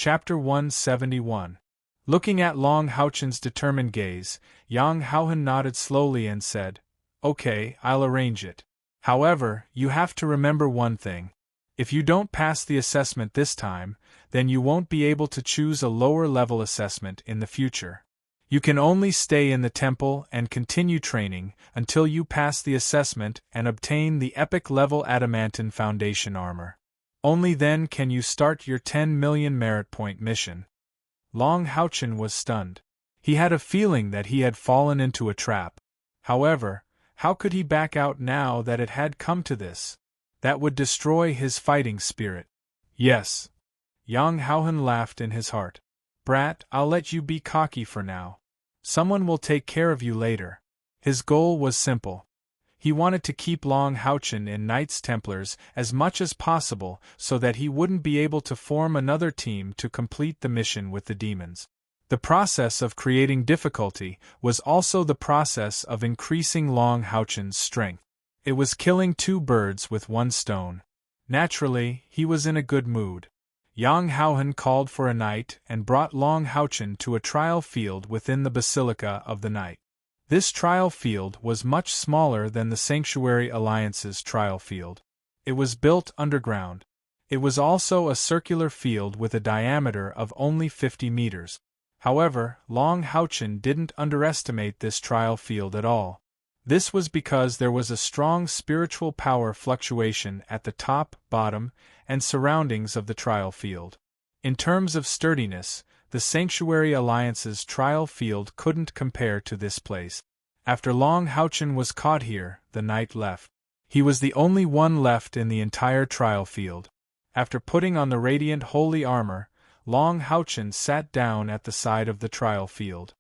Chapter 171. Looking at Long Houchen's determined gaze, Yang Haohan nodded slowly and said, "Okay, I'll arrange it. However, you have to remember one thing. If you don't pass the assessment this time, then you won't be able to choose a lower-level assessment in the future. You can only stay in the temple and continue training until you pass the assessment and obtain the epic-level adamantine foundation armor. Only then can you start your 10 million merit point mission." Long Houchen was stunned. He had a feeling that he had fallen into a trap. However, how could he back out now that it had come to this? That would destroy his fighting spirit. Yes. Yang Haohan laughed in his heart. "Brat, I'll let you be cocky for now. Someone will take care of you later." His goal was simple. He wanted to keep Long Houchen in Knights Templars as much as possible so that he wouldn't be able to form another team to complete the mission with the demons. The process of creating difficulty was also the process of increasing Long Houchen's strength. It was killing two birds with one stone. Naturally, he was in a good mood. Yang Haohan called for a knight and brought Long Houchen to a trial field within the Basilica of the Night. This trial field was much smaller than the Sanctuary Alliance's trial field. It was built underground. It was also a circular field with a diameter of only 50 meters. However, Long Houchen didn't underestimate this trial field at all. This was because there was a strong spiritual power fluctuation at the top, bottom, and surroundings of the trial field. In terms of sturdiness, the Sanctuary Alliance's trial field couldn't compare to this place. After Long Houchen was caught here, the knight left. He was the only one left in the entire trial field. After putting on the radiant holy armor, Long Houchen sat down at the side of the trial field.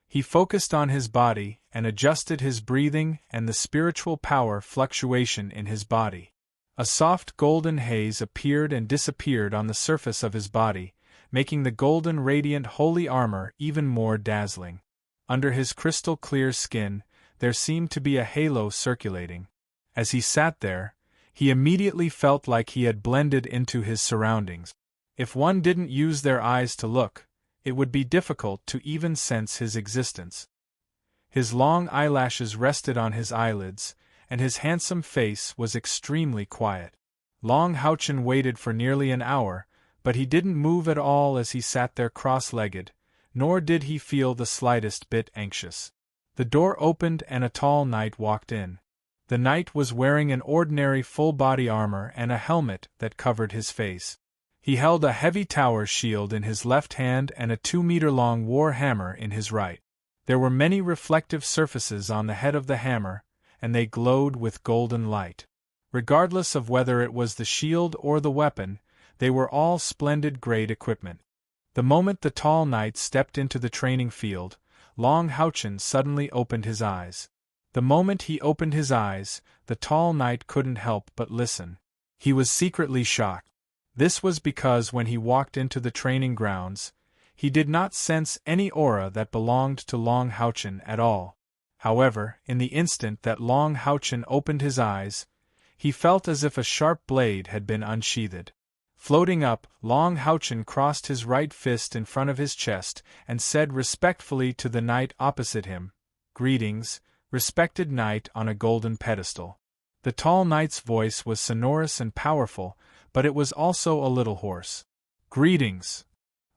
He focused on his body and adjusted his breathing and the spiritual power fluctuation in his body. A soft golden haze appeared and disappeared on the surface of his body, making the golden radiant holy armor even more dazzling. Under his crystal-clear skin, there seemed to be a halo circulating. As he sat there, he immediately felt like he had blended into his surroundings. If one didn't use their eyes to look, it would be difficult to even sense his existence. His long eyelashes rested on his eyelids, and his handsome face was extremely quiet. Long Houchen waited for nearly an hour, but he didn't move at all as he sat there cross-legged, nor did he feel the slightest bit anxious. The door opened and a tall knight walked in. The knight was wearing an ordinary full-body armor and a helmet that covered his face. He held a heavy tower shield in his left hand and a 2-meter-long war hammer in his right. There were many reflective surfaces on the head of the hammer, and they glowed with golden light. Regardless of whether it was the shield or the weapon, they were all splendid great equipment. The moment the tall knight stepped into the training field, Long Houchen suddenly opened his eyes. The moment he opened his eyes, the tall knight couldn't help but listen. He was secretly shocked. This was because when he walked into the training grounds, he did not sense any aura that belonged to Long Houchen at all. However, in the instant that Long Houchen opened his eyes, he felt as if a sharp blade had been unsheathed. Floating up, Long Houchen crossed his right fist in front of his chest and said respectfully to the knight opposite him, "Greetings, respected knight on a golden pedestal." The tall knight's voice was sonorous and powerful, but it was also a little hoarse. "Greetings."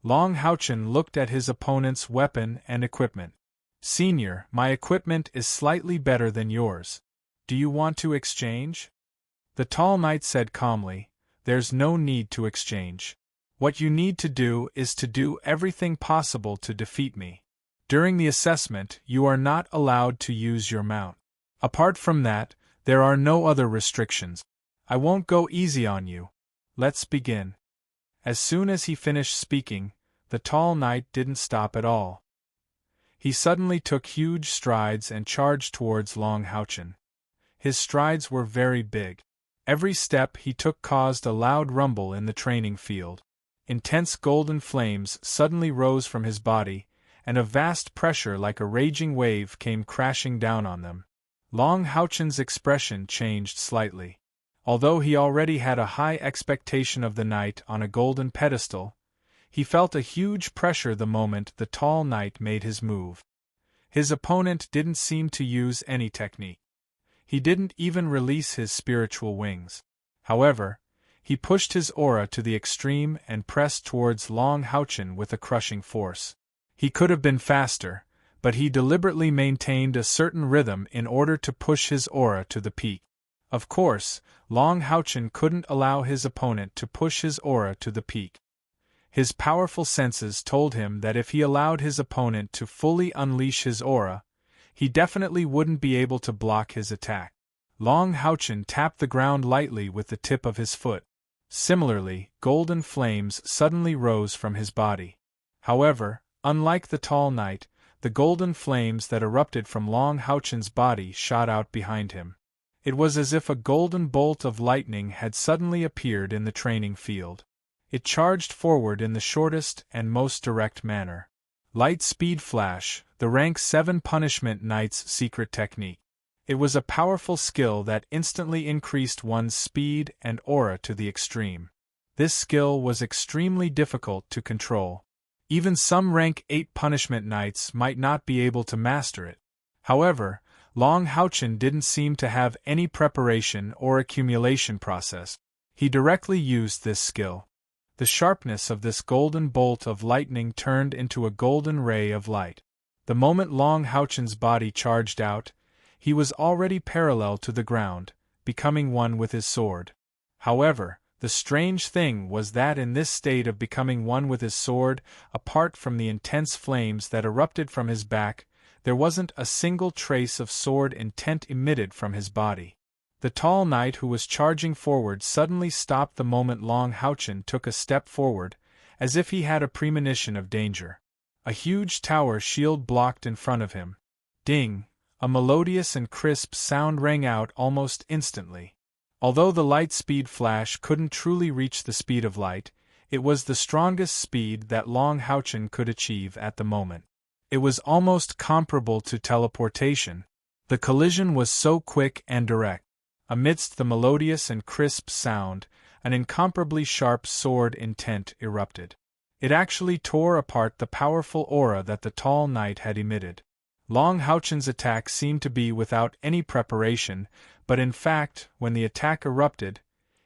Long Houchen looked at his opponent's weapon and equipment. "Senior, my equipment is slightly better than yours. Do you want to exchange?" The tall knight said calmly, "There's no need to exchange. What you need to do is to do everything possible to defeat me. During the assessment, you are not allowed to use your mount. Apart from that, there are no other restrictions. I won't go easy on you. Let's begin." As soon as he finished speaking, the tall knight didn't stop at all. He suddenly took huge strides and charged towards Long Houchen. His strides were very big. Every step he took caused a loud rumble in the training field. Intense golden flames suddenly rose from his body, and a vast pressure like a raging wave came crashing down on them. Long Houchen's expression changed slightly. Although he already had a high expectation of the knight on a golden pedestal, He felt a huge pressure the moment the tall knight made his move. His opponent didn't seem to use any technique. He didn't even release his spiritual wings. However, he pushed his aura to the extreme and pressed towards Long Houchen with a crushing force. He could have been faster, but he deliberately maintained a certain rhythm in order to push his aura to the peak. Of course, Long Houchen couldn't allow his opponent to push his aura to the peak. His powerful senses told him that if he allowed his opponent to fully unleash his aura, he definitely wouldn't be able to block his attack. Long Houchen tapped the ground lightly with the tip of his foot. Similarly, golden flames suddenly rose from his body. However, unlike the tall knight, the golden flames that erupted from Long Houchen's body shot out behind him. It was as if a golden bolt of lightning had suddenly appeared in the training field. It charged forward in the shortest and most direct manner. Light Speed Flash, the rank 7 Punishment Knight's secret technique. It was a powerful skill that instantly increased one's speed and aura to the extreme. This skill was extremely difficult to control. Even some rank 8 Punishment Knights might not be able to master it. However, Long Houchen didn't seem to have any preparation or accumulation process. He directly used this skill. The sharpness of this golden bolt of lightning turned into a golden ray of light. The moment Long Houchen's body charged out, he was already parallel to the ground, becoming one with his sword. However, the strange thing was that in this state of becoming one with his sword, apart from the intense flames that erupted from his back, there wasn't a single trace of sword intent emitted from his body. The tall knight who was charging forward suddenly stopped the moment Long Houchen took a step forward, as if he had a premonition of danger. A huge tower shield blocked in front of him. Ding! A melodious and crisp sound rang out almost instantly. Although the light speed flash couldn't truly reach the speed of light, it was the strongest speed that Long Houchen could achieve at the moment. It was almost comparable to teleportation. The collision was so quick and direct. Amidst the melodious and crisp sound, an incomparably sharp sword intent erupted. It actually tore apart the powerful aura that the tall knight had emitted. Long Houchen's attack seemed to be without any preparation, but in fact, when the attack erupted,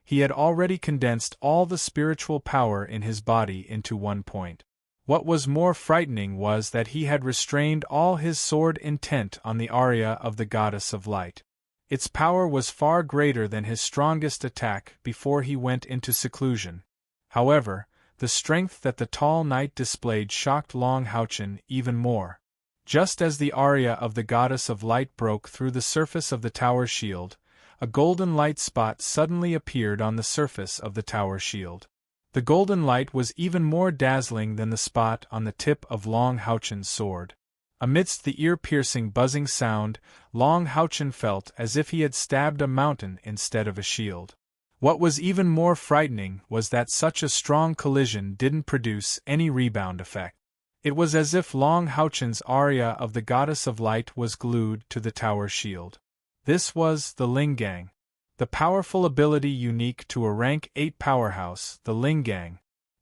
he had already condensed all the spiritual power in his body into one point. What was more frightening was that he had restrained all his sword intent on the aria of the Goddess of Light. Its power was far greater than his strongest attack before he went into seclusion. However, the strength that the tall knight displayed shocked Long Houchen even more. Just as the aria of the Goddess of Light broke through the surface of the tower shield, a golden light spot suddenly appeared on the surface of the tower shield. The golden light was even more dazzling than the spot on the tip of Long Houchen's sword. Amidst the ear-piercing buzzing sound, Long Houchen felt as if he had stabbed a mountain instead of a shield. What was even more frightening was that such a strong collision didn't produce any rebound effect. It was as if Long Houchen's aria of the Goddess of Light was glued to the tower shield. This was the Lingang. The powerful ability unique to a rank 8 powerhouse, the Lingang.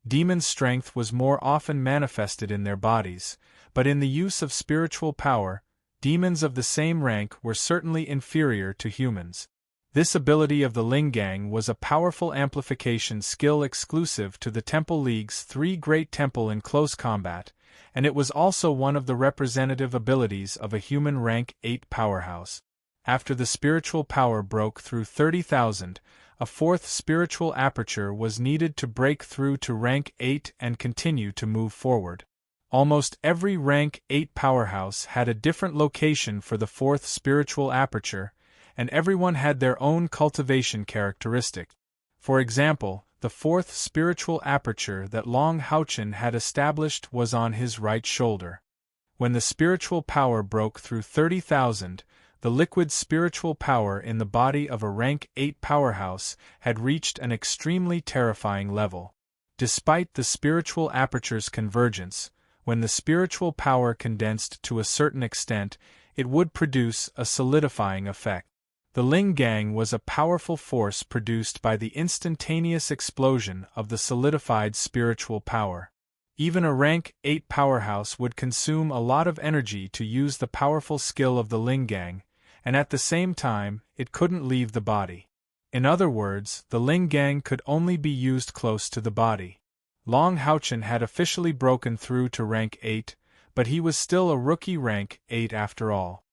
Demon strength was more often manifested in their bodies, but in the use of spiritual power, demons of the same rank were certainly inferior to humans. This ability of the Lingang was a powerful amplification skill exclusive to the Temple League's 3 Great Temple in close combat, and it was also one of the representative abilities of a human rank 8 powerhouse. After the spiritual power broke through 30,000, a 4th spiritual aperture was needed to break through to rank 8 and continue to move forward. Almost every rank 8 powerhouse had a different location for the 4th spiritual aperture, and everyone had their own cultivation characteristic. For example, the 4th spiritual aperture that Long Houchen had established was on his right shoulder. When the spiritual power broke through 30,000, the liquid spiritual power in the body of a rank 8 powerhouse had reached an extremely terrifying level. Despite the spiritual aperture's convergence, when the spiritual power condensed to a certain extent, it would produce a solidifying effect. The Lingang was a powerful force produced by the instantaneous explosion of the solidified spiritual power. Even a rank 8 powerhouse would consume a lot of energy to use the powerful skill of the Linggang, and at the same time, it couldn't leave the body. In other words, the Linggang could only be used close to the body. Long Houchen had officially broken through to rank 8, but he was still a rookie rank 8 after all.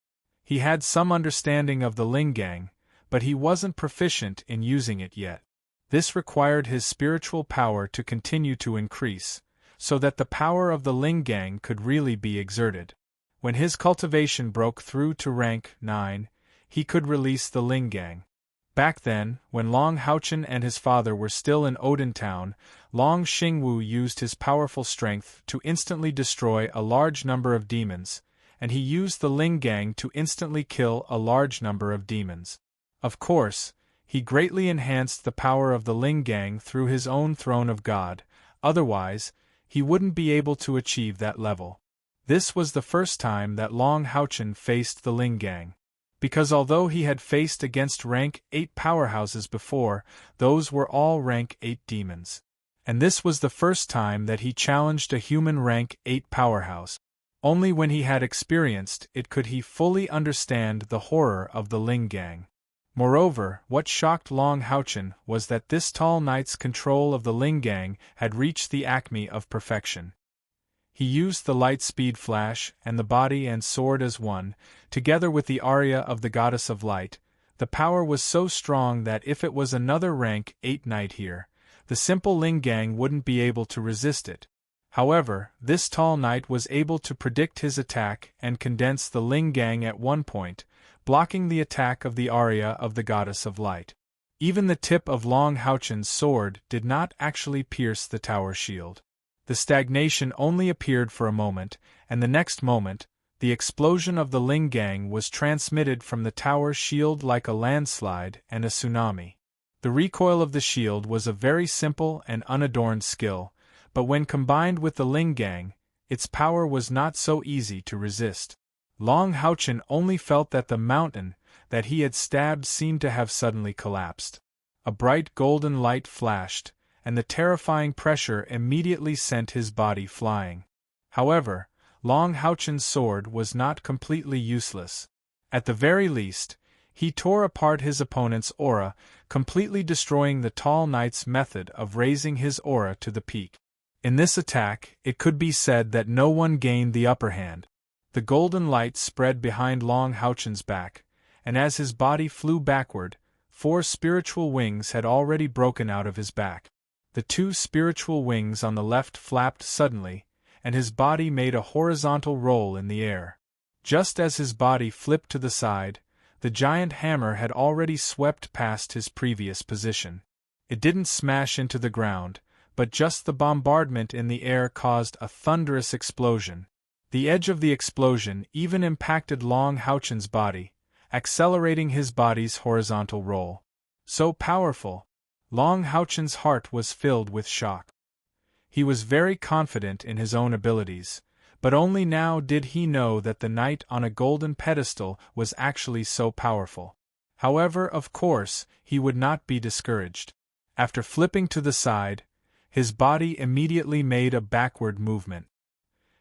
He had some understanding of the Linggang, but he wasn't proficient in using it yet. This required his spiritual power to continue to increase, so that the power of the Linggang could really be exerted. When his cultivation broke through to rank 9, he could release the Linggang. Back then, when Long Houchen and his father were still in Odin Town, Long Xingwu used his powerful strength to instantly destroy a large number of demons, and he used the Linggang to instantly kill a large number of demons. Of course, he greatly enhanced the power of the Linggang through his own Throne of God, otherwise, he wouldn't be able to achieve that level. This was the first time that Long Houchen faced the Linggang. Because although he had faced against rank 8 powerhouses before, those were all rank 8 demons. And this was the first time that he challenged a human rank 8 powerhouse. Only when he had experienced it could he fully understand the horror of the Linggang. Moreover, what shocked Long Houchen was that this tall knight's control of the Linggang had reached the acme of perfection. He used the light speed flash and the body and sword as one, together with the aria of the Goddess of Light. The power was so strong that if it was another rank 8 knight here, the simple Linggang wouldn't be able to resist it. However, this tall knight was able to predict his attack and condense the Linggang at one point, blocking the attack of the aria of the Goddess of Light. Even the tip of Long Houchen's sword did not actually pierce the tower shield. The stagnation only appeared for a moment, and the next moment, the explosion of the Linggang was transmitted from the tower shield like a landslide and a tsunami. The recoil of the shield was a very simple and unadorned skill, but when combined with the Linggang, its power was not so easy to resist. Long Houchen only felt that the mountain that he had stabbed seemed to have suddenly collapsed. A bright golden light flashed, and the terrifying pressure immediately sent his body flying. However, Long Houchen's sword was not completely useless. At the very least, he tore apart his opponent's aura, completely destroying the tall knight's method of raising his aura to the peak. In this attack, it could be said that no one gained the upper hand. The golden light spread behind Long Houchen's back, and as his body flew backward, 4 spiritual wings had already broken out of his back. The 2 spiritual wings on the left flapped suddenly, and his body made a horizontal roll in the air. Just as his body flipped to the side, the giant hammer had already swept past his previous position. It didn't smash into the ground, but just the bombardment in the air caused a thunderous explosion. The edge of the explosion even impacted Long Houchen's body, accelerating his body's horizontal roll. So powerful! Long Houchen's heart was filled with shock. He was very confident in his own abilities, but only now did he know that the knight on a golden pedestal was actually so powerful. However, of course, he would not be discouraged. After flipping to the side, his body immediately made a backward movement.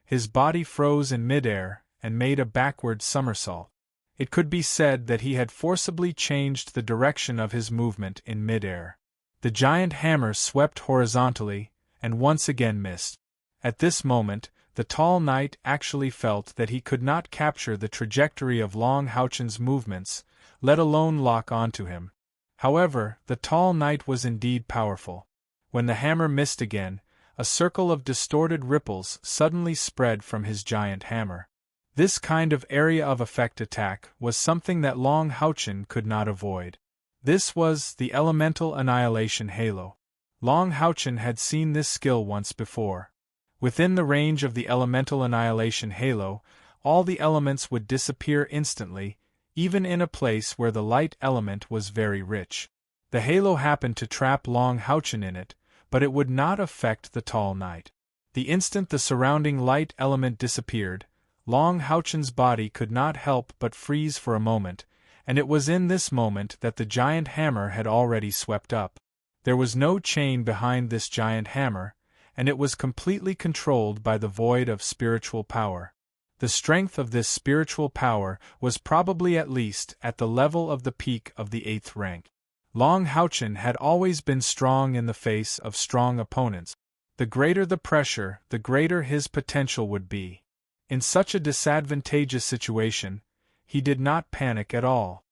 His body froze in midair and made a backward somersault. It could be said that he had forcibly changed the direction of his movement in midair. The giant hammer swept horizontally, and once again missed. At this moment, the tall knight actually felt that he could not capture the trajectory of Long Houchen's movements, let alone lock onto him. However, the tall knight was indeed powerful. When the hammer missed again, a circle of distorted ripples suddenly spread from his giant hammer. This kind of area of effect attack was something that Long Houchen could not avoid. This was the Elemental Annihilation Halo. Long Houchen had seen this skill once before. Within the range of the Elemental Annihilation Halo, all the elements would disappear instantly, even in a place where the light element was very rich. The halo happened to trap Long Houchen in it, but it would not affect the tall knight. The instant the surrounding light element disappeared, Long Houchen's body could not help but freeze for a moment, and it was in this moment that the giant hammer had already swept up. There was no chain behind this giant hammer, and it was completely controlled by the void of spiritual power. The strength of this spiritual power was probably at least at the level of the peak of the 8th rank. Long Houchen had always been strong in the face of strong opponents. The greater the pressure, the greater his potential would be. In such a disadvantageous situation, he did not panic at all.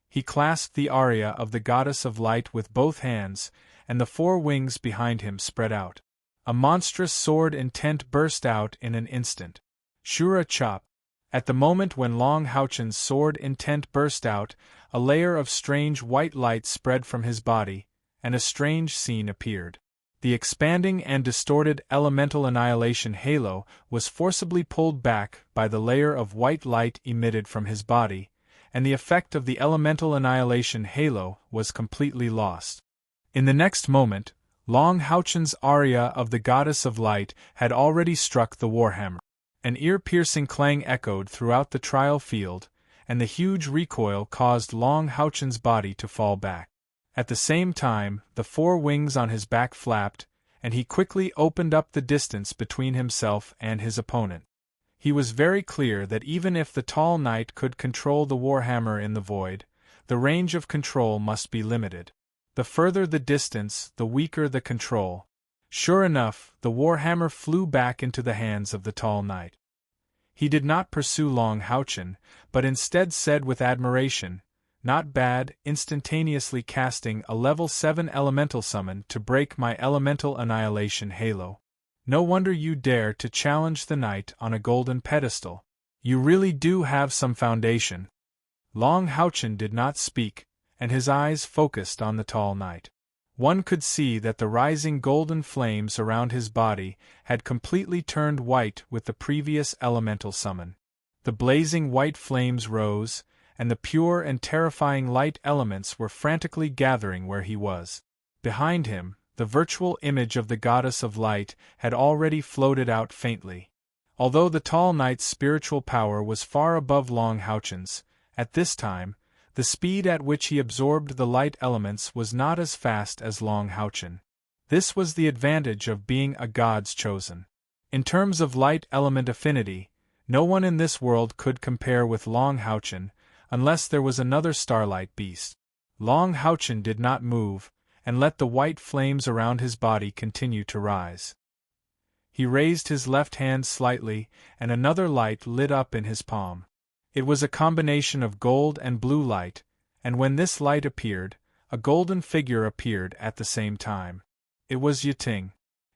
He clasped the aria of the goddess of light with both hands, and the 4 wings behind him spread out. A monstrous sword intent burst out in an instant. Shura chop. At the moment when Long Houchen's sword intent burst out, a layer of strange white light spread from his body, and a strange scene appeared. The expanding and distorted elemental annihilation halo was forcibly pulled back by the layer of white light emitted from his body, and the effect of the elemental annihilation halo was completely lost. In the next moment, Long Houchen's aria of the goddess of light had already struck the warhammer. An ear-piercing clang echoed throughout the trial field, and the huge recoil caused Long Houchen's body to fall back. At the same time, the 4 wings on his back flapped, and he quickly opened up the distance between himself and his opponent. He was very clear that even if the tall knight could control the warhammer in the void, the range of control must be limited. The further the distance, the weaker the control. Sure enough, the warhammer flew back into the hands of the tall knight. He did not pursue Long Houchen, but instead said with admiration, "Not bad," instantaneously casting a level 7 elemental summon to break my elemental annihilation halo. "No wonder you dare to challenge the knight on a golden pedestal. You really do have some foundation." Long Houchen did not speak, and his eyes focused on the tall knight. One could see that the rising golden flames around his body had completely turned white with the previous elemental summon. The blazing white flames rose, and the pure and terrifying light elements were frantically gathering where he was. Behind him, the virtual image of the goddess of light had already floated out faintly. Although the tall knight's spiritual power was far above Long Houchen's, at this time, the speed at which he absorbed the light elements was not as fast as Long Houchen. This was the advantage of being a god's chosen. In terms of light element affinity, no one in this world could compare with Long Houchen, unless there was another starlight beast. Long Houchen did not move, and let the white flames around his body continue to rise. He raised his left hand slightly, and another light lit up in his palm. It was a combination of gold and blue light, and when this light appeared, a golden figure appeared at the same time. It was Yiting.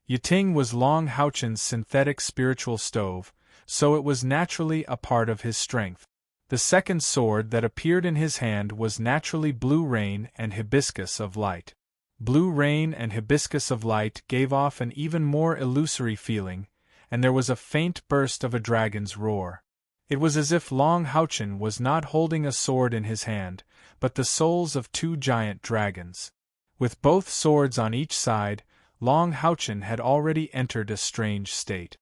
Yiting was Long Houchen's synthetic spiritual stove, so it was naturally a part of his strength. The second sword that appeared in his hand was naturally Blue Rain and Hibiscus of Light. Blue Rain and Hibiscus of Light gave off an even more illusory feeling, and there was a faint burst of a dragon's roar. It was as if Long Houchen was not holding a sword in his hand, but the souls of 2 giant dragons. With both swords on each side, Long Houchen had already entered a strange state.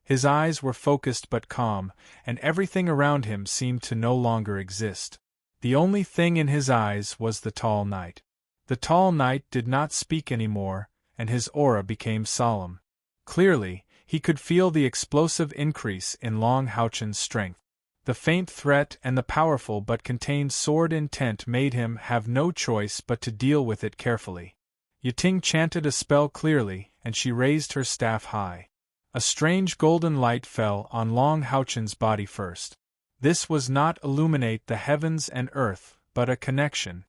His eyes were focused but calm, and everything around him seemed to no longer exist. The only thing in his eyes was the tall knight. The tall knight did not speak anymore, and his aura became solemn. Clearly, he could feel the explosive increase in Long Houchen's strength. The faint threat and the powerful but contained sword intent made him have no choice but to deal with it carefully. Yiting chanted a spell clearly, and she raised her staff high. A strange golden light fell on Long Houchen's body first. This was not illuminate the heavens and earth, but a connection.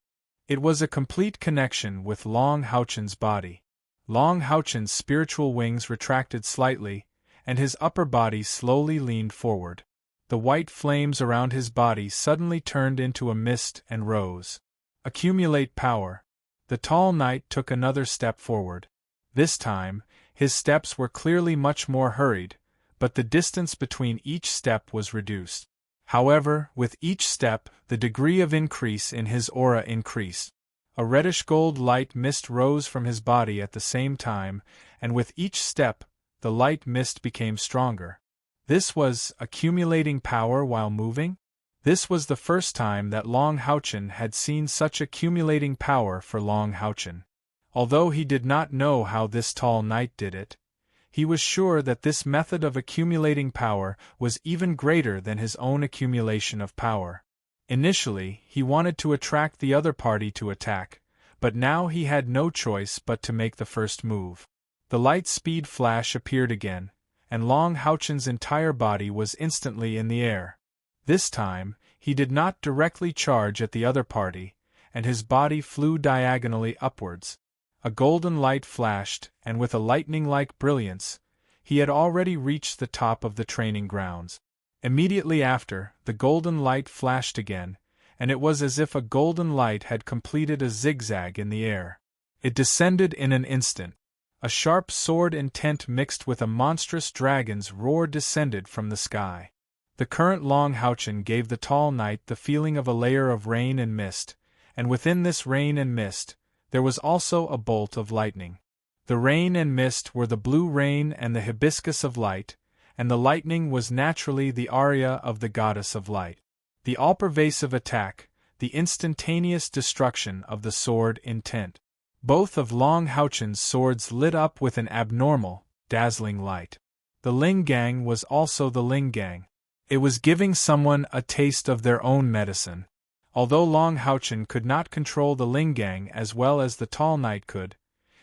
It was a complete connection with Long Houchen's body. Long Houchen's spiritual wings retracted slightly, and his upper body slowly leaned forward. The white flames around his body suddenly turned into a mist and rose. Accumulate power. The tall knight took another step forward. This time, his steps were clearly much more hurried, but the distance between each step was reduced. However, with each step, the degree of increase in his aura increased. A reddish-gold light mist rose from his body at the same time, and with each step, the light mist became stronger. This was accumulating power while moving? This was the first time that Long Houchen had seen such accumulating power for Long Houchen. Although he did not know how this tall knight did it, he was sure that this method of accumulating power was even greater than his own accumulation of power. Initially, he wanted to attract the other party to attack, but now he had no choice but to make the first move. The light speed flash appeared again, and Long Houchen's entire body was instantly in the air. This time, he did not directly charge at the other party, and his body flew diagonally upwards. A golden light flashed, and with a lightning-like brilliance, he had already reached the top of the training grounds. Immediately after, the golden light flashed again, and it was as if a golden light had completed a zigzag in the air. It descended in an instant. A sharp sword intent mixed with a monstrous dragon's roar descended from the sky. The current Long Houchen gave the tall knight the feeling of a layer of rain and mist, and within this rain and mist, there was also a bolt of lightning. The rain and mist were the blue rain and the hibiscus of light, and the lightning was naturally the aria of the goddess of light. The all-pervasive attack, the instantaneous destruction of the sword intent. Both of Long Houchen's swords lit up with an abnormal, dazzling light. The Ling Gang was also the Ling Gang. It was giving someone a taste of their own medicine. Although Long Houchen could not control the Ling Gang as well as the tall knight could,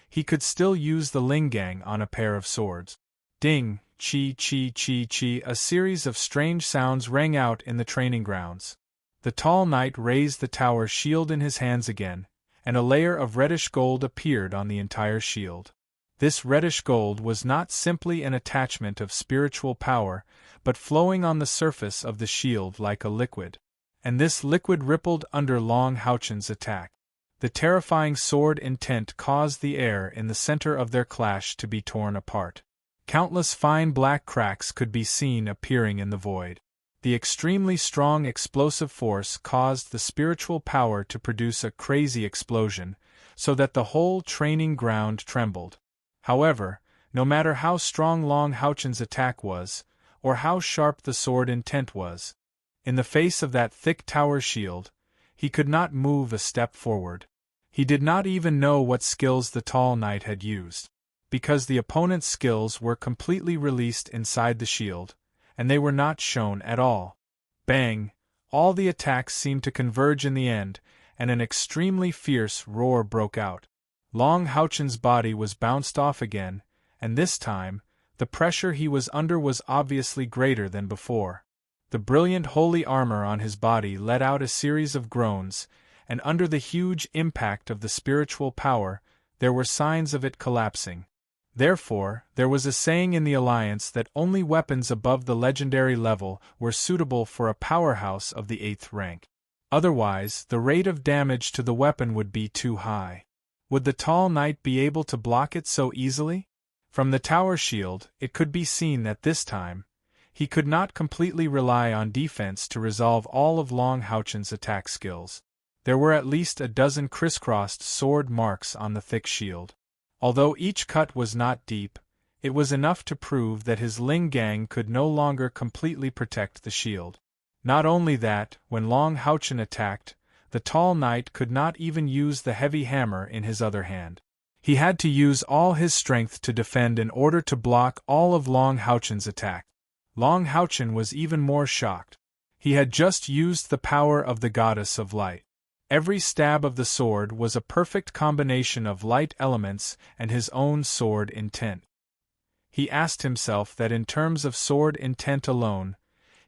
he could still use the Ling Gang on a pair of swords. Ding, chi chi chi chi, a series of strange sounds rang out in the training grounds. The tall knight raised the tower shield in his hands again, and a layer of reddish gold appeared on the entire shield. This reddish gold was not simply an attachment of spiritual power, but flowing on the surface of the shield like a liquid. And this liquid rippled under Long Houchen's attack. The terrifying sword intent caused the air in the center of their clash to be torn apart. Countless fine black cracks could be seen appearing in the void. The extremely strong explosive force caused the spiritual power to produce a crazy explosion, so that the whole training ground trembled. However, no matter how strong Long Houchen's attack was, or how sharp the sword intent was, in the face of that thick tower shield, he could not move a step forward. He did not even know what skills the tall knight had used, because the opponent's skills were completely released inside the shield, and they were not shown at all. Bang! All the attacks seemed to converge in the end, and an extremely fierce roar broke out. Long Houchen's body was bounced off again, and this time, the pressure he was under was obviously greater than before. The brilliant holy armor on his body let out a series of groans, and under the huge impact of the spiritual power, there were signs of it collapsing. Therefore, there was a saying in the Alliance that only weapons above the legendary level were suitable for a powerhouse of the 8th rank. Otherwise, the rate of damage to the weapon would be too high. Would the tall knight be able to block it so easily? From the tower shield, it could be seen that this time, he could not completely rely on defense to resolve all of Long Houchen's attack skills. There were at least a dozen crisscrossed sword marks on the thick shield. Although each cut was not deep, it was enough to prove that his Ling Gang could no longer completely protect the shield. Not only that, when Long Houchen attacked, the tall knight could not even use the heavy hammer in his other hand. He had to use all his strength to defend in order to block all of Long Houchen's attack. Long Houchen was even more shocked. He had just used the power of the goddess of light. Every stab of the sword was a perfect combination of light elements and his own sword intent. He asked himself that in terms of sword intent alone,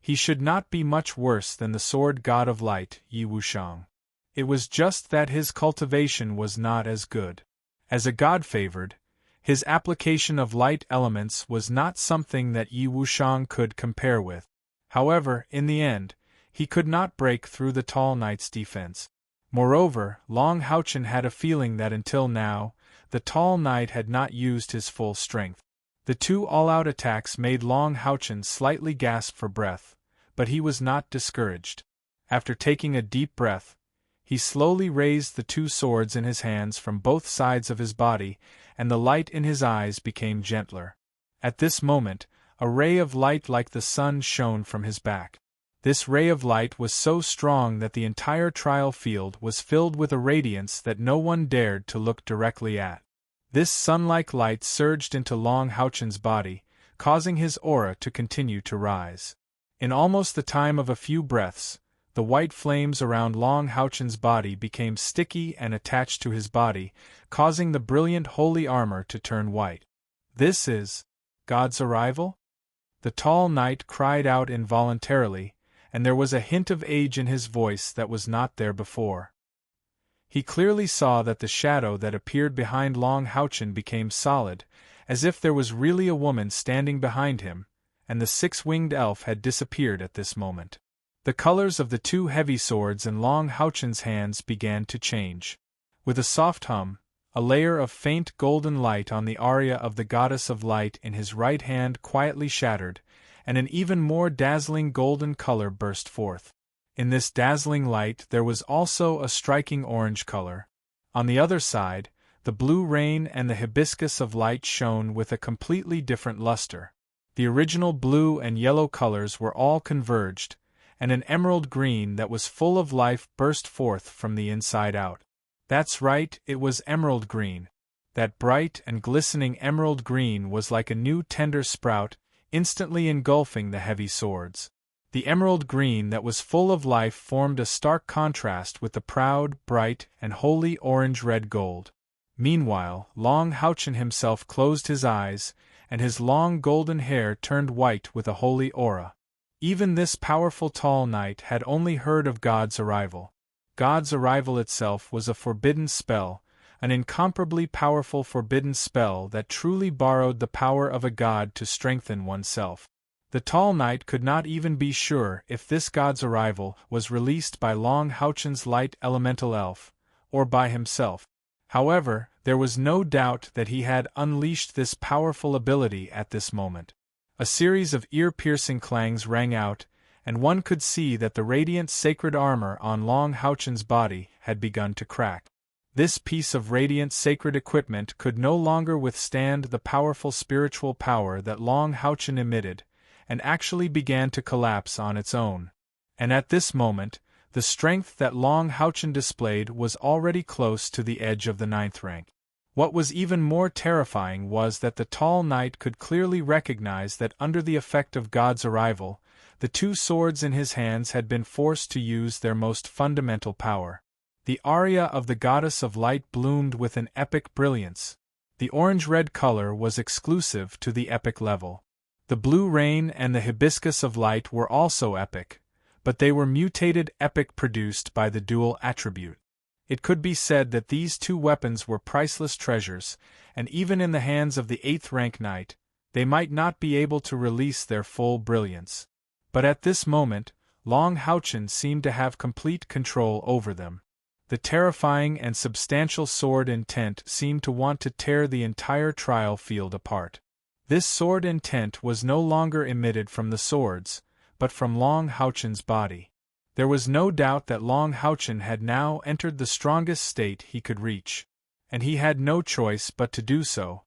he should not be much worse than the sword god of light, Yi Wushang. It was just that his cultivation was not as good. As a god-favored, his application of light elements was not something that Yi Wushang could compare with. However, in the end, he could not break through the tall knight's defense. Moreover, Long Houchen had a feeling that until now, the tall knight had not used his full strength. The two all-out attacks made Long Houchen slightly gasp for breath, but he was not discouraged. After taking a deep breath, he slowly raised the two swords in his hands from both sides of his body, and the light in his eyes became gentler. At this moment, a ray of light like the sun shone from his back. This ray of light was so strong that the entire trial field was filled with a radiance that no one dared to look directly at. This sun-like light surged into Long Houchen's body, causing his aura to continue to rise. In almost the time of a few breaths, the white flames around Long Houchen's body became sticky and attached to his body, causing the brilliant holy armor to turn white. "This is God's arrival?" The tall knight cried out involuntarily, and there was a hint of age in his voice that was not there before. He clearly saw that the shadow that appeared behind Long Houchen became solid, as if there was really a woman standing behind him, and the six-winged elf had disappeared at this moment. The colors of the two heavy swords in Long Houchen's hands began to change. With a soft hum, a layer of faint golden light on the aria of the goddess of light in his right hand quietly shattered, and an even more dazzling golden color burst forth. In this dazzling light there was also a striking orange color. On the other side, the blue rain and the hibiscus of light shone with a completely different luster. The original blue and yellow colors were all converged, and an emerald green that was full of life burst forth from the inside out. That's right, it was emerald green. That bright and glistening emerald green was like a new tender sprout, instantly engulfing the heavy swords. The emerald green that was full of life formed a stark contrast with the proud, bright, and holy orange-red gold. Meanwhile, Long Houchen himself closed his eyes, and his long golden hair turned white with a holy aura. Even this powerful tall knight had only heard of God's arrival. God's arrival itself was a forbidden spell, an incomparably powerful forbidden spell that truly borrowed the power of a god to strengthen oneself. The tall knight could not even be sure if this God's arrival was released by Long Houchen's light elemental elf, or by himself. However, there was no doubt that he had unleashed this powerful ability at this moment. A series of ear-piercing clangs rang out, and one could see that the radiant sacred armor on Long Houchen's body had begun to crack. This piece of radiant sacred equipment could no longer withstand the powerful spiritual power that Long Houchen emitted, and actually began to collapse on its own. And at this moment, the strength that Long Houchen displayed was already close to the edge of the 9th rank. What was even more terrifying was that the tall knight could clearly recognize that under the effect of God's arrival, the two swords in his hands had been forced to use their most fundamental power. The aria of the goddess of light bloomed with an epic brilliance. The orange-red color was exclusive to the epic level. The blue rain and the hibiscus of light were also epic, but they were mutated epic produced by the dual attribute. It could be said that these two weapons were priceless treasures, and even in the hands of the 8th rank knight, they might not be able to release their full brilliance. But at this moment, Long Houchen seemed to have complete control over them. The terrifying and substantial sword intent seemed to want to tear the entire trial field apart. This sword intent was no longer emitted from the swords, but from Long Houchen's body. There was no doubt that Long Houchen had now entered the strongest state he could reach, and he had no choice but to do so.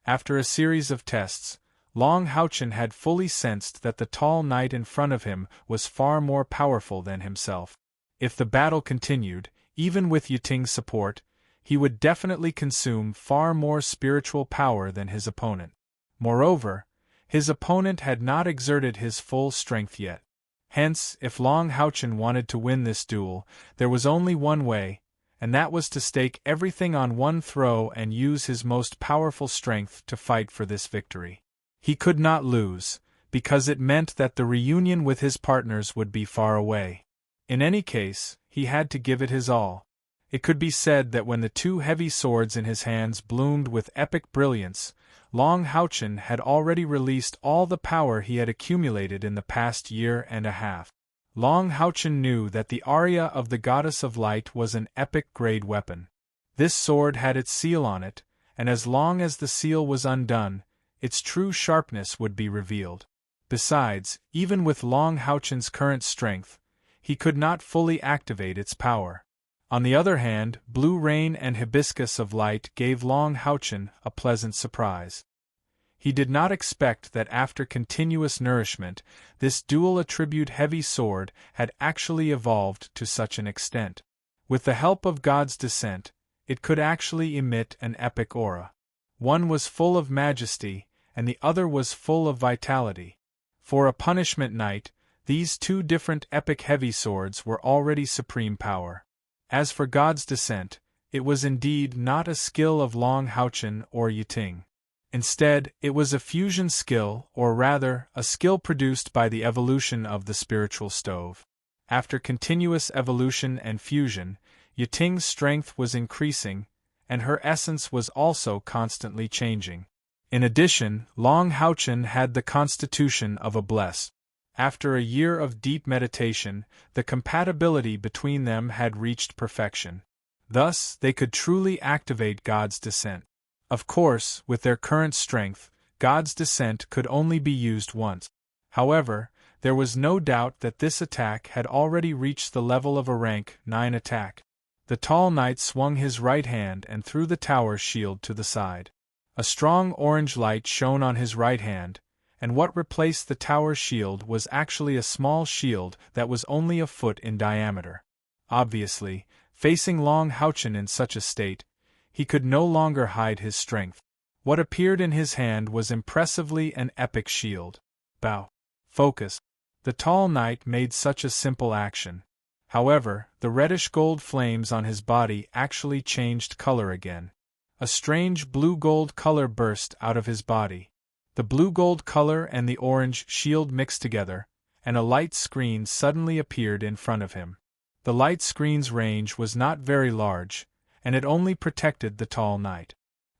After a series of tests, Long Houchen had fully sensed that the tall knight in front of him was far more powerful than himself. If the battle continued, even with Yiting's support, he would definitely consume far more spiritual power than his opponent. Moreover, his opponent had not exerted his full strength yet. Hence, if Long Houchen wanted to win this duel, there was only one way, and that was to stake everything on one throw and use his most powerful strength to fight for this victory. He could not lose, because it meant that the reunion with his partners would be far away. In any case, he had to give it his all. It could be said that when the two heavy swords in his hands bloomed with epic brilliance, Long Houchen had already released all the power he had accumulated in the past year and a half. Long Houchen knew that the aria of the goddess of light was an epic-grade weapon. This sword had its seal on it, and as long as the seal was undone, its true sharpness would be revealed. Besides, even with Long Houchen's current strength, he could not fully activate its power. On the other hand, blue rain and hibiscus of light gave Long Houchen a pleasant surprise. He did not expect that after continuous nourishment, this dual attribute heavy sword had actually evolved to such an extent. With the help of God's descent, it could actually emit an epic aura. One was full of majesty, and the other was full of vitality. For a punishment knight, these two different epic heavy swords were already supreme power. As for God's descent, it was indeed not a skill of Long Houchen or Yiting. Instead, it was a fusion skill, or rather, a skill produced by the evolution of the spiritual stove. After continuous evolution and fusion, Yiting's strength was increasing, and her essence was also constantly changing. In addition, Long Houchen had the constitution of a blessed. After a year of deep meditation, the compatibility between them had reached perfection. Thus, they could truly activate God's descent. Of course, with their current strength, God's descent could only be used once. However, there was no doubt that this attack had already reached the level of a rank 9 attack. The tall knight swung his right hand and threw the tower shield to the side. A strong orange light shone on his right hand, and what replaced the tower shield was actually a small shield that was only a foot in diameter. Obviously, facing Long Houchen in such a state, he could no longer hide his strength. What appeared in his hand was impressively an epic shield. Bow. Focus. The tall knight made such a simple action. However, the reddish-gold flames on his body actually changed color again. A strange blue-gold color burst out of his body. The blue-gold color and the orange shield mixed together, and a light screen suddenly appeared in front of him. The light screen's range was not very large, and it only protected the tall knight.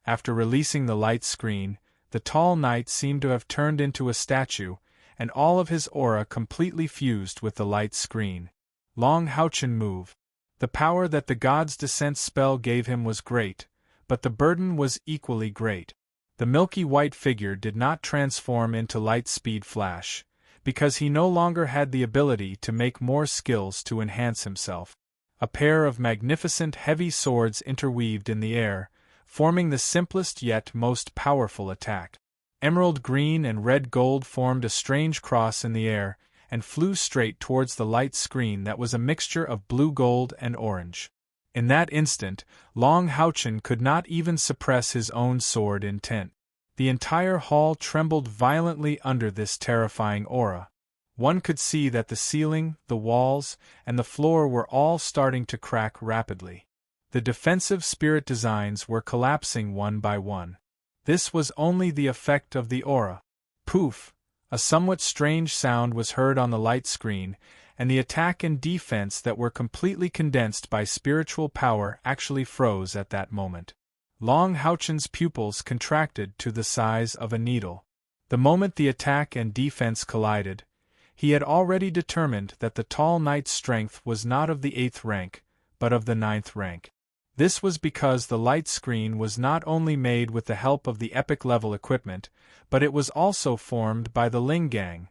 After releasing the light screen, the tall knight seemed to have turned into a statue, and all of his aura completely fused with the light screen. Long Houchen move. The power that the God's Descent spell gave him was great, but the burden was equally great. The milky white figure did not transform into light-speed flash, because he no longer had the ability to make more skills to enhance himself. A pair of magnificent heavy swords interweaved in the air, forming the simplest yet most powerful attack. Emerald green and red gold formed a strange cross in the air, and flew straight towards the light screen that was a mixture of blue gold and orange. In that instant, Long Houchen could not even suppress his own sword intent. The entire hall trembled violently under this terrifying aura. One could see that the ceiling, the walls, and the floor were all starting to crack rapidly. The defensive spirit designs were collapsing one by one. This was only the effect of the aura. Poof! A somewhat strange sound was heard on the light screen, and the attack and defense that were completely condensed by spiritual power actually froze at that moment. Long Houchen's pupils contracted to the size of a needle. The moment the attack and defense collided, he had already determined that the tall knight's strength was not of the 8th rank, but of the 9th rank. This was because the light screen was not only made with the help of the epic-level equipment, but it was also formed by the Linggang.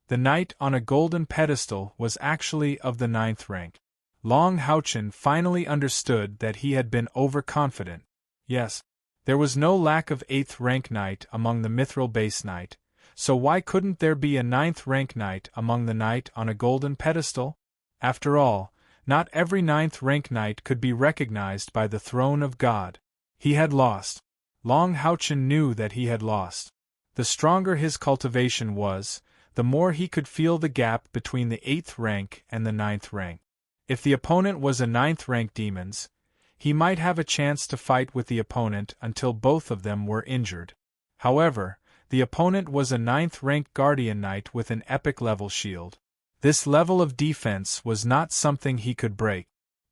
The knight on a golden pedestal was actually of the 9th rank. Long Houchen finally understood that he had been overconfident. Yes, there was no lack of 8th rank knight among the mithril base knight, so why couldn't there be a 9th rank knight among the knight on a golden pedestal? After all, not every 9th rank knight could be recognized by the throne of God. He had lost. Long Houchen knew that he had lost. The stronger his cultivation was, the more he could feel the gap between the 8th rank and the 9th rank. If the opponent was a 9th rank demons, he might have a chance to fight with the opponent until both of them were injured. However, the opponent was a 9th rank guardian knight with an epic level shield. This level of defense was not something he could break.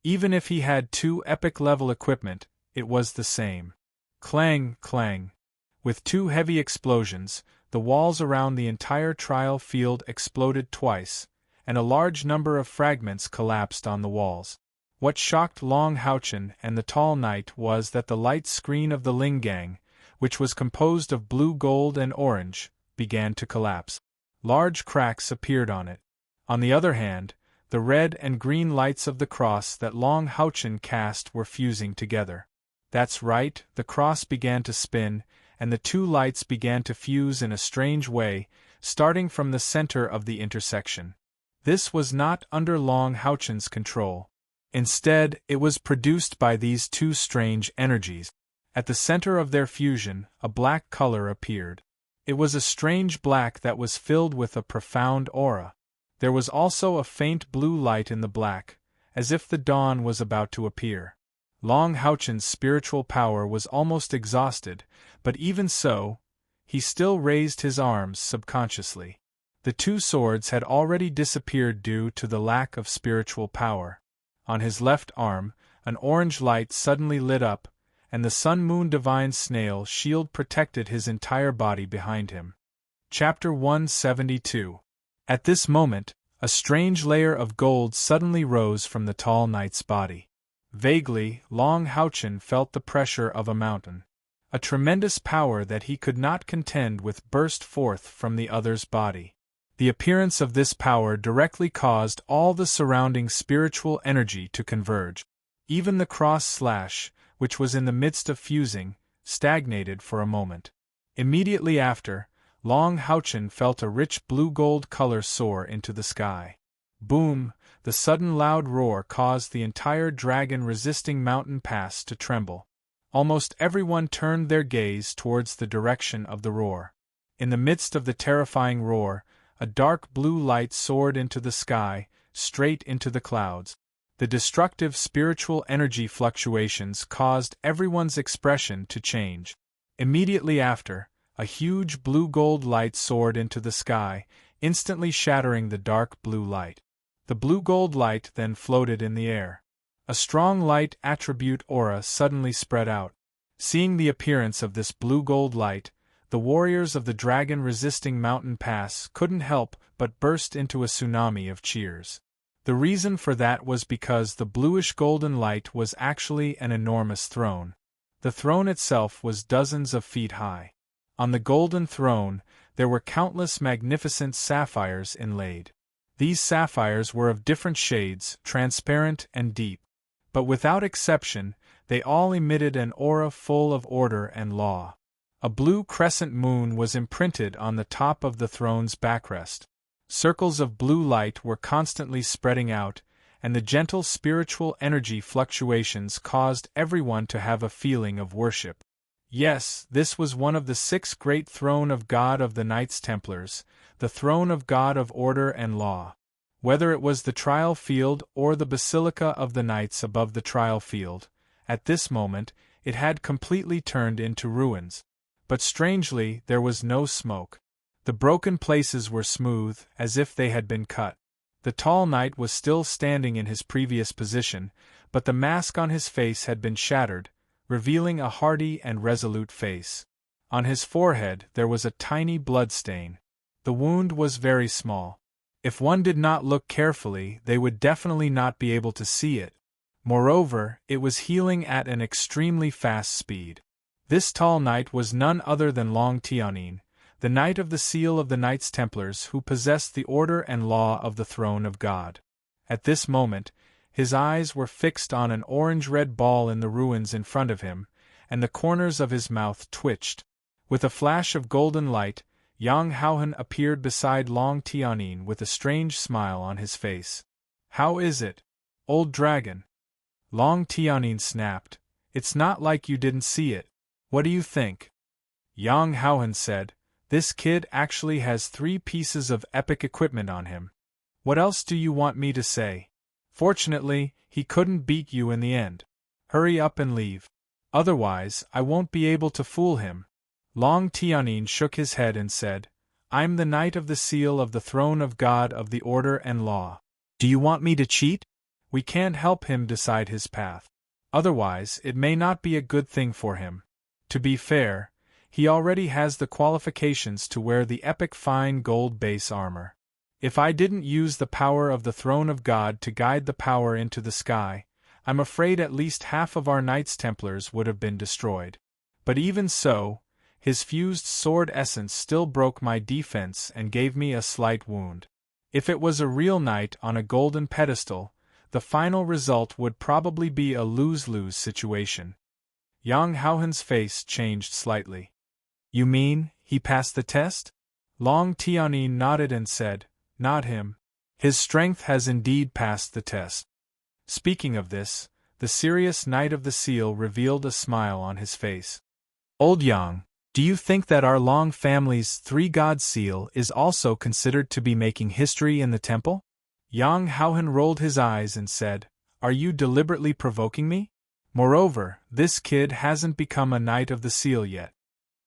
Even if he had 2 epic level equipment, it was the same. Clang, clang. With 2 heavy explosions, the walls around the entire trial field exploded twice, and a large number of fragments collapsed on the walls. What shocked Long Houchen and the tall knight was that the light screen of the Linggang, which was composed of blue gold and orange, began to collapse. Large cracks appeared on it. On the other hand, the red and green lights of the cross that Long Houchen cast were fusing together. That's right, the cross began to spin, and the two lights began to fuse in a strange way, starting from the center of the intersection. This was not under Long Houchen's control. Instead, it was produced by these two strange energies. At the center of their fusion, a black color appeared. It was a strange black that was filled with a profound aura. There was also a faint blue light in the black, as if the dawn was about to appear. Long Houchen's spiritual power was almost exhausted, but even so, he still raised his arms subconsciously. The two swords had already disappeared due to the lack of spiritual power. On his left arm, an orange light suddenly lit up, and the Sun-Moon Divine Snail shield protected his entire body behind him. Chapter 172. At this moment, a strange layer of gold suddenly rose from the tall knight's body. Vaguely, Long Houchen felt the pressure of a mountain. A tremendous power that he could not contend with burst forth from the other's body. The appearance of this power directly caused all the surrounding spiritual energy to converge. Even the cross-slash, which was in the midst of fusing, stagnated for a moment. Immediately after, Long Houchen felt a rich blue-gold color soar into the sky. Boom! The sudden loud roar caused the entire dragon-resisting mountain pass to tremble. Almost everyone turned their gaze towards the direction of the roar. In the midst of the terrifying roar, a dark blue light soared into the sky, straight into the clouds. The destructive spiritual energy fluctuations caused everyone's expression to change. Immediately after, a huge blue-gold light soared into the sky, instantly shattering the dark blue light. The blue-gold light then floated in the air. A strong light attribute aura suddenly spread out. Seeing the appearance of this blue-gold light, the warriors of the dragon-resisting mountain pass couldn't help but burst into a tsunami of cheers. The reason for that was because the bluish-golden light was actually an enormous throne. The throne itself was dozens of feet high. On the golden throne, there were countless magnificent sapphires inlaid. These sapphires were of different shades, transparent and deep. But without exception, they all emitted an aura full of order and law. A blue crescent moon was imprinted on the top of the throne's backrest. Circles of blue light were constantly spreading out, and the gentle spiritual energy fluctuations caused everyone to have a feeling of worship. Yes, this was one of the 6 great throne of God of the Knights Templars, the throne of God of order and law. Whether it was the trial field or the basilica of the knights above the trial field, at this moment, it had completely turned into ruins. But strangely, there was no smoke. The broken places were smooth, as if they had been cut. The tall knight was still standing in his previous position, but the mask on his face had been shattered, revealing a hardy and resolute face. On his forehead there was a tiny blood stain. The wound was very small. If one did not look carefully, they would definitely not be able to see it. Moreover, it was healing at an extremely fast speed. This tall knight was none other than Long Tianyin, the Knight of the Seal of the Knights Templars who possessed the order and law of the Throne of God. At this moment, his eyes were fixed on an orange-red ball in the ruins in front of him, and the corners of his mouth twitched. With a flash of golden light, Yang Haohan appeared beside Long Tianyin with a strange smile on his face. "How is it, old dragon?" Long Tianyin snapped. "It's not like you didn't see it. What do you think?" Yang Haohan said, "This kid actually has 3 pieces of epic equipment on him. What else do you want me to say? Fortunately, he couldn't beat you in the end. Hurry up and leave. Otherwise, I won't be able to fool him." Long Tianyin shook his head and said, "I'm the Knight of the Seal of the Throne of God of the Order and Law. Do you want me to cheat? We can't help him decide his path. Otherwise, it may not be a good thing for him. To be fair, he already has the qualifications to wear the epic fine gold base armor. If I didn't use the power of the Throne of God to guide the power into the sky, I'm afraid at least half of our Knights Templars would have been destroyed. But even so, his fused sword essence still broke my defense and gave me a slight wound. If it was a real knight on a golden pedestal, the final result would probably be a lose-lose situation." Yang Haohan's face changed slightly. You mean, he passed the test? Long Tianyin nodded and said, Not him. His strength has indeed passed the test. Speaking of this, the serious Knight of the Seal revealed a smile on his face. Old Yang, do you think that our Long family's three-god seal is also considered to be making history in the temple? Yang Haohan rolled his eyes and said, Are you deliberately provoking me? Moreover, this kid hasn't become a Knight of the Seal yet.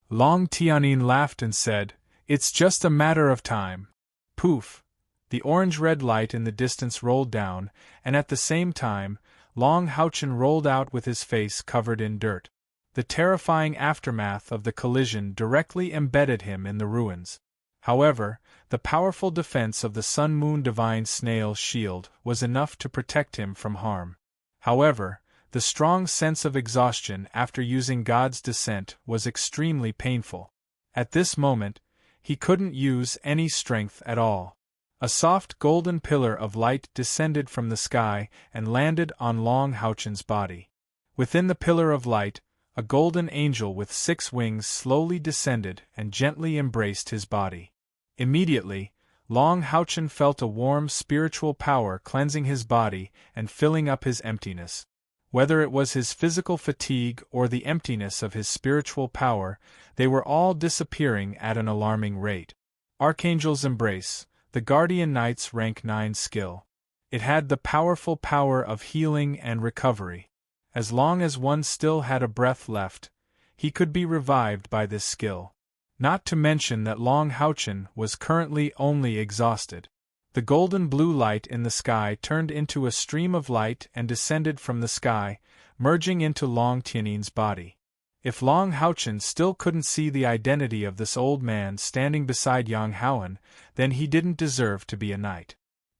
Long Tianyin laughed and said, It's just a matter of time. Poof! The orange-red light in the distance rolled down, and at the same time, Long Haochen rolled out with his face covered in dirt. The terrifying aftermath of the collision directly embedded him in the ruins. However, the powerful defense of the Sun-Moon Divine Snail's shield was enough to protect him from harm. However, the strong sense of exhaustion after using God's descent was extremely painful. At this moment, he couldn't use any strength at all. A soft golden pillar of light descended from the sky and landed on Long Haochen's body. Within the pillar of light, a golden angel with 6 wings slowly descended and gently embraced his body. Immediately, Long Haochen felt a warm spiritual power cleansing his body and filling up his emptiness. Whether it was his physical fatigue or the emptiness of his spiritual power, they were all disappearing at an alarming rate. Archangel's Embrace, the Guardian Knight's rank 9 skill. It had the powerful power of healing and recovery. As long as one still had a breath left, he could be revived by this skill. Not to mention that Long Haochen was currently only exhausted. The golden blue light in the sky turned into a stream of light and descended from the sky, merging into Long Tianyin's body. If Long Haochen still couldn't see the identity of this old man standing beside Yang Haohan, then he didn't deserve to be a knight.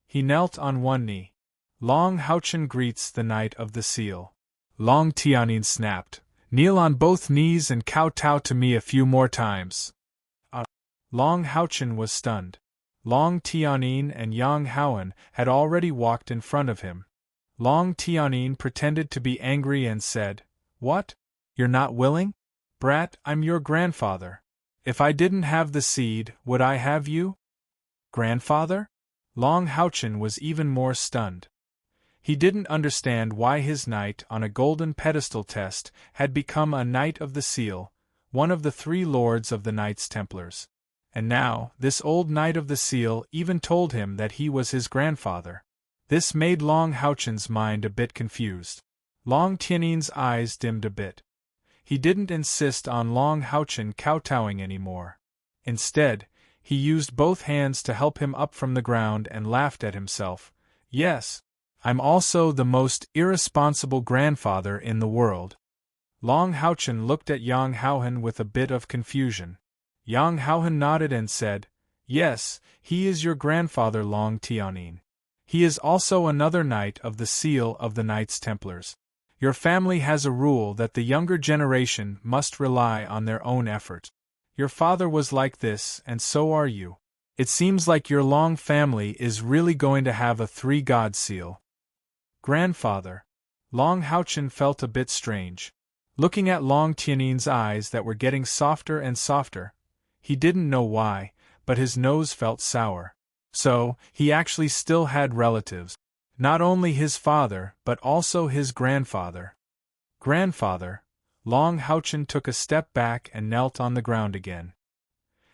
He knelt on one knee. Long Haochen greets the Knight of the Seal. Long Tianyin snapped, Kneel on both knees and kowtow to me a few more times. Long Haochen was stunned. Long Tianyin and Yang Haohan had already walked in front of him. Long Tianyin pretended to be angry and said, What? You're not willing? Brat, I'm your grandfather. If I didn't have the seed, would I have you? Grandfather? Long Haochen was even more stunned. He didn't understand why his knight on a golden pedestal test had become a Knight of the Seal, one of the 3 lords of the Knights Templars. And now, this old Knight of the Seal even told him that he was his grandfather. This made Long Haochen's mind a bit confused. Long Tianyin's eyes dimmed a bit. He didn't insist on Long Haochen kowtowing anymore. Instead, he used both hands to help him up from the ground and laughed at himself. Yes, I'm also the most irresponsible grandfather in the world. Long Haochen looked at Yang Haohan with a bit of confusion. Yang Haohan nodded and said, Yes, he is your grandfather Long Tianyin. He is also another Knight of the Seal of the Knights Templars. Your family has a rule that the younger generation must rely on their own effort. Your father was like this, and so are you. It seems like your Long family is really going to have a 3-god seal. Grandfather. Long Haochen felt a bit strange. Looking at Long Tianyin's eyes that were getting softer and softer, he didn't know why, but his nose felt sour. So, he actually still had relatives. Not only his father, but also his grandfather. Grandfather. Long Haochen took a step back and knelt on the ground again.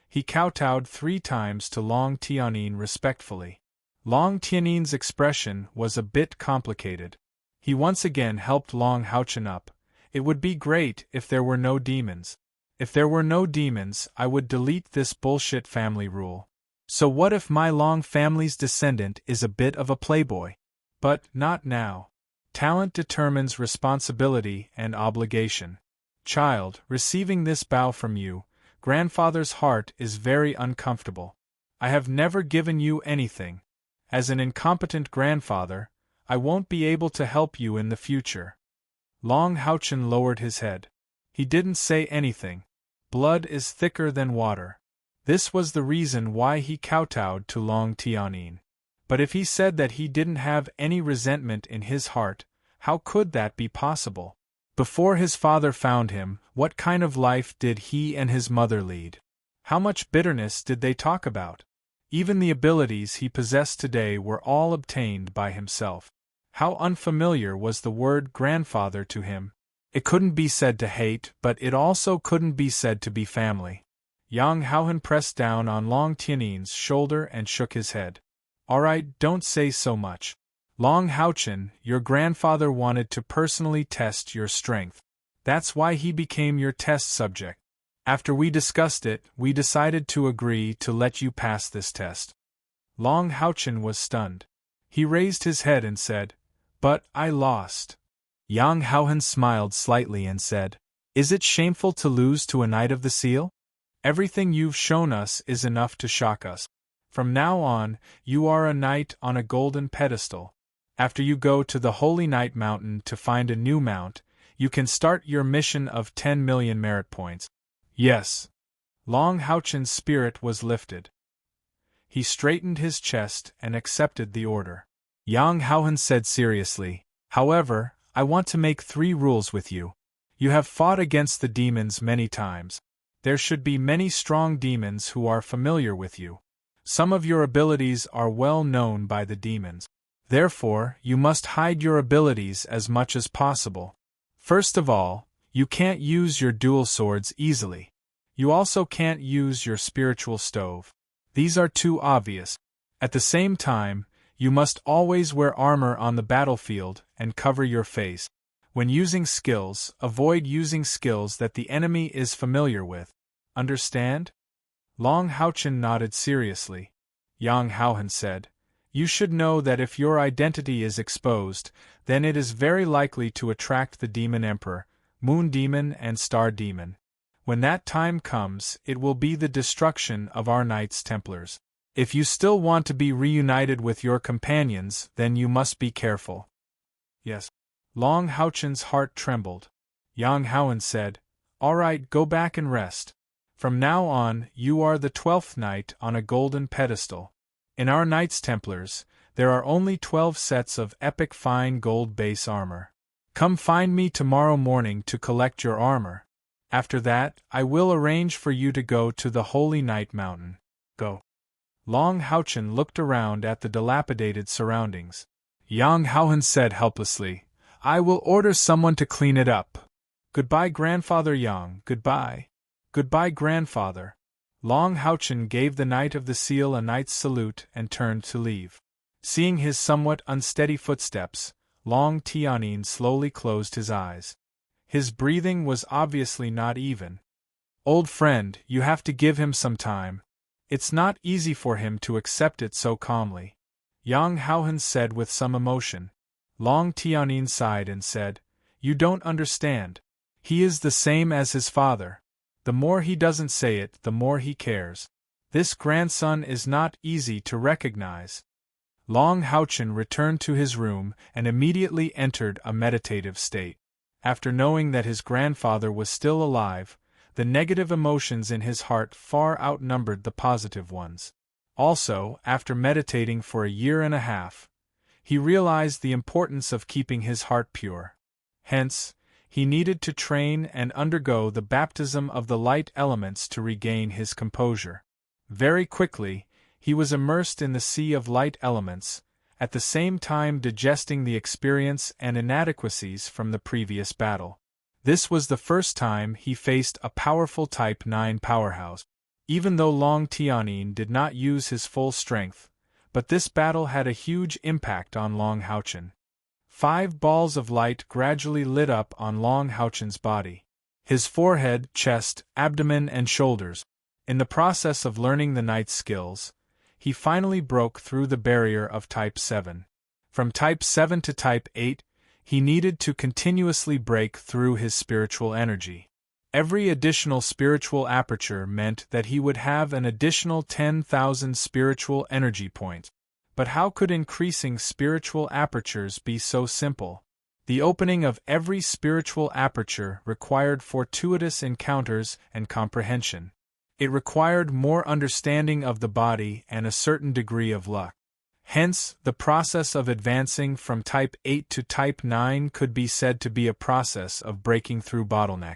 He kowtowed 3 times to Long Tianyin respectfully. Long Tianyin's expression was a bit complicated. He once again helped Long Haochen up. It would be great if there were no demons. If there were no demons, I would delete this bullshit family rule. So what if my Long family's descendant is a bit of a playboy? But not now. Talent determines responsibility and obligation. Child, receiving this bow from you, grandfather's heart is very uncomfortable. I have never given you anything. As an incompetent grandfather, I won't be able to help you in the future. Long Haochen lowered his head. He didn't say anything. Blood is thicker than water. This was the reason why he kowtowed to Long Tianyin. But if he said that he didn't have any resentment in his heart, how could that be possible? Before his father found him, what kind of life did he and his mother lead? How much bitterness did they talk about? Even the abilities he possessed today were all obtained by himself. How unfamiliar was the word grandfather to him. It couldn't be said to hate, but it also couldn't be said to be family. Yang Haohan pressed down on Long Tianin's shoulder and shook his head. Alright, don't say so much. Long Haochen, your grandfather wanted to personally test your strength. That's why he became your test subject. After we discussed it, we decided to agree to let you pass this test. Long Haochen was stunned. He raised his head and said, "But I lost." Yang Haohan smiled slightly and said, "Is it shameful to lose to a Knight of the Seal? Everything you've shown us is enough to shock us. From now on, you are a knight on a golden pedestal. After you go to the Holy Night Mountain to find a new mount, you can start your mission of 10 million merit points." Yes. Long Haochen's spirit was lifted. He straightened his chest and accepted the order. Yang Haohan said seriously, "However, I want to make 3 rules with you. You have fought against the demons many times. There should be many strong demons who are familiar with you. Some of your abilities are well known by the demons. Therefore, you must hide your abilities as much as possible. First of all, you can't use your dual swords easily. You also can't use your spiritual stove. These are too obvious. At the same time, you must always wear armor on the battlefield and cover your face. When using skills, avoid using skills that the enemy is familiar with. Understand?" Long Haochen nodded seriously. Yang Haohan said, "You should know that if your identity is exposed, then it is very likely to attract the Demon Emperor, Moon Demon and Star Demon. When that time comes, it will be the destruction of our Knights Templars. If you still want to be reunited with your companions, then you must be careful." "Yes." Long Haochen's heart trembled. Yang Haohan said, "Alright, go back and rest. From now on, you are the 12th knight on a golden pedestal. In our Knights Templars, there are only 12 sets of epic fine gold base armor. Come find me tomorrow morning to collect your armor. After that, I will arrange for you to go to the Holy Night Mountain. Go." Long Haochen looked around at the dilapidated surroundings. Yang Haohan said helplessly, "I will order someone to clean it up. Goodbye, Grandfather Yang, goodbye." "Goodbye, Grandfather." Long Haochen gave the Knight of the Seal a knight's salute and turned to leave. Seeing his somewhat unsteady footsteps, Long Tianin slowly closed his eyes. His breathing was obviously not even. "Old friend, you have to give him some time. It's not easy for him to accept it so calmly," Yang Haohan said with some emotion. Long Tianin sighed and said, "You don't understand. He is the same as his father. The more he doesn't say it, the more he cares. This grandson is not easy to recognize." Long Haochen returned to his room and immediately entered a meditative state. After knowing that his grandfather was still alive, the negative emotions in his heart far outnumbered the positive ones. Also, after meditating for a year and a half, he realized the importance of keeping his heart pure. Hence, he needed to train and undergo the baptism of the light elements to regain his composure. Very quickly, he was immersed in the sea of light elements, at the same time digesting the experience and inadequacies from the previous battle. This was the first time he faced a powerful Type 9 powerhouse. Even though Long Tianin did not use his full strength, but this battle had a huge impact on Long Haochen. 5 balls of light gradually lit up on Long Haochen's body. His forehead, chest, abdomen and shoulders. In the process of learning the knight's skills, he finally broke through the barrier of Type 7. From Type 7 to Type 8, he needed to continuously break through his spiritual energy. Every additional spiritual aperture meant that he would have an additional 10,000 spiritual energy points. But how could increasing spiritual apertures be so simple? The opening of every spiritual aperture required fortuitous encounters and comprehension. It required more understanding of the body and a certain degree of luck. Hence, the process of advancing from Type 8 to Type 9 could be said to be a process of breaking through bottleneck.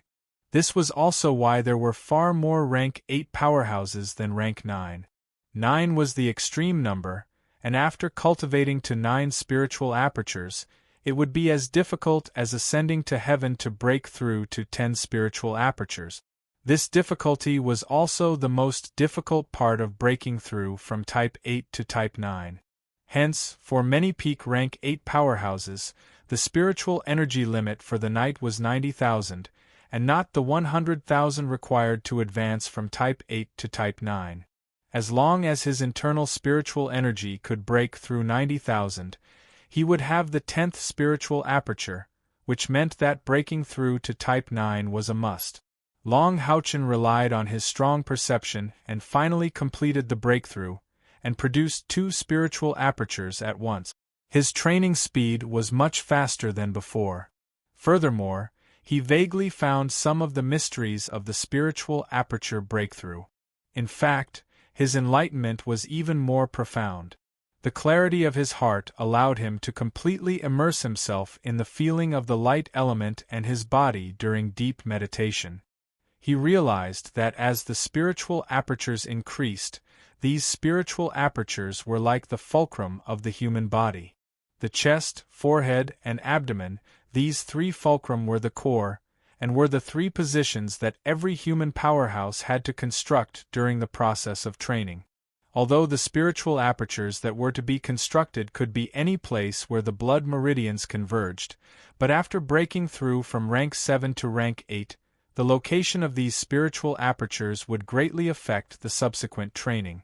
This was also why there were far more Rank 8 powerhouses than Rank 9. 9 was the extreme number, and after cultivating to 9 spiritual apertures, it would be as difficult as ascending to heaven to break through to 10 spiritual apertures. This difficulty was also the most difficult part of breaking through from Type 8 to Type 9. Hence, for many peak Rank 8 powerhouses, the spiritual energy limit for the night was 90,000, and not the 100,000 required to advance from Type 8 to Type 9. As long as his internal spiritual energy could break through 90,000, he would have the 10th spiritual aperture, which meant that breaking through to Type 9 was a must. Long Houchen relied on his strong perception and finally completed the breakthrough, and produced 2 spiritual apertures at once. His training speed was much faster than before. Furthermore, he vaguely found some of the mysteries of the spiritual aperture breakthrough. In fact, his enlightenment was even more profound. The clarity of his heart allowed him to completely immerse himself in the feeling of the light element and his body during deep meditation. He realized that as the spiritual apertures increased, these spiritual apertures were like the fulcrum of the human body. The chest, forehead, and abdomen, these 3 fulcrum were the core, and were the 3 positions that every human powerhouse had to construct during the process of training. Although the spiritual apertures that were to be constructed could be any place where the blood meridians converged, but after breaking through from Rank 7 to Rank 8, the location of these spiritual apertures would greatly affect the subsequent training.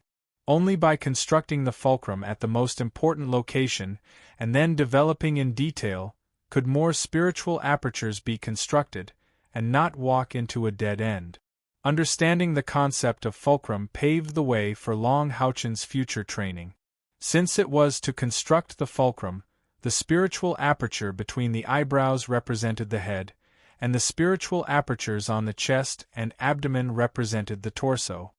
Only by constructing the fulcrum at the most important location, and then developing in detail, could more spiritual apertures be constructed, and not walk into a dead end. Understanding the concept of fulcrum paved the way for Long Houchen's future training. Since it was to construct the fulcrum, the spiritual aperture between the eyebrows represented the head, and the spiritual apertures on the chest and abdomen represented the torso.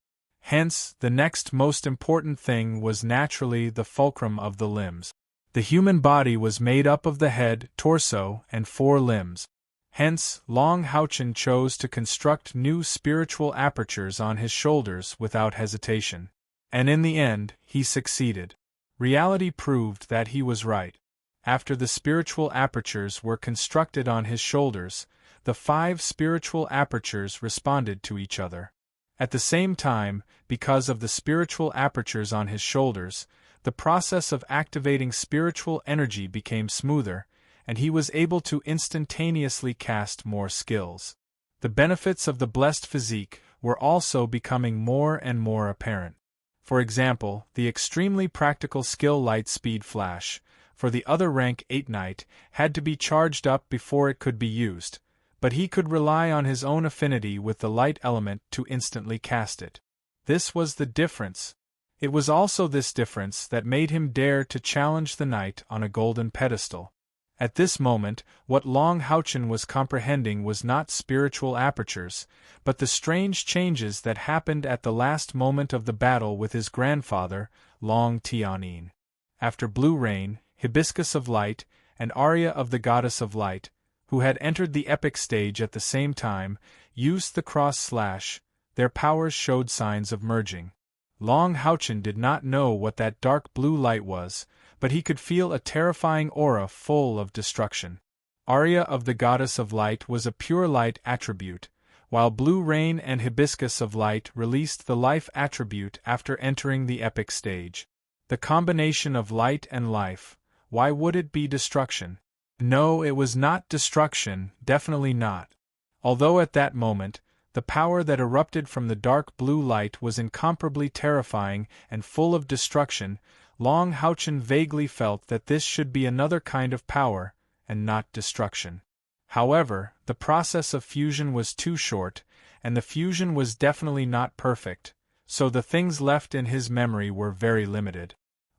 Hence, the next most important thing was naturally the fulcrum of the limbs. The human body was made up of the head, torso, and 4 limbs. Hence, Long Houchen chose to construct new spiritual apertures on his shoulders without hesitation. And in the end, he succeeded. Reality proved that he was right. After the spiritual apertures were constructed on his shoulders, the 5 spiritual apertures responded to each other. At the same time, because of the spiritual apertures on his shoulders, the process of activating spiritual energy became smoother, and he was able to instantaneously cast more skills. The benefits of the blessed physique were also becoming more and more apparent. For example, the extremely practical skill light speed flash, for the other Rank 8 knight, had to be charged up before it could be used, but he could rely on his own affinity with the light element to instantly cast it. This was the difference. It was also this difference that made him dare to challenge the knight on a golden pedestal. At this moment, what Long Houchen was comprehending was not spiritual apertures, but the strange changes that happened at the last moment of the battle with his grandfather, Long Tianin. After Blue Rain, Hibiscus of Light, and Aria of the Goddess of Light, who had entered the epic stage at the same time, used the cross slash, their powers showed signs of merging. Long Houchen did not know what that dark blue light was, but he could feel a terrifying aura full of destruction. Aria of the Goddess of Light was a pure light attribute, while Blue Rain and Hibiscus of Light released the life attribute after entering the epic stage. The combination of light and life, why would it be destruction? No, it was not destruction, definitely not. Although at that moment, the power that erupted from the dark blue light was incomparably terrifying and full of destruction, Long Houchen vaguely felt that this should be another kind of power, and not destruction. However, the process of fusion was too short, and the fusion was definitely not perfect, so the things left in his memory were very limited.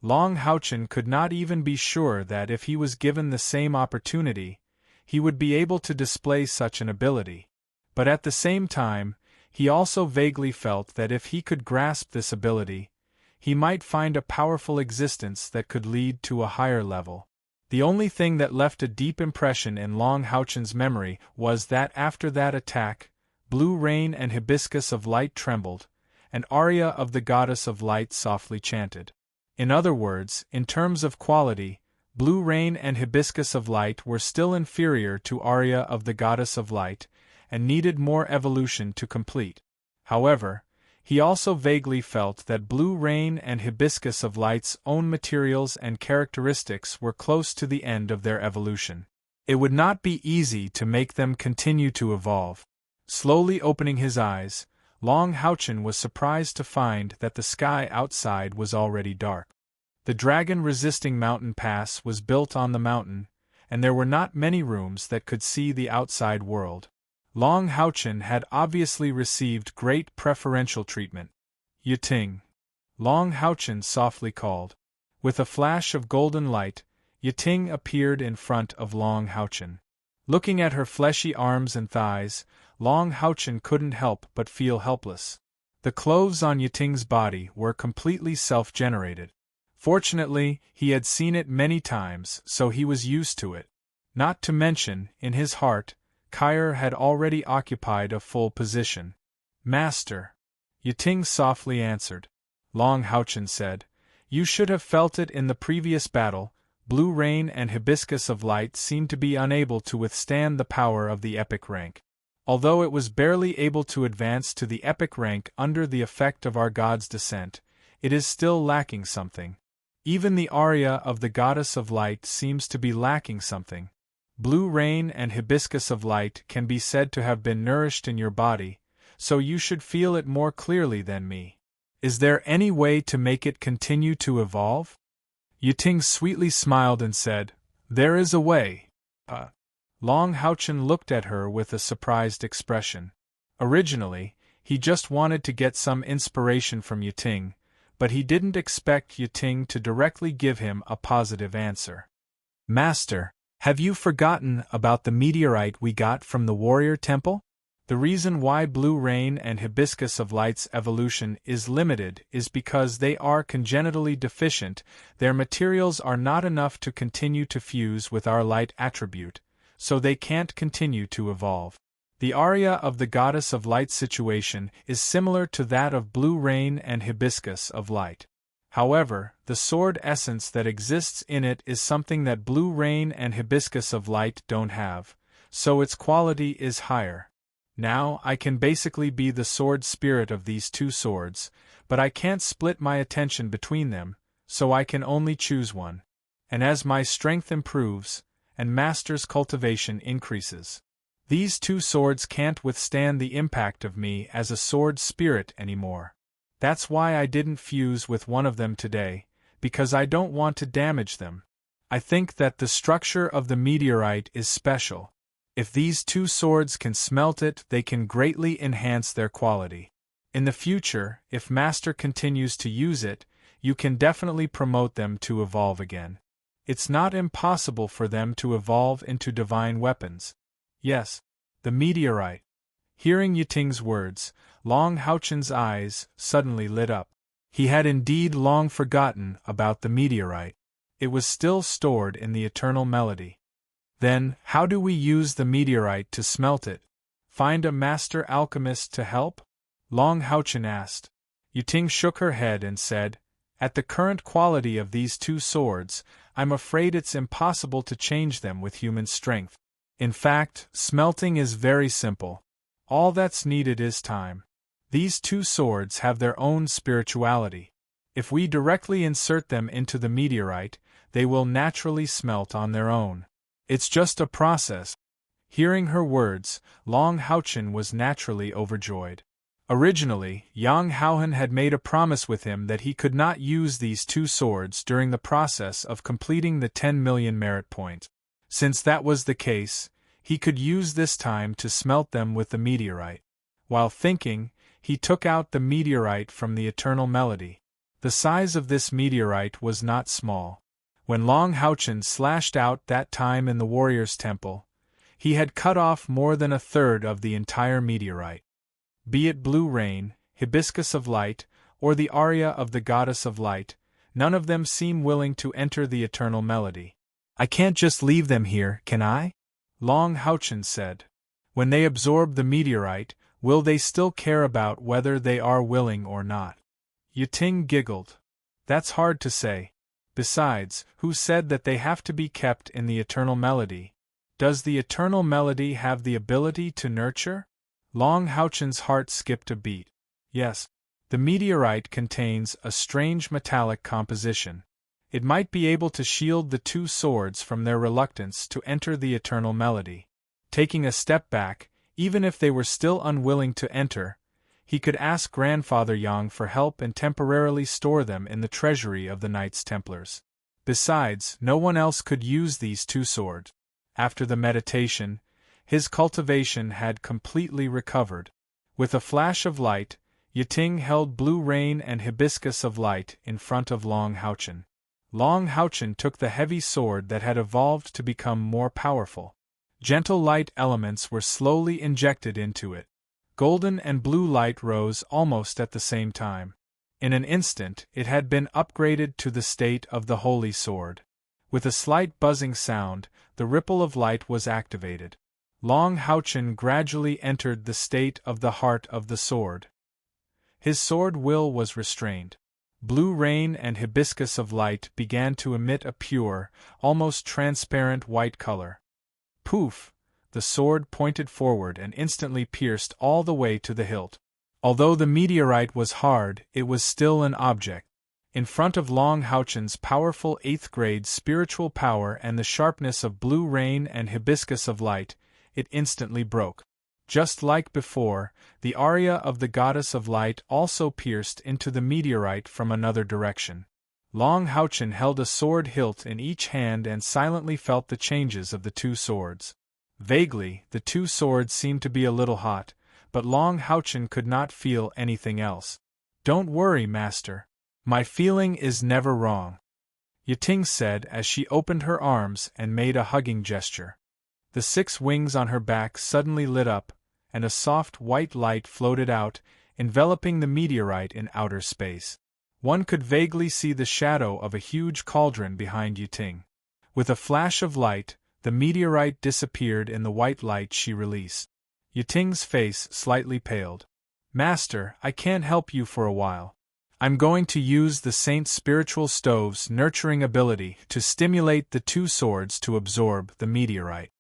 Long Houchen could not even be sure that if he was given the same opportunity, he would be able to display such an ability. But at the same time, he also vaguely felt that if he could grasp this ability, he might find a powerful existence that could lead to a higher level. The only thing that left a deep impression in Long Houchen's memory was that after that attack, Blue Rain and Hibiscus of Light trembled, and aria of the Goddess of Light softly chanted. In other words, in terms of quality, Blue Rain and Hibiscus of Light were still inferior to aria of the Goddess of Light, and needed more evolution to complete. However, he also vaguely felt that Blue Rain and Hibiscus of Light's own materials and characteristics were close to the end of their evolution. It would not be easy to make them continue to evolve. Slowly opening his eyes, Long Houchen was surprised to find that the sky outside was already dark. The dragon-resisting mountain pass was built on the mountain, and there were not many rooms that could see the outside world. Long Houchen had obviously received great preferential treatment. Yiting. Long Houchen softly called. With a flash of golden light, Yiting appeared in front of Long Houchen. Looking at her fleshy arms and thighs, Long Houchen couldn't help but feel helpless. The clothes on Yiting's body were completely self-generated. Fortunately, he had seen it many times, so he was used to it. Not to mention, in his heart, Kair had already occupied a full position. Master. Yiting softly answered. Long Houchen said, "You should have felt it in the previous battle. Blue Rain and Hibiscus of Light seemed to be unable to withstand the power of the epic rank. Although it was barely able to advance to the epic rank under the effect of our god's descent, it is still lacking something. Even the aria of the Goddess of Light seems to be lacking something. Blue Rain and Hibiscus of Light can be said to have been nourished in your body, so you should feel it more clearly than me. Is there any way to make it continue to evolve?" Yiting sweetly smiled and said, "There is a way." Long Houchen looked at her with a surprised expression. Originally, he just wanted to get some inspiration from Yiting, but he didn't expect Yiting to directly give him a positive answer. "Master, have you forgotten about the meteorite we got from the warrior temple? The reason why Blue Rain and Hibiscus of Light's evolution is limited is because they are congenitally deficient. Their materials are not enough to continue to fuse with our light attribute, so they can't continue to evolve. The aria of the Goddess of Light situation is similar to that of Blue Rain and Hibiscus of Light. However, the sword essence that exists in it is something that Blue Rain and Hibiscus of Light don't have, so its quality is higher. Now, I can basically be the sword spirit of these two swords, but I can't split my attention between them, so I can only choose one. And as my strength improves, and Master's cultivation increases, these two swords can't withstand the impact of me as a sword spirit anymore. That's why I didn't fuse with one of them today, because I don't want to damage them. I think that the structure of the meteorite is special. If these two swords can smelt it, they can greatly enhance their quality. In the future, if Master continues to use it, you can definitely promote them to evolve again. It's not impossible for them to evolve into divine weapons. Yes, the meteorite." Hearing Yiting's words, Long Houchen's eyes suddenly lit up. He had indeed long forgotten about the meteorite. It was still stored in the eternal melody. Then, how do we use the meteorite to smelt it? Find a master alchemist to help? Long Houchen asked. Yiting shook her head and said, "At the current quality of these two swords, I'm afraid it's impossible to change them with human strength. In fact, smelting is very simple. All that's needed is time. These two swords have their own spirituality. If we directly insert them into the meteorite, they will naturally smelt on their own. It's just a process." Hearing her words, Long Houchen was naturally overjoyed. Originally, Yang Haohan had made a promise with him that he could not use these two swords during the process of completing the 10 million merit points. Since that was the case, he could use this time to smelt them with the meteorite. While thinking, he took out the meteorite from the eternal melody. The size of this meteorite was not small. When Long Houchen slashed out that time in the warrior's temple, he had cut off more than a third of the entire meteorite. Be it Blue Rain, Hibiscus of Light, or the aria of the Goddess of Light, none of them seem willing to enter the eternal melody. I can't just leave them here, can I? Long Houchen said. When they absorb the meteorite, will they still care about whether they are willing or not? Yiting giggled. That's hard to say. Besides, who said that they have to be kept in the eternal melody? Does the eternal melody have the ability to nurture? Long Houchen's heart skipped a beat. Yes. The meteorite contains a strange metallic composition. It might be able to shield the two swords from their reluctance to enter the eternal melody. Taking a step back, even if they were still unwilling to enter, he could ask Grandfather Yang for help and temporarily store them in the treasury of the Knights Templars. Besides, no one else could use these two swords. After the meditation, his cultivation had completely recovered. With a flash of light, Yiting held blue rain and hibiscus of light in front of Long Houchen. Long Houchen took the heavy sword that had evolved to become more powerful. Gentle light elements were slowly injected into it. Golden and blue light rose almost at the same time. In an instant, it had been upgraded to the state of the Holy Sword. With a slight buzzing sound, the ripple of light was activated. Long Houchen gradually entered the state of the heart of the sword. His sword will was restrained. Blue rain and hibiscus of light began to emit a pure, almost transparent white color. Poof! The sword pointed forward and instantly pierced all the way to the hilt. Although the meteorite was hard, it was still an object. In front of Long Houchen's powerful 8th-grade spiritual power and the sharpness of blue rain and hibiscus of light, it instantly broke. Just like before, the aria of the Goddess of Light also pierced into the meteorite from another direction. Long Houchen held a sword hilt in each hand and silently felt the changes of the two swords. Vaguely, the two swords seemed to be a little hot, but Long Houchen could not feel anything else. Don't worry, Master. My feeling is never wrong, Yiting said as she opened her arms and made a hugging gesture. The 6 wings on her back suddenly lit up, and a soft white light floated out, enveloping the meteorite in outer space. One could vaguely see the shadow of a huge cauldron behind Yiting. With a flash of light, the meteorite disappeared in the white light she released. Yiting's face slightly paled. Master, I can't help you for a while. I'm going to use the Saint's spiritual stove's nurturing ability to stimulate the two swords to absorb the meteorite.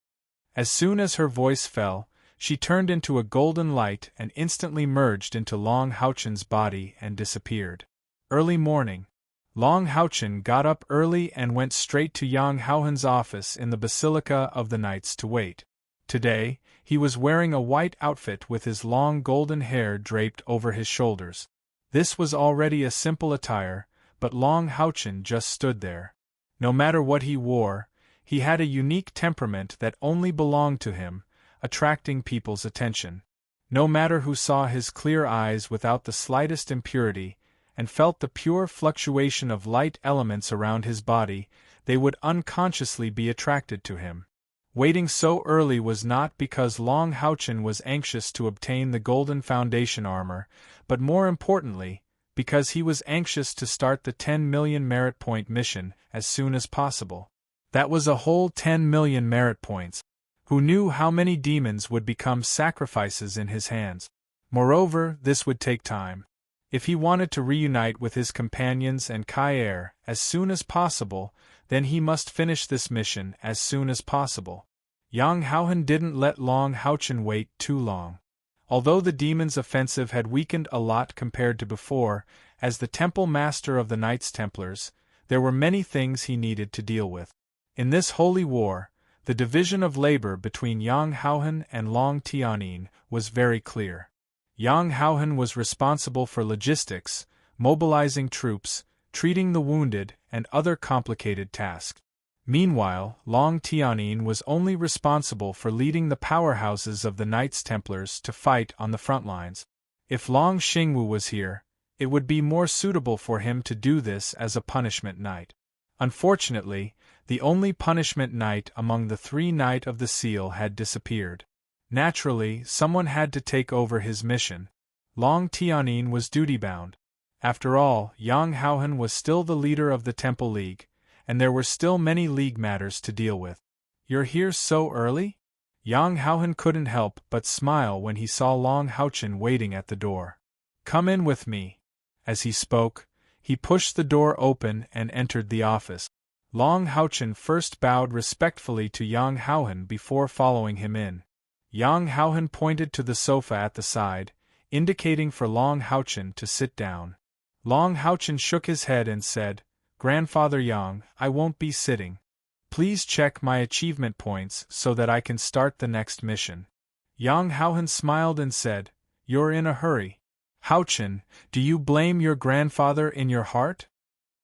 As soon as her voice fell, she turned into a golden light and instantly merged into Long Houchen's body and disappeared. Early morning. Long Houchen got up early and went straight to Yang Haohen's office in the Basilica of the Knights to wait. Today, he was wearing a white outfit with his long golden hair draped over his shoulders. This was already a simple attire, but Long Houchen just stood there. No matter what he wore, he had a unique temperament that only belonged to him, attracting people's attention. No matter who saw his clear eyes without the slightest impurity, and felt the pure fluctuation of light elements around his body, they would unconsciously be attracted to him. Waiting so early was not because Long Houchen was anxious to obtain the golden foundation armor, but more importantly, because he was anxious to start the 10 million merit point mission as soon as possible. That was a whole 10 million merit points. Who knew how many demons would become sacrifices in his hands? Moreover, this would take time. If he wanted to reunite with his companions and Kai as soon as possible, then he must finish this mission as soon as possible. Yang Haohen didn't let Long Houchen wait too long. Although the demon's offensive had weakened a lot compared to before, as the temple master of the Knights Templars, there were many things he needed to deal with. In this holy war, the division of labor between Yang Haohen and Long Tianyin was very clear. Yang Haohen was responsible for logistics, mobilizing troops, treating the wounded, and other complicated tasks. Meanwhile, Long Tianyin was only responsible for leading the powerhouses of the Knights Templars to fight on the front lines. If Long Xingwu was here, it would be more suitable for him to do this as a punishment knight. Unfortunately, the only punishment knight among the 3 Knight of the Seal had disappeared. Naturally, someone had to take over his mission. Long Tianyin was duty-bound. After all, Yang Haohan was still the leader of the Temple League, and there were still many league matters to deal with. "You're here so early?" Yang Haohan couldn't help but smile when he saw Long Haochen waiting at the door. "Come in with me." As he spoke, he pushed the door open and entered the office. Long Haochen first bowed respectfully to Yang Haohan before following him in. Yang Haohan pointed to the sofa at the side, indicating for Long Haochen to sit down. Long Haochen shook his head and said, "Grandfather Yang, I won't be sitting. Please check my achievement points so that I can start the next mission." Yang Haohan smiled and said, "You're in a hurry. Haochen, do you blame your grandfather in your heart?"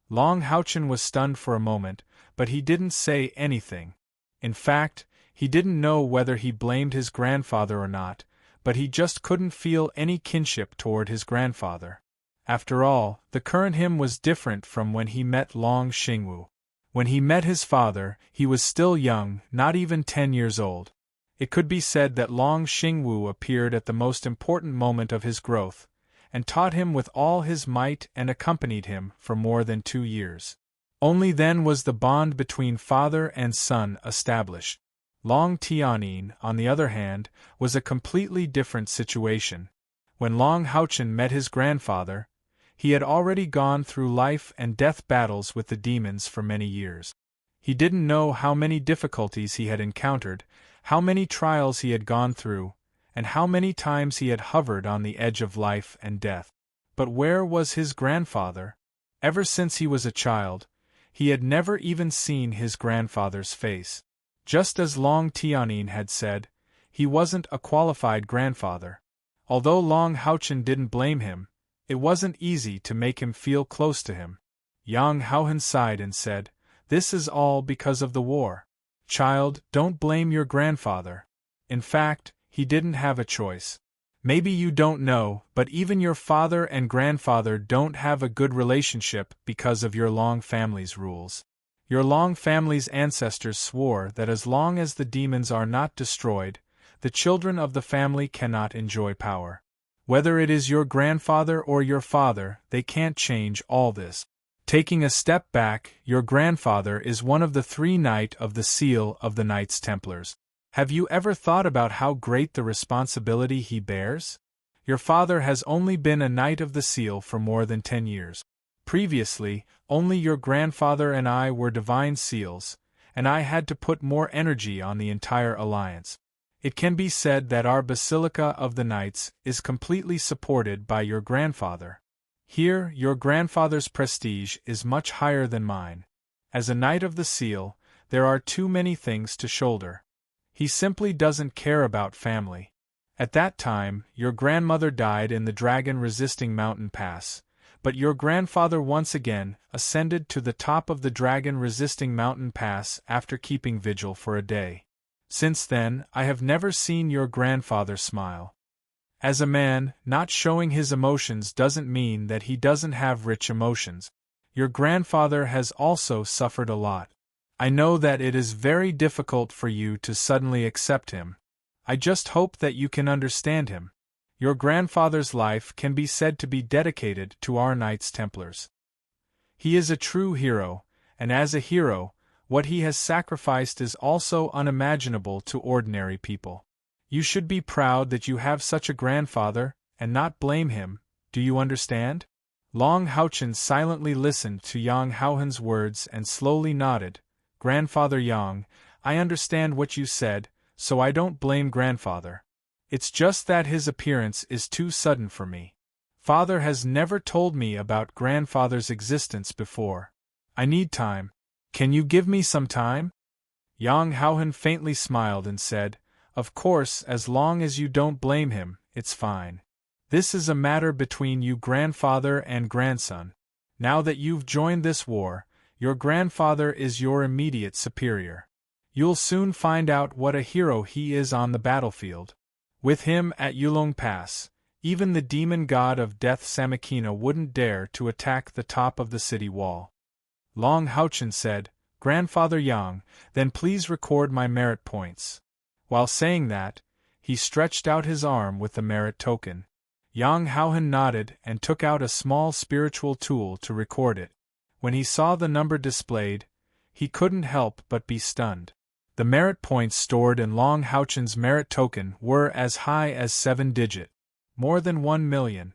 Long Haochen was stunned for a moment, but he didn't say anything. In fact, he didn't know whether he blamed his grandfather or not, but he just couldn't feel any kinship toward his grandfather. After all, the current him was different from when he met Long Xingwu. When he met his father, he was still young, not even 10 years old. It could be said that Long Xingwu appeared at the most important moment of his growth, and taught him with all his might and accompanied him for more than 2 years. Only then was the bond between father and son established. Long Tianyin, on the other hand, was a completely different situation. When Long Haochen met his grandfather, he had already gone through life and death battles with the demons for many years. He didn't know how many difficulties he had encountered, how many trials he had gone through, and how many times he had hovered on the edge of life and death. But where was his grandfather? Ever since he was a child, he had never even seen his grandfather's face. Just as Long Tianyin had said, he wasn't a qualified grandfather. Although Long Haochen didn't blame him, it wasn't easy to make him feel close to him. Yang Haohan sighed and said, "This is all because of the war. Child, don't blame your grandfather. In fact, he didn't have a choice. Maybe you don't know, but even your father and grandfather don't have a good relationship because of your Long family's rules. Your Long family's ancestors swore that as long as the demons are not destroyed, the children of the family cannot enjoy power. Whether it is your grandfather or your father, they can't change all this. Taking a step back, your grandfather is one of the 3 Knights of the Seal of the Knights Templars. Have you ever thought about how great the responsibility he bears? Your father has only been a Knight of the Seal for more than 10 years. Previously, only your grandfather and I were Divine Seals, and I had to put more energy on the entire alliance. It can be said that our Basilica of the Knights is completely supported by your grandfather. Here, your grandfather's prestige is much higher than mine. As a Knight of the Seal, there are too many things to shoulder. He simply doesn't care about family. At that time, your grandmother died in the dragon-resisting mountain pass, but your grandfather once again ascended to the top of the dragon-resisting mountain pass after keeping vigil for a day. Since then, I have never seen your grandfather smile. As a man, not showing his emotions doesn't mean that he doesn't have rich emotions. Your grandfather has also suffered a lot. I know that it is very difficult for you to suddenly accept him. I just hope that you can understand him. Your grandfather's life can be said to be dedicated to our Knights Templars. He is a true hero, and as a hero, what he has sacrificed is also unimaginable to ordinary people. You should be proud that you have such a grandfather, and not blame him, do you understand? Long Haochen silently listened to Yang Haohan's words and slowly nodded. Grandfather Yang, I understand what you said, so I don't blame grandfather. It's just that his appearance is too sudden for me. Father has never told me about grandfather's existence before. I need time. Can you give me some time? Yang Haohan faintly smiled and said, Of course, as long as you don't blame him, it's fine. This is a matter between you grandfather and grandson. Now that you've joined this war, your grandfather is your immediate superior. You'll soon find out what a hero he is on the battlefield. With him at Yulong Pass, even the demon god of death Samakina wouldn't dare to attack the top of the city wall. Long Haochen said, Grandfather Yang, then please record my merit points. While saying that, he stretched out his arm with the merit token. Yang Haohan nodded and took out a small spiritual tool to record it. When he saw the number displayed, he couldn't help but be stunned. The merit points stored in Long Haochen's merit token were as high as 7-digit. More than 1 million.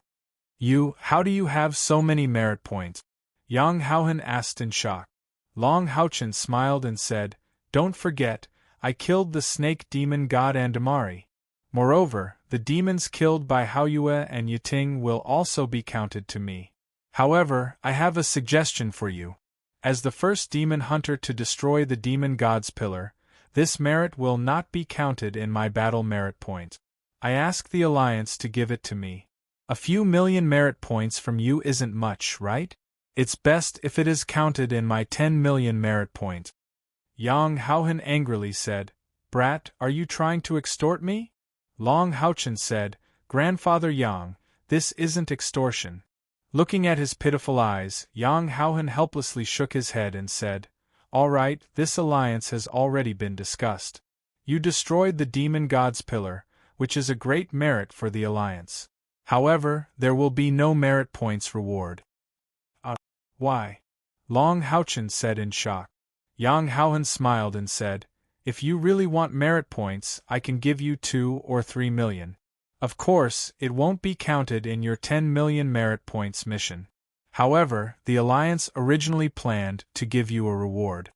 How do you have so many merit points? Yang Haohan asked in shock. Long Haochen smiled and said, Don't forget, I killed the snake demon god Andamari. Moreover, the demons killed by Haoyue and Yiting will also be counted to me. However, I have a suggestion for you. As the first demon hunter to destroy the demon god's pillar, this merit will not be counted in my battle merit point. I ask the Alliance to give it to me. A few million merit points from you isn't much, right? It's best if it is counted in my 10 million merit point. Yang Haohan angrily said, Brat, are you trying to extort me? Long Haochen said, Grandfather Yang, this isn't extortion. Looking at his pitiful eyes, Yang Haohan helplessly shook his head and said, All right, this alliance has already been discussed. You destroyed the demon god's pillar, which is a great merit for the alliance. However, there will be no merit points reward. Why? Long Haochen said in shock. Yang Haohan smiled and said, If you really want merit points, I can give you 2 or 3 million. Of course, it won't be counted in your 10 million merit points mission. However, the Alliance originally planned to give you a reward.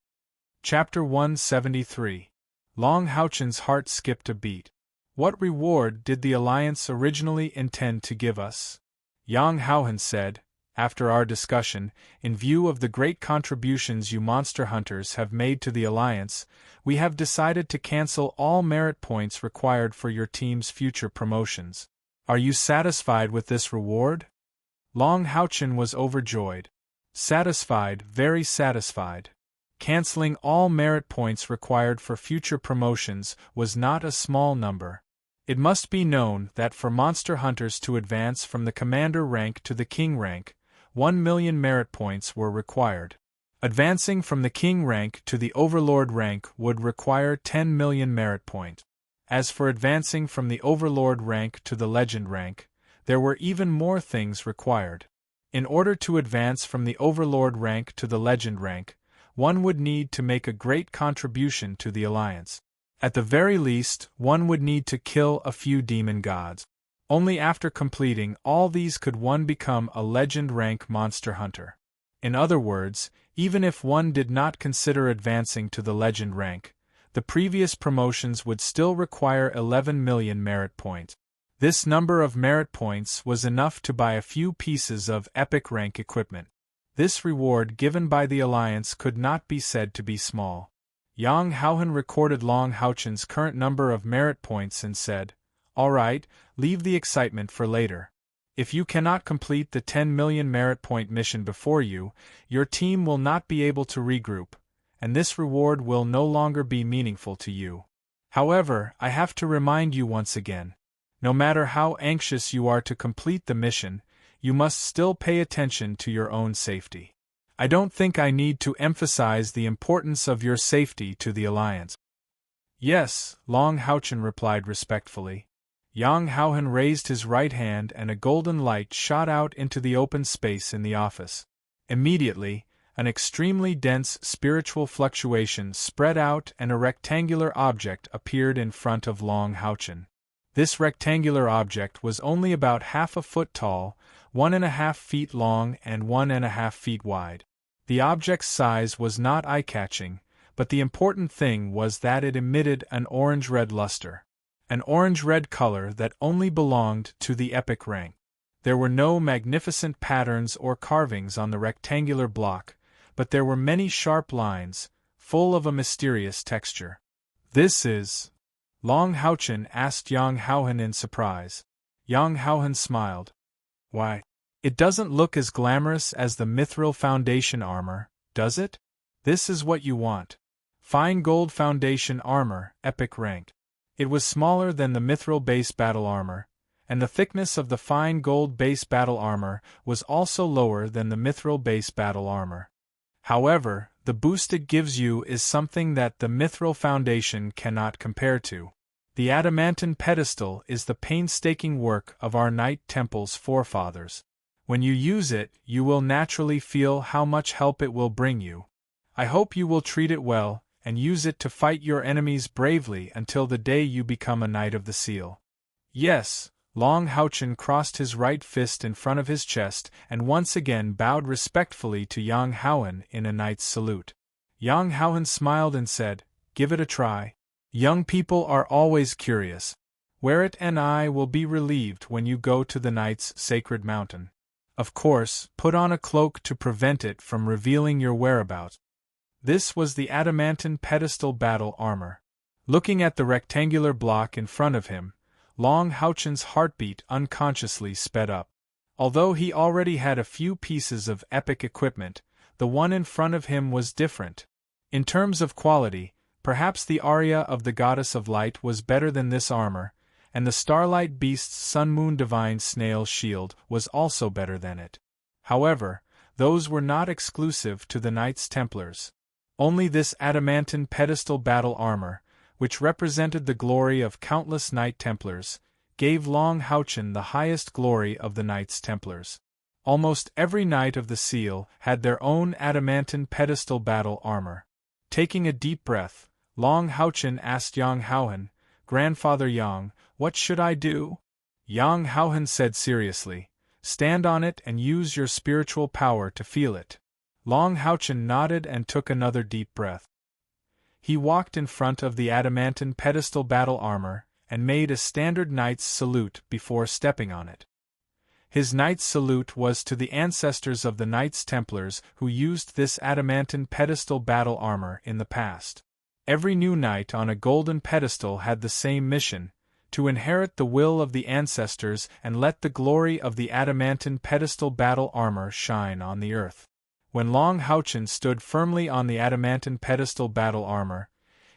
Chapter 173. Long Haochen's heart skipped a beat. What reward did the Alliance originally intend to give us? Yang Haohan said, After our discussion, in view of the great contributions you monster hunters have made to the Alliance, we have decided to cancel all merit points required for your team's future promotions. Are you satisfied with this reward? Long Haochen was overjoyed. Satisfied, very satisfied. Canceling all merit points required for future promotions was not a small number. It must be known that for monster hunters to advance from the commander rank to the king rank, 1 million merit points were required. Advancing from the king rank to the overlord rank would require 10 million merit points. As for advancing from the overlord rank to the legend rank, there were even more things required. In order to advance from the overlord rank to the legend rank, one would need to make a great contribution to the Alliance. At the very least, one would need to kill a few demon gods. Only after completing all these could one become a legend rank monster hunter. In other words, even if one did not consider advancing to the legend rank, the previous promotions would still require 11 million merit points. This number of merit points was enough to buy a few pieces of epic rank equipment. This reward given by the Alliance could not be said to be small. Yang Haohan recorded Long Haochen's current number of merit points and said, All right, leave the excitement for later. If you cannot complete the 10 million merit point mission before you, your team will not be able to regroup, and this reward will no longer be meaningful to you. However, I have to remind you once again, no matter how anxious you are to complete the mission, you must still pay attention to your own safety. I don't think I need to emphasize the importance of your safety to the Alliance. Yes, Long Haochen replied respectfully. Yang Haohan raised his right hand and a golden light shot out into the open space in the office. Immediately, an extremely dense spiritual fluctuation spread out and a rectangular object appeared in front of Long Haochen. This rectangular object was only about half a foot tall, 1.5 feet long and 1.5 feet wide. The object's size was not eye-catching, but the important thing was that it emitted an orange-red luster. An orange-red color that only belonged to the epic rank. There were no magnificent patterns or carvings on the rectangular block, but there were many sharp lines, full of a mysterious texture. This is... Long Haochen asked Yang Haohan in surprise. Yang Haohan smiled. Why, it doesn't look as glamorous as the Mithril Foundation armor, does it? This is what you want. Fine Gold Foundation armor, epic rank. It was smaller than the Mithril base battle armor, and the thickness of the fine gold base battle armor was also lower than the Mithril base battle armor. However, the boost it gives you is something that the Mithril Foundation cannot compare to. The adamantine pedestal is the painstaking work of our Knight Temple's forefathers. When you use it, you will naturally feel how much help it will bring you. I hope you will treat it well, and use it to fight your enemies bravely until the day you become a Knight of the Seal. Yes. Long Houchen crossed his right fist in front of his chest and once again bowed respectfully to Yang Haohan in a knight's salute. Yang Haohan smiled and said, "Give it a try. Young people are always curious. Wear it and I will be relieved when you go to the knight's sacred mountain. Of course, put on a cloak to prevent it from revealing your whereabouts." This was the adamantine pedestal battle armor. Looking at the rectangular block in front of him, Long Houchen's heartbeat unconsciously sped up. Although he already had a few pieces of epic equipment, the one in front of him was different. In terms of quality, perhaps the aria of the Goddess of Light was better than this armor, and the Starlight Beast's Sun-Moon Divine Snail Shield was also better than it. However, those were not exclusive to the Knights Templars. Only this adamantine pedestal battle armor, which represented the glory of countless Knight Templars, gave Long Houchen the highest glory of the Knights Templars. Almost every Knight of the Seal had their own adamantine pedestal battle armor. Taking a deep breath, Long Houchen asked Yang Haohan, "Grandfather Yang, what should I do?" Yang Haohan said seriously, "Stand on it and use your spiritual power to feel it." Long Houchen nodded and took another deep breath. He walked in front of the adamantine pedestal battle armor and made a standard knight's salute before stepping on it. His knight's salute was to the ancestors of the Knights Templars who used this adamantine pedestal battle armor in the past. Every new knight on a golden pedestal had the same mission, to inherit the will of the ancestors and let the glory of the adamantine pedestal battle armor shine on the earth. When Long Houchen stood firmly on the adamantine pedestal battle armor,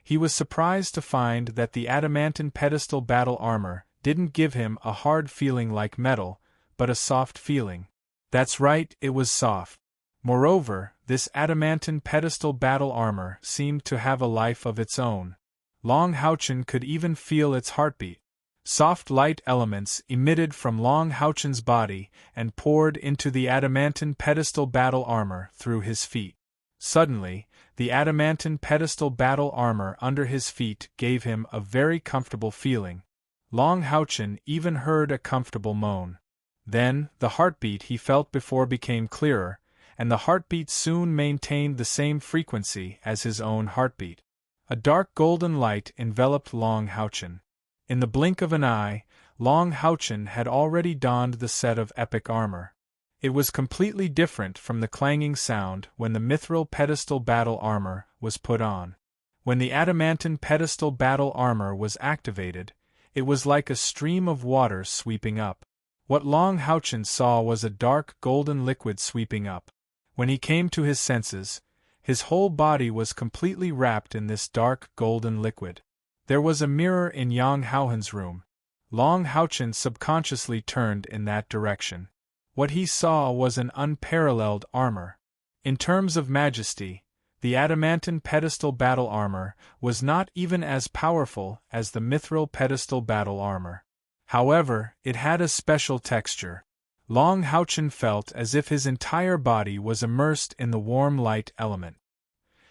he was surprised to find that the adamantine pedestal battle armor didn't give him a hard feeling like metal, but a soft feeling. That's right, it was soft. Moreover, this adamantine pedestal battle armor seemed to have a life of its own. Long Houchen could even feel its heartbeat. Soft light elements emitted from Long Houchen's body and poured into the adamantine pedestal battle armor through his feet. Suddenly, the adamantine pedestal battle armor under his feet gave him a very comfortable feeling. Long Houchen even heard a comfortable moan. Then, the heartbeat he felt before became clearer, and the heartbeat soon maintained the same frequency as his own heartbeat. A dark golden light enveloped Long Houchen. In the blink of an eye, Long Houchen had already donned the set of epic armor. It was completely different from the clanging sound when the mithril pedestal battle armor was put on. When the adamantine pedestal battle armor was activated, it was like a stream of water sweeping up. What Long Houchen saw was a dark golden liquid sweeping up. When he came to his senses, his whole body was completely wrapped in this dark golden liquid. There was a mirror in Yang Haohan's room. Long Houchen subconsciously turned in that direction. What he saw was an unparalleled armor. In terms of majesty, the adamantine pedestal battle armor was not even as powerful as the mithril pedestal battle armor. However, it had a special texture. Long Houchen felt as if his entire body was immersed in the warm light element.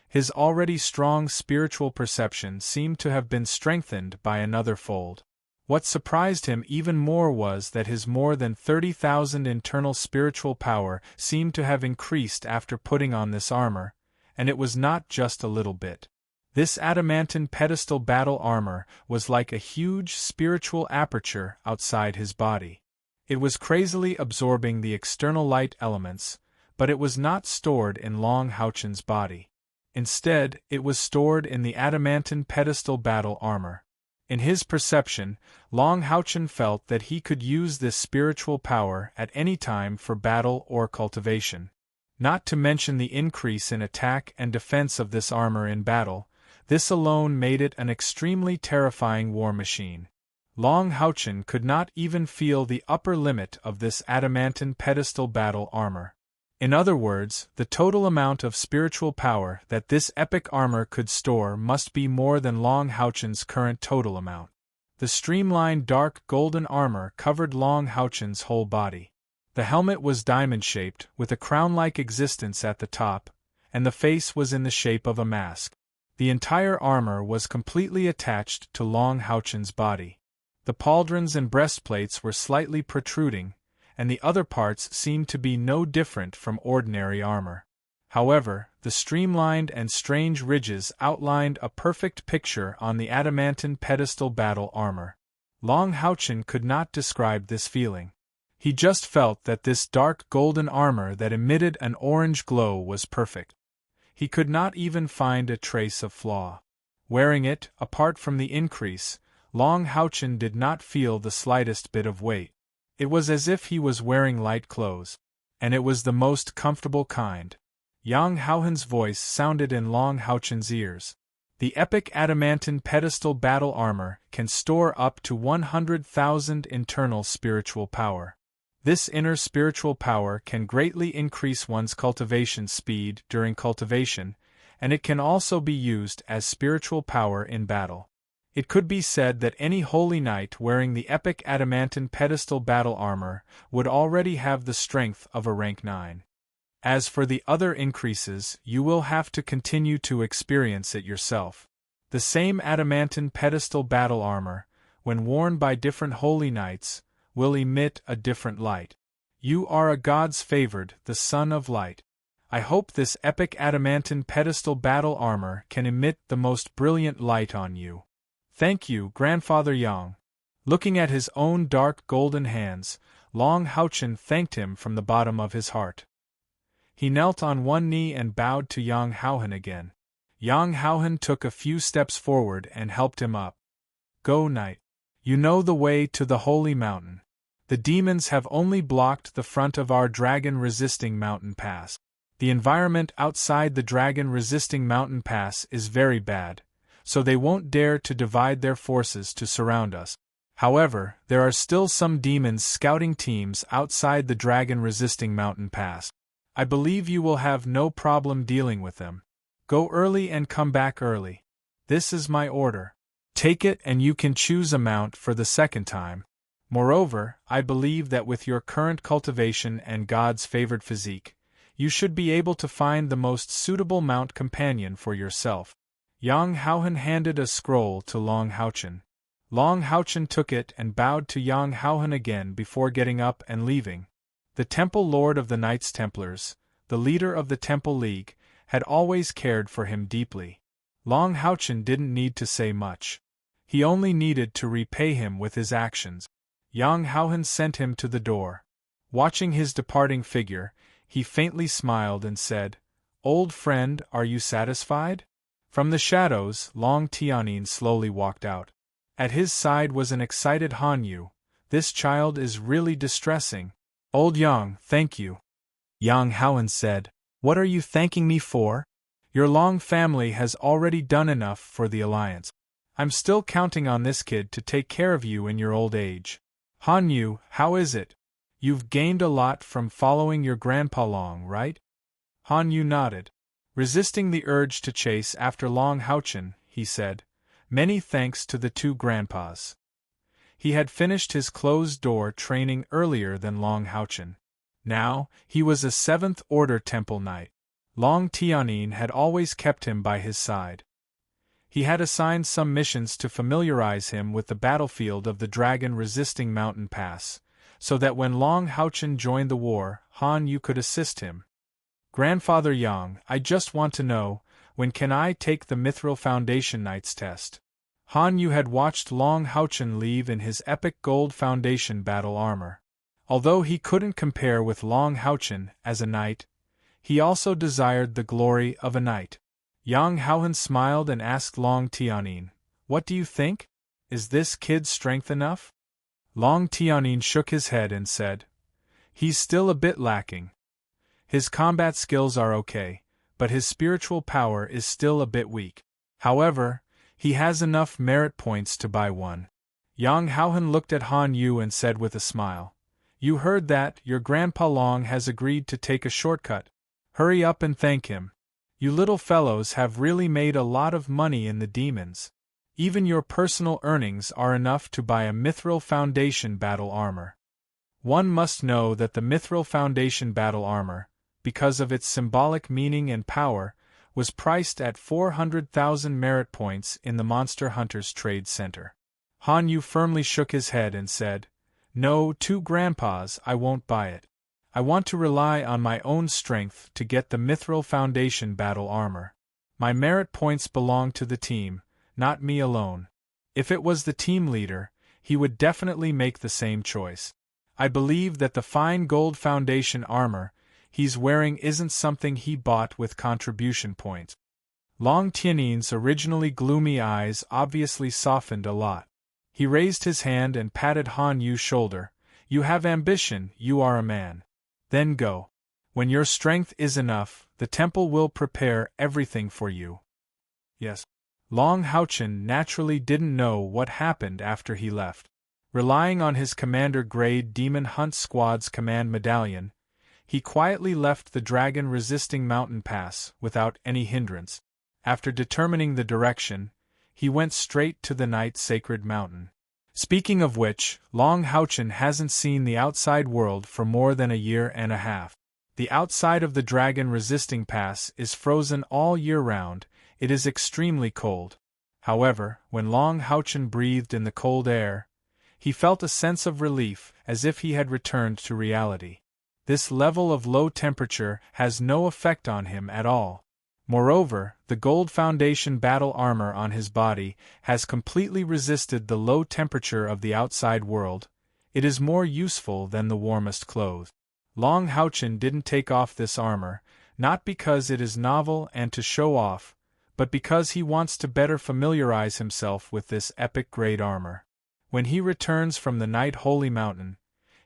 His already strong spiritual perception seemed to have been strengthened by another fold. What surprised him even more was that his more than 30,000 internal spiritual power seemed to have increased after putting on this armor, and it was not just a little bit. This adamantine pedestal battle armor was like a huge spiritual aperture outside his body. It was crazily absorbing the external light elements, but it was not stored in Long Houchen's body. Instead, it was stored in the adamantine pedestal battle armor. In his perception, Long Houchen felt that he could use this spiritual power at any time for battle or cultivation. Not to mention the increase in attack and defense of this armor in battle, this alone made it an extremely terrifying war machine. Long Houchen could not even feel the upper limit of this adamantine pedestal battle armor. In other words, the total amount of spiritual power that this epic armor could store must be more than Long Houchen's current total amount. The streamlined dark golden armor covered Long Houchen's whole body. The helmet was diamond-shaped, with a crown-like existence at the top, and the face was in the shape of a mask. The entire armor was completely attached to Long Houchen's body. The pauldrons and breastplates were slightly protruding, and the other parts seemed to be no different from ordinary armor. However, the streamlined and strange ridges outlined a perfect picture on the adamantine pedestal battle armor. Long Houchen could not describe this feeling. He just felt that this dark golden armor that emitted an orange glow was perfect. He could not even find a trace of flaw. Wearing it, apart from the increase, Long Houchen did not feel the slightest bit of weight. It was as if he was wearing light clothes. And it was the most comfortable kind. Yang Houhen's voice sounded in Long Houchen's ears. The epic adamantine pedestal battle armor can store up to 100,000 internal spiritual power. This inner spiritual power can greatly increase one's cultivation speed during cultivation, and it can also be used as spiritual power in battle. It could be said that any holy knight wearing the epic adamantine pedestal battle armor would already have the strength of a rank 9. As for the other increases, you will have to continue to experience it yourself. The same adamantine pedestal battle armor, when worn by different holy knights, will emit a different light. You are a God's favored, the Son of Light. I hope this epic adamantine pedestal battle armor can emit the most brilliant light on you. Thank you, Grandfather Yang. Looking at his own dark golden hands, Long Houchen thanked him from the bottom of his heart. He knelt on one knee and bowed to Yang Houhen again. Yang Houhen took a few steps forward and helped him up. Go, knight. You know the way to the holy mountain. The demons have only blocked the front of our dragon-resisting mountain pass. The environment outside the dragon-resisting mountain pass is very bad, so they won't dare to divide their forces to surround us. However, there are still some demons scouting teams outside the dragon-resisting mountain pass. I believe you will have no problem dealing with them. Go early and come back early. This is my order. Take it and you can choose a mount for the second time. Moreover, I believe that with your current cultivation and God's favored physique, you should be able to find the most suitable mount companion for yourself. Yang Houhen handed a scroll to Long Houchen. Long Houchen took it and bowed to Yang Houhen again before getting up and leaving. The Temple Lord of the Knights Templars, the leader of the Temple League, had always cared for him deeply. Long Houchen didn't need to say much. He only needed to repay him with his actions. Yang Houhen sent him to the door. Watching his departing figure, he faintly smiled and said, "Old friend, are you satisfied?" From the shadows, Long Tianyin slowly walked out. At his side was an excited Han Yu. This child is really distressing. Old Yang, thank you. Yang Houhen said, "What are you thanking me for? Your Long family has already done enough for the alliance. I'm still counting on this kid to take care of you in your old age." Han Yu, how is it? You've gained a lot from following your grandpa Long, right? Han Yu nodded. Resisting the urge to chase after Long Houchen, he said, "Many thanks to the two grandpas." He had finished his closed-door training earlier than Long Houchen. Now, he was a 7th Order Temple Knight. Long Tianyin had always kept him by his side. He had assigned some missions to familiarize him with the battlefield of the dragon-resisting mountain pass, so that when Long Houchen joined the war, Han Yu could assist him. Grandfather Yang, I just want to know, when can I take the Mithril Foundation Knight's test? Han Yu had watched Long Houchen leave in his epic gold foundation battle armor. Although he couldn't compare with Long Houchen as a knight, he also desired the glory of a knight. Yang Houhen smiled and asked Long Tianyin, "What do you think? Is this kid strength enough?" Long Tianyin shook his head and said, "He's still a bit lacking. His combat skills are okay, but his spiritual power is still a bit weak. However, he has enough merit points to buy one." Yang Houhen looked at Han Yu and said with a smile, "You heard that, your grandpa Long has agreed to take a shortcut. Hurry up and thank him. You little fellows have really made a lot of money in the demons. Even your personal earnings are enough to buy a Mithril Foundation battle armor. One must know that the Mithril Foundation battle armor, because of its symbolic meaning and power, was priced at 400,000 merit points in the Monster Hunters Trade Center. Han Yu firmly shook his head and said, "No, two grandpas, I won't buy it. I want to rely on my own strength to get the Mithril Foundation battle armor. My merit points belong to the team, not me alone. If it was the team leader, he would definitely make the same choice. I believe that the fine gold Foundation armor he's wearing isn't something he bought with contribution points." Long Tianin's originally gloomy eyes obviously softened a lot. He raised his hand and patted Han Yu's shoulder. "You have ambition, you are a man. Then go. When your strength is enough, the temple will prepare everything for you." Yes. Long Houchen naturally didn't know what happened after he left. Relying on his commander-grade Demon Hunt Squad's command medallion, he quietly left the dragon-resisting mountain pass without any hindrance. After determining the direction, he went straight to the Night Sacred Mountain. Speaking of which, Long Houchen hasn't seen the outside world for more than a year and a half. The outside of the dragon-resisting pass is frozen all year round. It is extremely cold. However, when Long Houchen breathed in the cold air, he felt a sense of relief, as if he had returned to reality. This level of low temperature has no effect on him at all. Moreover, the Gold Foundation battle armor on his body has completely resisted the low temperature of the outside world. It is more useful than the warmest clothes. Long Houchen didn't take off this armor, not because it is novel and to show off, but because he wants to better familiarize himself with this epic-grade armor. When he returns from the Night Holy Mountain,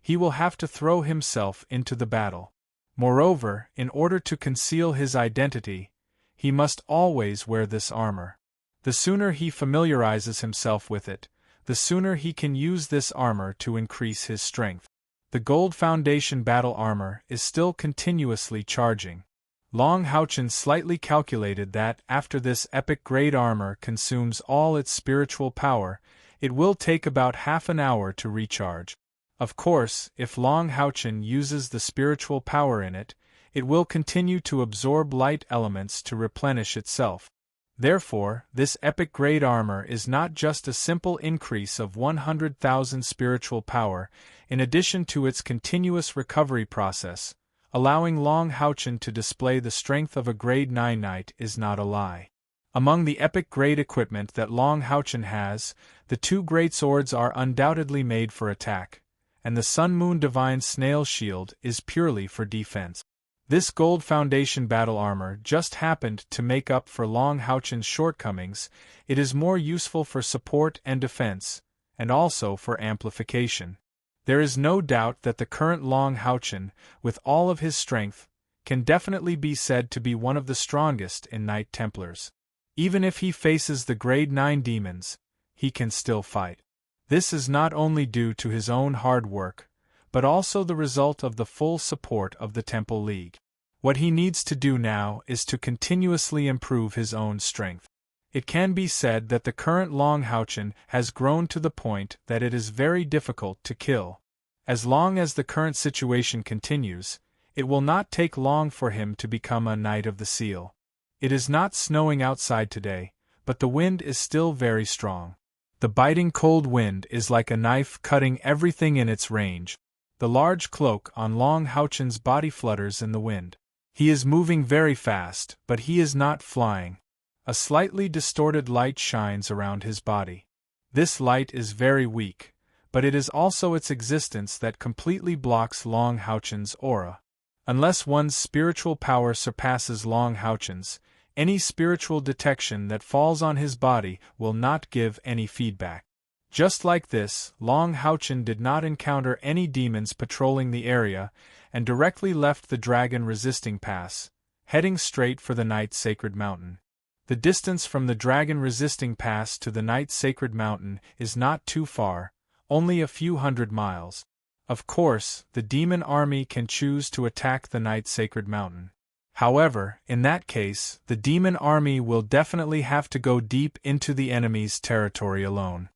he will have to throw himself into the battle. Moreover, in order to conceal his identity, he must always wear this armor. The sooner he familiarizes himself with it, the sooner he can use this armor to increase his strength. The Gold Foundation battle armor is still continuously charging. Long Houchen slightly calculated that after this epic-grade armor consumes all its spiritual power, it will take about half an hour to recharge. Of course, if Long Houchen uses the spiritual power in it, it will continue to absorb light elements to replenish itself. Therefore, this epic-grade armor is not just a simple increase of 100,000 spiritual power, in addition to its continuous recovery process. Allowing Long Houchen to display the strength of a grade 9 knight is not a lie. Among the epic-grade equipment that Long Houchen has, the two great swords are undoubtedly made for attack, and the Sun Moon Divine Snail Shield is purely for defense. This Gold Foundation battle armor just happened to make up for Long Houchen's shortcomings. It is more useful for support and defense, and also for amplification. There is no doubt that the current Long Houchen, with all of his strength, can definitely be said to be one of the strongest in Knight Templars. Even if he faces the grade 9 demons, he can still fight. This is not only due to his own hard work, but also the result of the full support of the Temple League. What he needs to do now is to continuously improve his own strength. It can be said that the current Long Houchen has grown to the point that it is very difficult to kill. As long as the current situation continues, it will not take long for him to become a Knight of the Seal. It is not snowing outside today, but the wind is still very strong. The biting cold wind is like a knife cutting everything in its range. The large cloak on Long Houchen's body flutters in the wind. He is moving very fast, but he is not flying. A slightly distorted light shines around his body. This light is very weak, but it is also its existence that completely blocks Long Houchen's aura. Unless one's spiritual power surpasses Long Houchen's, any spiritual detection that falls on his body will not give any feedback. Just like this, Long Houchen did not encounter any demons patrolling the area, and directly left the dragon-resisting pass, heading straight for the Night Sacred Mountain. The distance from the dragon-resisting pass to the Night Sacred Mountain is not too far, only a few hundred miles. Of course, the demon army can choose to attack the Night Sacred Mountain. However, in that case, the demon army will definitely have to go deep into the enemy's territory alone.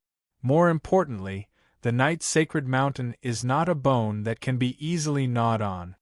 More importantly, the Night's Sacred Mountain is not a bone that can be easily gnawed on.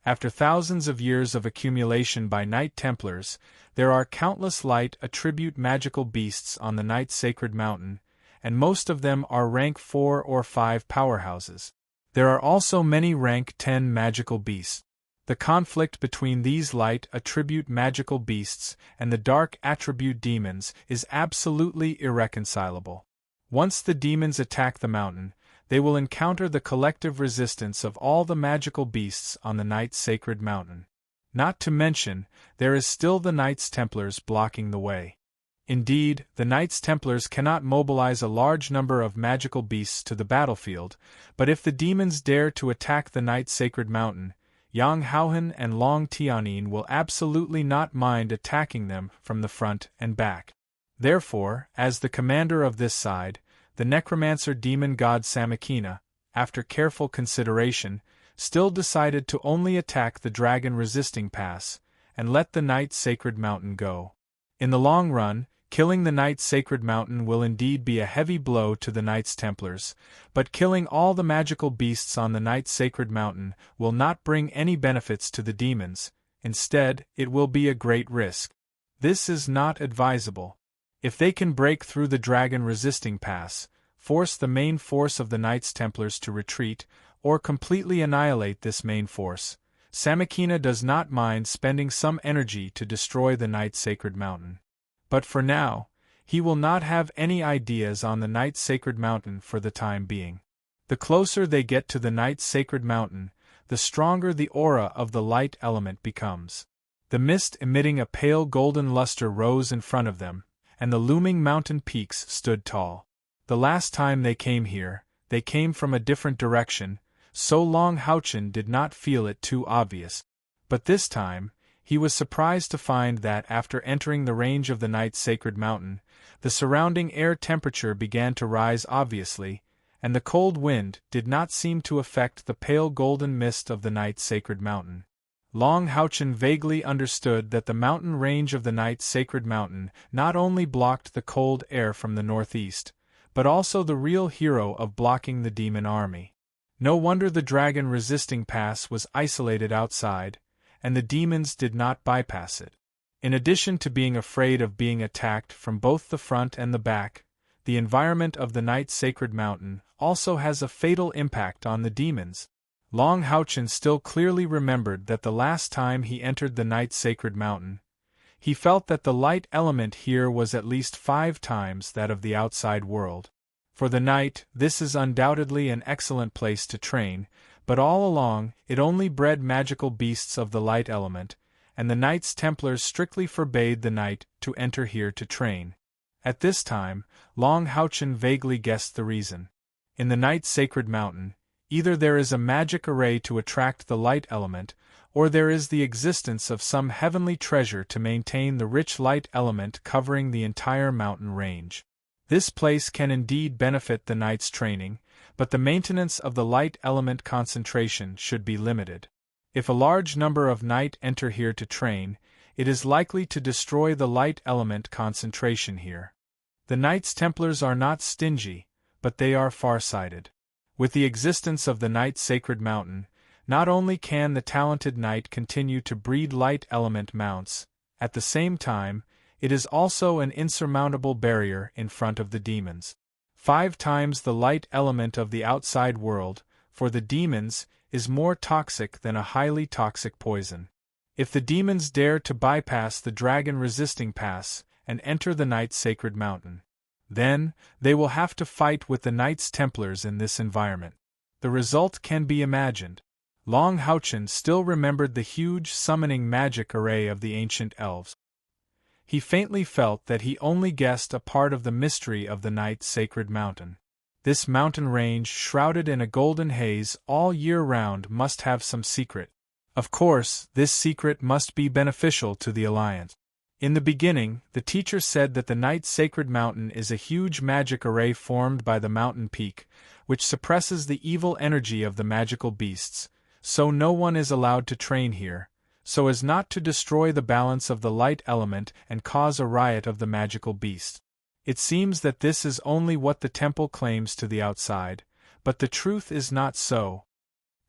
After thousands of years of accumulation by Knight Templars, there are countless light attribute magical beasts on the Night's Sacred Mountain, and most of them are rank 4 or 5 powerhouses. There are also many rank 10 magical beasts. The conflict between these light attribute magical beasts and the dark attribute demons is absolutely irreconcilable. Once the demons attack the mountain, they will encounter the collective resistance of all the magical beasts on the Night's Sacred Mountain. Not to mention, there is still the Knights Templars blocking the way. Indeed, the Knights Templars cannot mobilize a large number of magical beasts to the battlefield, but if the demons dare to attack the Night's Sacred Mountain, Yang Haohan and Long Tianyin will absolutely not mind attacking them from the front and back. Therefore, as the commander of this side, the necromancer demon god Samakina, after careful consideration, still decided to only attack the dragon-resisting pass, and let the Night's Sacred Mountain go. In the long run, killing the Night's Sacred Mountain will indeed be a heavy blow to the Knights Templars, but killing all the magical beasts on the Night's Sacred Mountain will not bring any benefits to the demons. Instead, it will be a great risk. This is not advisable. If they can break through the dragon-resisting pass, force the main force of the Knights Templars to retreat, or completely annihilate this main force, Samakina does not mind spending some energy to destroy the Night's Sacred Mountain. But for now, he will not have any ideas on the Night's Sacred Mountain for the time being. The closer they get to the Night's Sacred Mountain, the stronger the aura of the light element becomes. The mist emitting a pale golden luster rose in front of them, and the looming mountain peaks stood tall. The last time they came here, they came from a different direction, so Long Haochen did not feel it too obvious. But this time, he was surprised to find that after entering the range of the Night's Sacred Mountain, the surrounding air temperature began to rise obviously, and the cold wind did not seem to affect the pale golden mist of the Night's Sacred Mountain. Long Haochen vaguely understood that the mountain range of the Night's Sacred Mountain not only blocked the cold air from the northeast, but also the real hero of blocking the demon army. No wonder the dragon-resisting pass was isolated outside, and the demons did not bypass it. In addition to being afraid of being attacked from both the front and the back, the environment of the Night's Sacred Mountain also has a fatal impact on the demons. Long Haochen still clearly remembered that the last time he entered the Night's Sacred Mountain, he felt that the light element here was at least 5 times that of the outside world. For the Knight, this is undoubtedly an excellent place to train, but all along, it only bred magical beasts of the light element, and the Knights Templars strictly forbade the Knight to enter here to train. At this time, Long Haochen vaguely guessed the reason. In the Night's Sacred Mountain, either there is a magic array to attract the light element, or there is the existence of some heavenly treasure to maintain the rich light element covering the entire mountain range. This place can indeed benefit the Knight's training, but the maintenance of the light element concentration should be limited. If a large number of Knight enter here to train, it is likely to destroy the light element concentration here. The Knights Templars are not stingy, but they are far-sighted. With the existence of the Night's Sacred Mountain, not only can the talented Knight continue to breed light element mounts, at the same time, it is also an insurmountable barrier in front of the demons. 5 times the light element of the outside world, for the demons, is more toxic than a highly toxic poison. If the demons dare to bypass the dragon-resisting pass and enter the Night's Sacred Mountain, then they will have to fight with the Knights Templars in this environment. The result can be imagined. Long Haochen still remembered the huge summoning magic array of the ancient elves. He faintly felt that he only guessed a part of the mystery of the Night's Sacred Mountain. This mountain range shrouded in a golden haze all year round must have some secret. Of course, this secret must be beneficial to the Alliance. In the beginning, the teacher said that the Night's Sacred Mountain is a huge magic array formed by the mountain peak, which suppresses the evil energy of the magical beasts, so no one is allowed to train here, so as not to destroy the balance of the light element and cause a riot of the magical beast. It seems that this is only what the temple claims to the outside, but the truth is not so.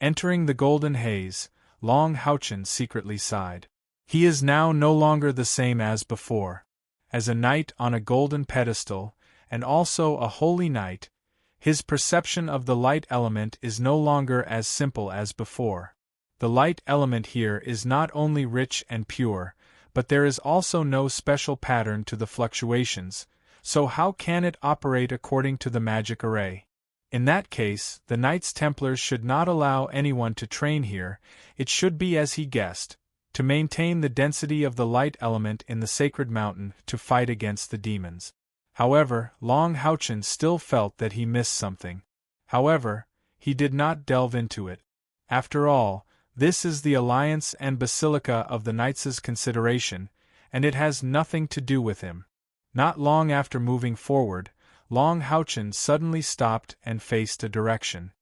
Entering the golden haze, Long Houchen secretly sighed. He is now no longer the same as before. As a knight on a golden pedestal, and also a holy knight, his perception of the light element is no longer as simple as before. The light element here is not only rich and pure, but there is also no special pattern to the fluctuations, so how can it operate according to the magic array? In that case, the Knights Templars should not allow anyone to train here. It should be as he guessed, to maintain the density of the light element in the sacred mountain to fight against the demons. However, Long Houchen still felt that he missed something. However, he did not delve into it. After all, this is the alliance and basilica of the Knights' consideration, and it has nothing to do with him. Not long after moving forward, Long Houchen suddenly stopped and faced a direction.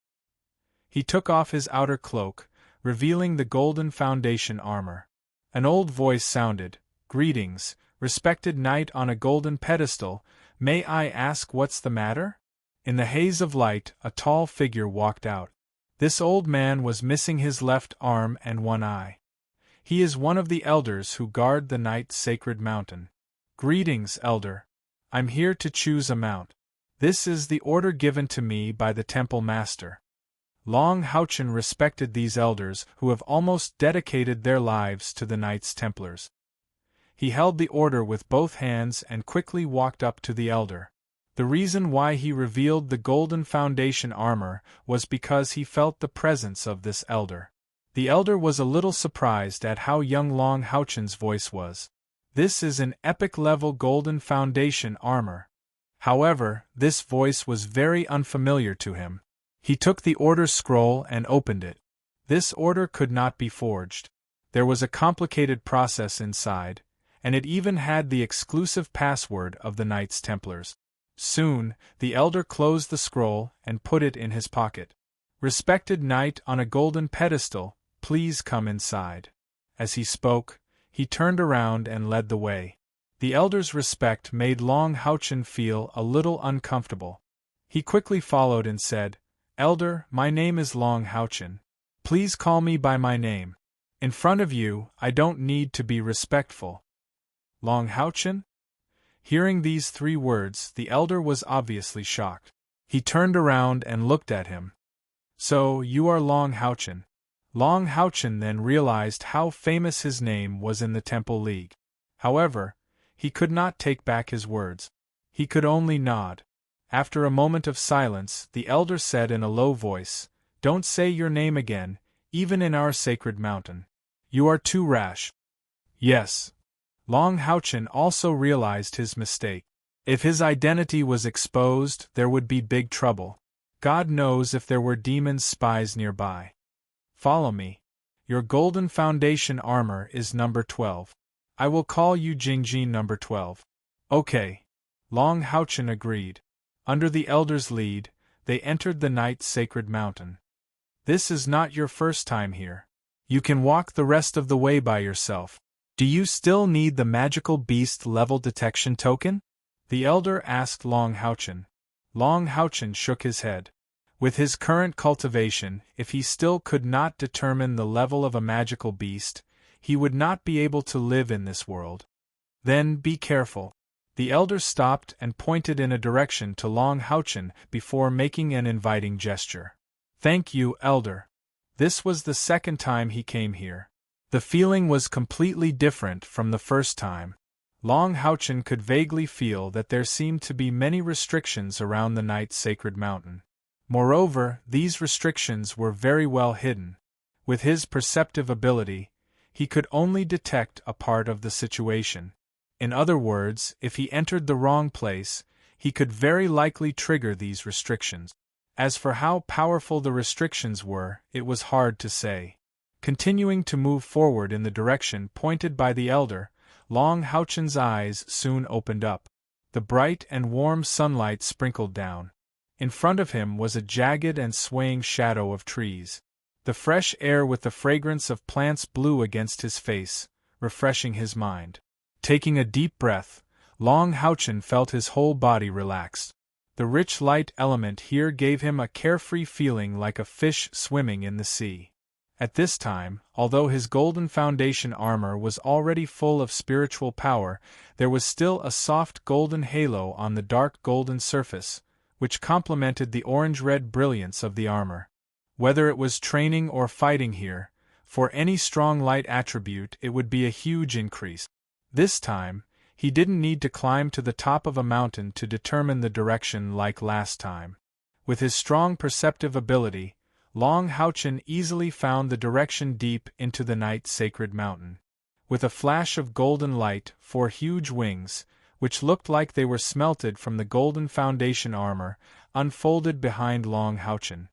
He took off his outer cloak, revealing the golden foundation armor. An old voice sounded, "Greetings, respected knight on a golden pedestal, may I ask what's the matter?" In the haze of light, a tall figure walked out. This old man was missing his left arm and one eye. He is one of the elders who guard the Knight's sacred mountain. "Greetings, elder. I'm here to choose a mount. This is the order given to me by the temple master." Long Houchen respected these elders who have almost dedicated their lives to the Knights Templars. He held the order with both hands and quickly walked up to the elder. The reason why he revealed the golden foundation armor was because he felt the presence of this elder. The elder was a little surprised at how young Long Houchen's voice was. This is an epic-level golden foundation armor. However, this voice was very unfamiliar to him. He took the order scroll and opened it. This order could not be forged. There was a complicated process inside, and it even had the exclusive password of the Knights Templars. Soon, the elder closed the scroll and put it in his pocket. "Respected knight on a golden pedestal, please come inside." As he spoke, he turned around and led the way. The elder's respect made Long Houchen feel a little uncomfortable. He quickly followed and said, "Elder, my name is Long Houchen. Please call me by my name. In front of you, I don't need to be respectful." "Long Houchen?" Hearing these 3 words, the elder was obviously shocked. He turned around and looked at him. "So, you are Long Houchen." Long Houchen then realized how famous his name was in the Temple League. However, he could not take back his words. He could only nod. After a moment of silence, the elder said in a low voice, "Don't say your name again, even in our sacred mountain. You are too rash." Yes. Long Houchen also realized his mistake. If his identity was exposed, there would be big trouble. God knows if there were demons spies nearby. "Follow me. Your golden foundation armor is number 12. I will call you Jingjin number 12. "Okay." Long Houchen agreed. Under the elder's lead, they entered the Knight's sacred mountain. "This is not your first time here. You can walk the rest of the way by yourself. Do you still need the magical beast level detection token?" the elder asked Long Houchen. Long Houchen shook his head. With his current cultivation, if he still could not determine the level of a magical beast, he would not be able to live in this world. "Then be careful." The elder stopped and pointed in a direction to Long Houchen before making an inviting gesture. "Thank you, elder." This was the second time he came here. The feeling was completely different from the first time. Long Houchen could vaguely feel that there seemed to be many restrictions around the Knight's sacred mountain. Moreover, these restrictions were very well hidden. With his perceptive ability, he could only detect a part of the situation. In other words, if he entered the wrong place, he could very likely trigger these restrictions. As for how powerful the restrictions were, it was hard to say. Continuing to move forward in the direction pointed by the elder, Long Houchen's eyes soon opened up. The bright and warm sunlight sprinkled down. In front of him was a jagged and swaying shadow of trees. The fresh air with the fragrance of plants blew against his face, refreshing his mind. Taking a deep breath, Long Houchen felt his whole body relaxed. The rich light element here gave him a carefree feeling like a fish swimming in the sea. At this time, although his golden foundation armor was already full of spiritual power, there was still a soft golden halo on the dark golden surface, which complemented the orange-red brilliance of the armor. Whether it was training or fighting here, for any strong light attribute it would be a huge increase. This time, he didn't need to climb to the top of a mountain to determine the direction like last time. With his strong perceptive ability, Long Houchen easily found the direction deep into the night sacred mountain. With a flash of golden light, 4 huge wings, which looked like they were smelted from the golden foundation armor, unfolded behind Long Houchen.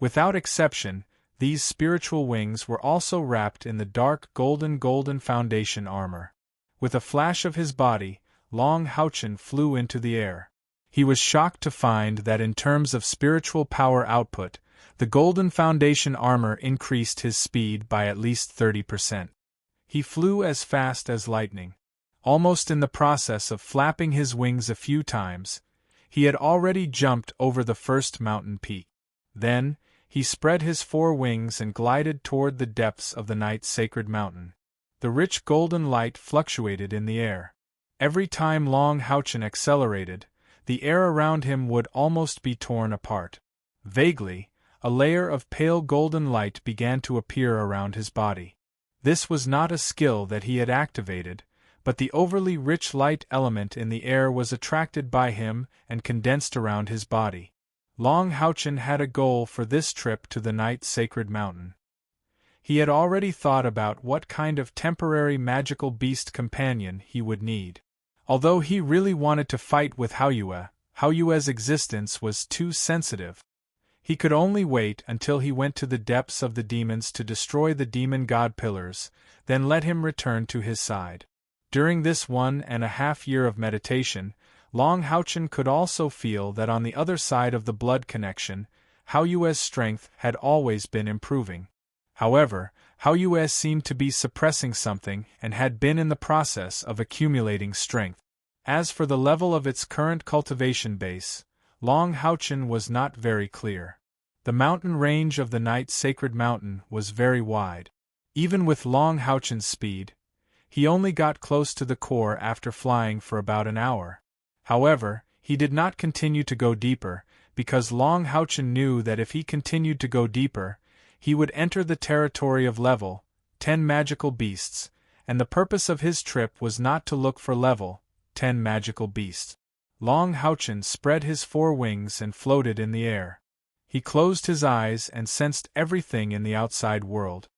Without exception, these spiritual wings were also wrapped in the dark golden foundation armor. With a flash of his body, Long Houchen flew into the air. He was shocked to find that in terms of spiritual power output, the golden foundation armor increased his speed by at least 30%. He flew as fast as lightning. Almost in the process of flapping his wings a few times, he had already jumped over the first mountain peak. Then, he spread his 4 wings and glided toward the depths of the night sacred mountain. The rich golden light fluctuated in the air. Every time Long Houchen accelerated, the air around him would almost be torn apart. Vaguely, a layer of pale golden light began to appear around his body. This was not a skill that he had activated, but the overly rich light element in the air was attracted by him and condensed around his body. Long Houchen had a goal for this trip to the night sacred mountain. He had already thought about what kind of temporary magical beast companion he would need. Although he really wanted to fight with Haoyue's existence was too sensitive. He could only wait until he went to the depths of the demons to destroy the demon god pillars, then let him return to his side. During this 1.5 years of meditation, Long Houchen could also feel that on the other side of the blood connection, Haoyue's strength had always been improving. However, Haoyue seemed to be suppressing something and had been in the process of accumulating strength. As for the level of its current cultivation base, Long Houchen was not very clear. The mountain range of the night sacred mountain was very wide. Even with Long Houchen's speed, he only got close to the core after flying for about an hour. However, he did not continue to go deeper, because Long Houchen knew that if he continued to go deeper, he would enter the territory of level 10 magical beasts, and the purpose of his trip was not to look for level 10 magical beasts. Long Houchen spread his 4 wings and floated in the air. He closed his eyes and sensed everything in the outside world.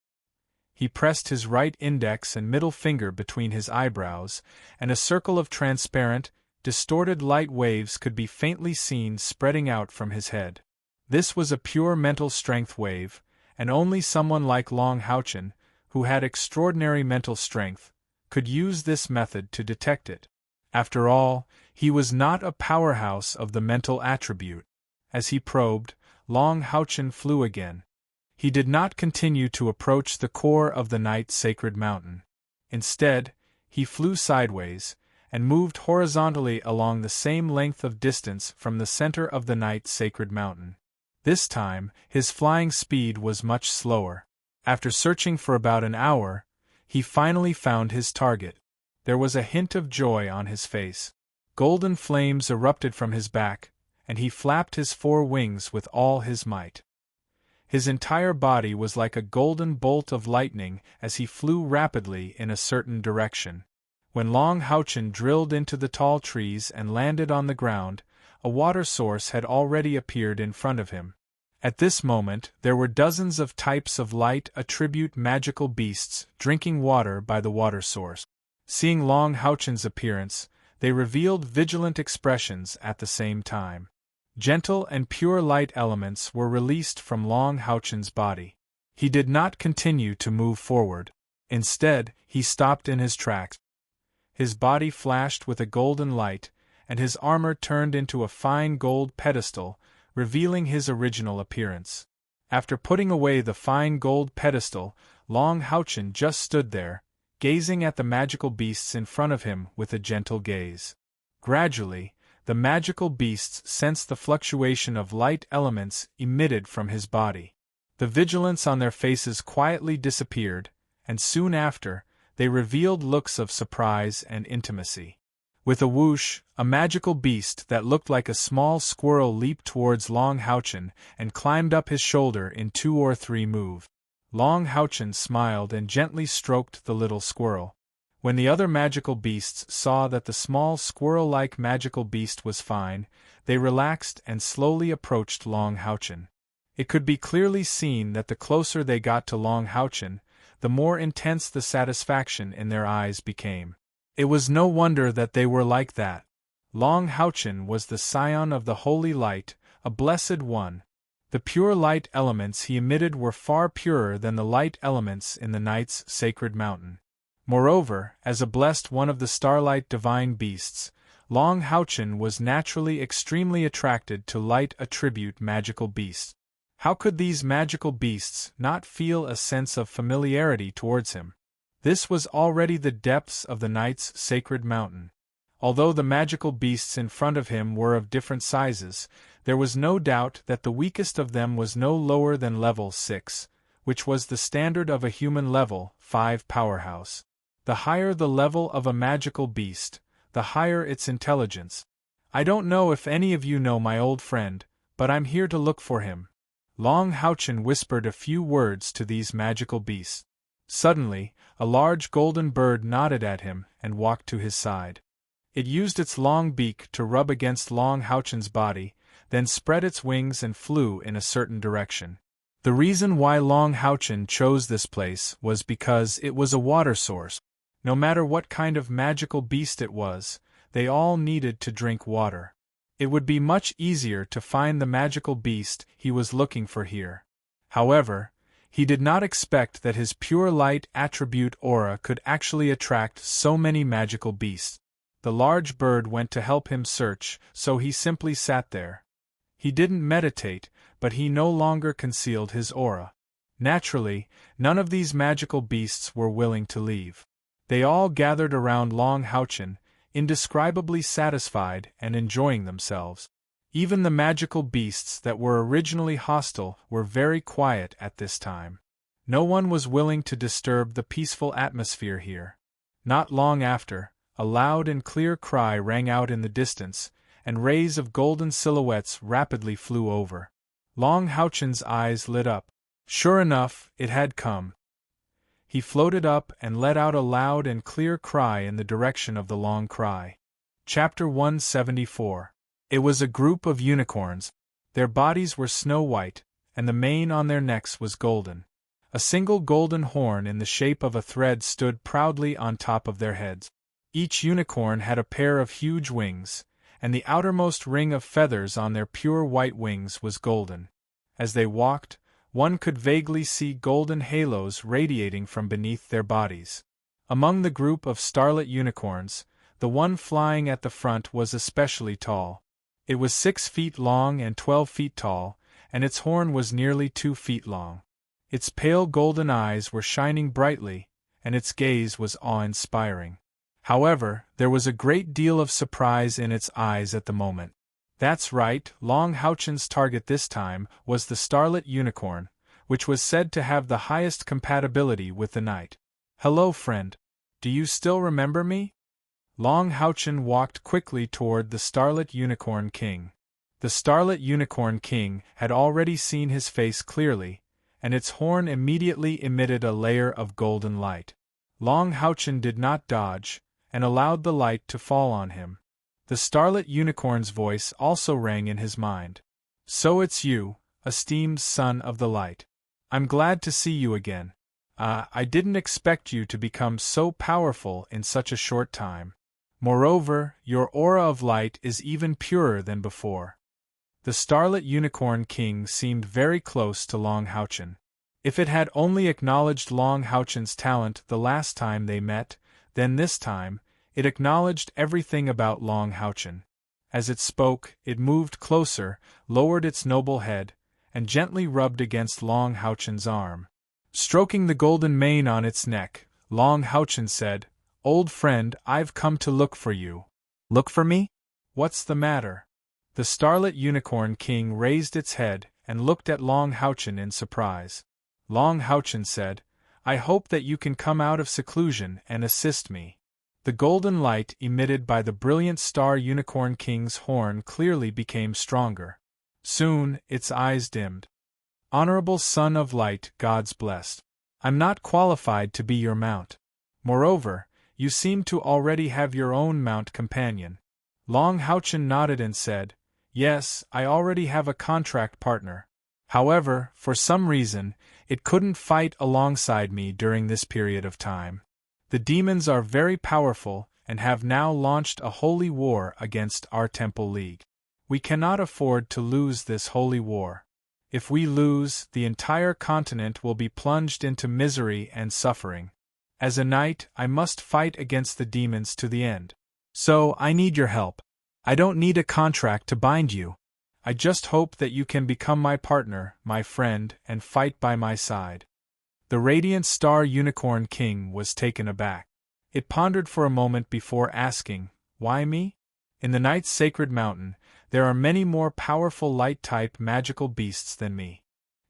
He pressed his right index and middle finger between his eyebrows, and a circle of transparent, distorted light waves could be faintly seen spreading out from his head. This was a pure mental strength wave, and only someone like Long Houchen, who had extraordinary mental strength, could use this method to detect it. After all, he was not a powerhouse of the mental attribute. As he probed, Long Houchen flew again. He did not continue to approach the core of the night sacred mountain. Instead, he flew sideways, and moved horizontally along the same length of distance from the center of the night sacred mountain. This time, his flying speed was much slower. After searching for about an hour, he finally found his target. There was a hint of joy on his face. Golden flames erupted from his back, and he flapped his 4 wings with all his might. His entire body was like a golden bolt of lightning as he flew rapidly in a certain direction. When Long Houchen drilled into the tall trees and landed on the ground, a water source had already appeared in front of him. At this moment, there were dozens of types of light attribute magical beasts drinking water by the water source. Seeing Long Houchen's appearance, they revealed vigilant expressions at the same time. Gentle and pure light elements were released from Long Houchen's body. He did not continue to move forward. Instead, he stopped in his tracks. His body flashed with a golden light, and his armor turned into a fine gold pedestal, revealing his original appearance. After putting away the fine gold pedestal, Long Houchen just stood there, gazing at the magical beasts in front of him with a gentle gaze. Gradually, the magical beasts sensed the fluctuation of light elements emitted from his body. The vigilance on their faces quietly disappeared, and soon after, they revealed looks of surprise and intimacy. With a whoosh, a magical beast that looked like a small squirrel leaped towards Long Houchen and climbed up his shoulder in 2 or 3 moves. Long Houchen smiled and gently stroked the little squirrel. When the other magical beasts saw that the small squirrel-like magical beast was fine, they relaxed and slowly approached Long Houchen. It could be clearly seen that the closer they got to Long Houchen, the more intense the satisfaction in their eyes became. It was no wonder that they were like that. Long Houchen was the scion of the holy light, a blessed one. The pure light elements he emitted were far purer than the light elements in the night's sacred mountain. Moreover, as a blessed one of the starlight divine beasts, Long Houchen was naturally extremely attracted to light attribute magical beasts. How could these magical beasts not feel a sense of familiarity towards him? This was already the depths of the night's sacred mountain. Although the magical beasts in front of him were of different sizes, there was no doubt that the weakest of them was no lower than level 6, which was the standard of a human level 5 powerhouse. The higher the level of a magical beast, the higher its intelligence. I don't know if any of you know my old friend, but I'm here to look for him. Long Houchen whispered a few words to these magical beasts. Suddenly, a large golden bird nodded at him and walked to his side. It used its long beak to rub against Long Houchen's body, then spread its wings and flew in a certain direction. The reason why Long Houchen chose this place was because it was a water source. No matter what kind of magical beast it was, they all needed to drink water. It would be much easier to find the magical beast he was looking for here. However, he did not expect that his pure light attribute aura could actually attract so many magical beasts. The large bird went to help him search, so he simply sat there. He didn't meditate, but he no longer concealed his aura. Naturally, none of these magical beasts were willing to leave. They all gathered around Long Houchen, indescribably satisfied and enjoying themselves. Even the magical beasts that were originally hostile were very quiet at this time. No one was willing to disturb the peaceful atmosphere here. Not long after, a loud and clear cry rang out in the distance, and rays of golden silhouettes rapidly flew over. Long Houchen's eyes lit up. Sure enough, it had come. He floated up and let out a loud and clear cry in the direction of the long cry. Chapter 174. It was a group of unicorns. Their bodies were snow-white, and the mane on their necks was golden. A single golden horn in the shape of a thread stood proudly on top of their heads. Each unicorn had a pair of huge wings, and the outermost ring of feathers on their pure white wings was golden. As they walked, one could vaguely see golden halos radiating from beneath their bodies. Among the group of starlit unicorns, the one flying at the front was especially tall. It was 6 feet long and 12 feet tall, and its horn was nearly 2 feet long. Its pale golden eyes were shining brightly, and its gaze was awe-inspiring. However, there was a great deal of surprise in its eyes at the moment. That's right, Long Houchen's target this time was the starlit unicorn, which was said to have the highest compatibility with the night. Hello, friend. Do you still remember me? Long Houchen walked quickly toward the starlit unicorn king. The starlit unicorn king had already seen his face clearly, and its horn immediately emitted a layer of golden light. Long Houchen did not dodge, and allowed the light to fall on him. The starlit unicorn's voice also rang in his mind. So it's you, esteemed son of the light. I'm glad to see you again. I didn't expect you to become so powerful in such a short time. Moreover, your aura of light is even purer than before. The starlit unicorn king seemed very close to Long Houchen. If it had only acknowledged Long Houchen's talent the last time they met, then this time, it acknowledged everything about Long Houchen. As it spoke, it moved closer, lowered its noble head, and gently rubbed against Long Houchen's arm. Stroking the golden mane on its neck, Long Houchen said, "Old friend, I've come to look for you." "Look for me?" "What's the matter?" The starlit unicorn king raised its head and looked at Long Houchen in surprise. Long Houchen said, "I hope that you can come out of seclusion and assist me." The golden light emitted by the brilliant star unicorn king's horn clearly became stronger. Soon, its eyes dimmed. "Honorable son of light, God's blessed. I'm not qualified to be your mount. Moreover, you seem to already have your own mount companion." Long Houchen nodded and said, "Yes, I already have a contract partner. However, for some reason, it couldn't fight alongside me during this period of time. The demons are very powerful and have now launched a holy war against our Temple League. We cannot afford to lose this holy war. If we lose, the entire continent will be plunged into misery and suffering. As a knight, I must fight against the demons to the end. So, I need your help. I don't need a contract to bind you. I just hope that you can become my partner, my friend, and fight by my side." The radiant star unicorn king was taken aback. It pondered for a moment before asking, "Why me? In the night's sacred mountain, there are many more powerful light-type magical beasts than me.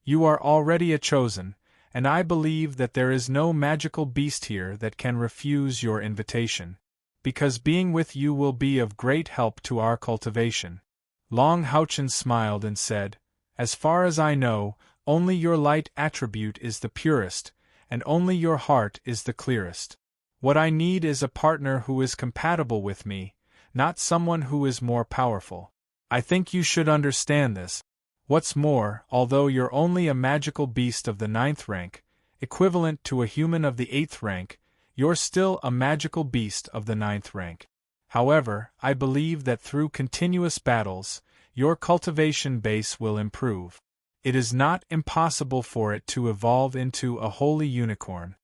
You are already a chosen, and I believe that there is no magical beast here that can refuse your invitation, because being with you will be of great help to our cultivation." Long Houchen smiled and said, "As far as I know, only your light attribute is the purest, and only your heart is the clearest. What I need is a partner who is compatible with me, not someone who is more powerful. I think you should understand this. What's more, although you're only a magical beast of the 9th rank, equivalent to a human of the 8th rank, you're still a magical beast of the 9th rank. However, I believe that through continuous battles, your cultivation base will improve. It is not impossible for it to evolve into a holy unicorn."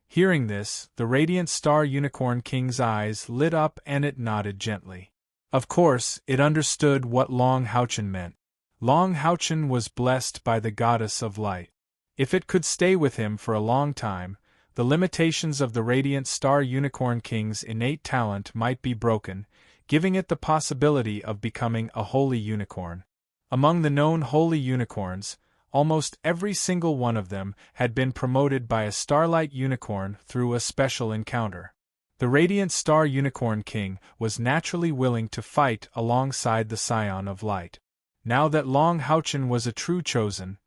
Hearing this, the radiant star unicorn king's eyes lit up and it nodded gently. Of course, it understood what Long Houchen meant. Long Houchen was blessed by the goddess of light. If it could stay with him for a long time, the limitations of the radiant star unicorn king's innate talent might be broken, giving it the possibility of becoming a holy unicorn. Among the known holy unicorns, almost every single one of them had been promoted by a starlight unicorn through a special encounter. The radiant star unicorn king was naturally willing to fight alongside the scion of light. Now that Long Houchen was a true chosen,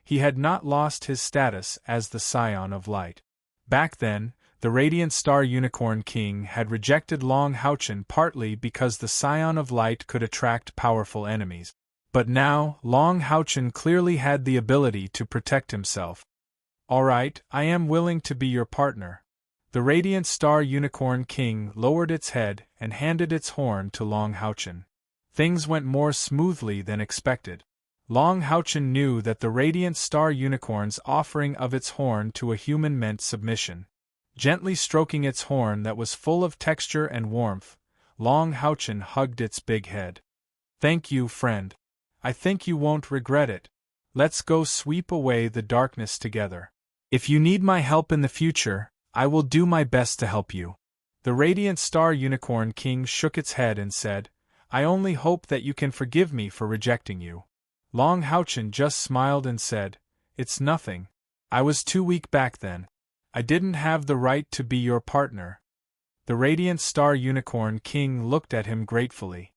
he had not lost his status as the scion of light. Back then, the radiant star unicorn king had rejected Long Houchen partly because the scion of light could attract powerful enemies. But now, Long Houchen clearly had the ability to protect himself. "All right, I am willing to be your partner." The radiant star unicorn king lowered its head and handed its horn to Long Houchen. Things went more smoothly than expected. Long Houchen knew that the radiant star unicorn's offering of its horn to a human meant submission. Gently stroking its horn that was full of texture and warmth, Long Houchen hugged its big head. "Thank you, friend. I think you won't regret it. Let's go sweep away the darkness together. If you need my help in the future, I will do my best to help you." The radiant star unicorn king shook its head and said, "I only hope that you can forgive me for rejecting you." Long Houchen just smiled and said, "It's nothing. I was too weak back then. I didn't have the right to be your partner." The radiant star unicorn king looked at him gratefully.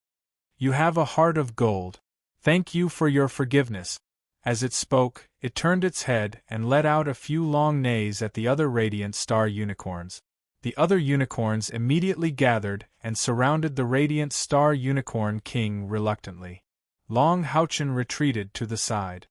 "You have a heart of gold. Thank you for your forgiveness." As it spoke, it turned its head and let out a few long neighs at the other radiant star unicorns. The other unicorns immediately gathered and surrounded the radiant star unicorn king reluctantly. Long Houchen retreated to the side.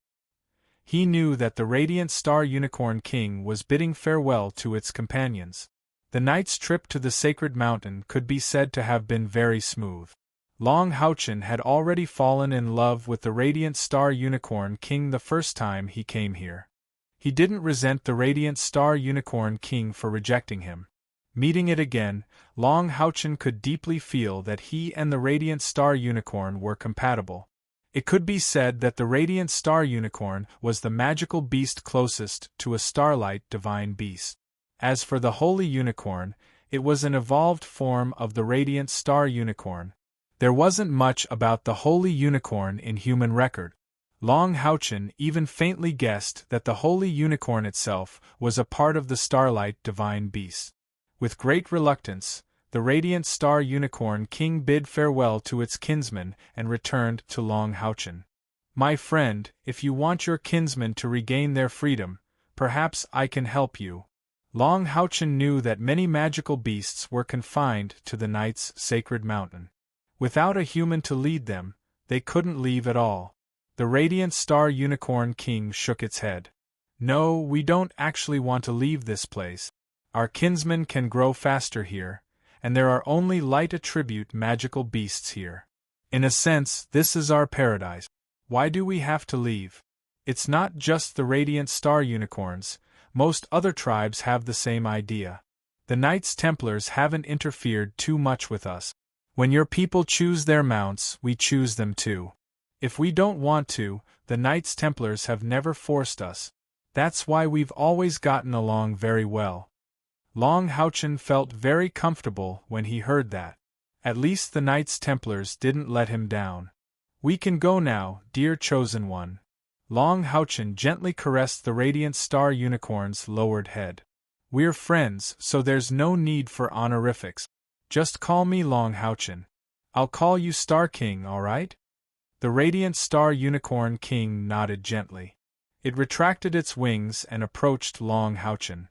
He knew that the radiant star unicorn king was bidding farewell to its companions. The knight's trip to the sacred mountain could be said to have been very smooth. Long Houchen had already fallen in love with the radiant star unicorn king the first time he came here. He didn't resent the radiant star unicorn king for rejecting him. Meeting it again, Long Houchen could deeply feel that he and the radiant star unicorn were compatible. It could be said that the radiant star unicorn was the magical beast closest to a starlight divine beast. As for the holy unicorn, it was an evolved form of the radiant star unicorn. There wasn't much about the holy unicorn in human record. Long Houchen even faintly guessed that the holy unicorn itself was a part of the starlight divine beast. With great reluctance, the radiant star unicorn king bid farewell to its kinsman and returned to Long Houchen. My friend, if you want your kinsmen to regain their freedom, perhaps I can help you. Long Houchen knew that many magical beasts were confined to the knight's sacred mountain. Without a human to lead them, they couldn't leave at all. The radiant star unicorn king shook its head. No, we don't actually want to leave this place. Our kinsmen can grow faster here, and there are only light attribute magical beasts here. In a sense, this is our paradise. Why do we have to leave? It's not just the radiant star unicorns, most other tribes have the same idea. The Knights Templars haven't interfered too much with us. When your people choose their mounts, we choose them too. If we don't want to, the Knights Templars have never forced us. That's why we've always gotten along very well. Long Houchen felt very comfortable when he heard that. At least the Knights Templars didn't let him down. We can go now, dear chosen one. Long Houchen gently caressed the radiant star unicorn's lowered head. We're friends, so there's no need for honorifics. Just call me Long Houchen. I'll call you Star King, all right? The radiant star unicorn king nodded gently. It retracted its wings and approached Long Houchen.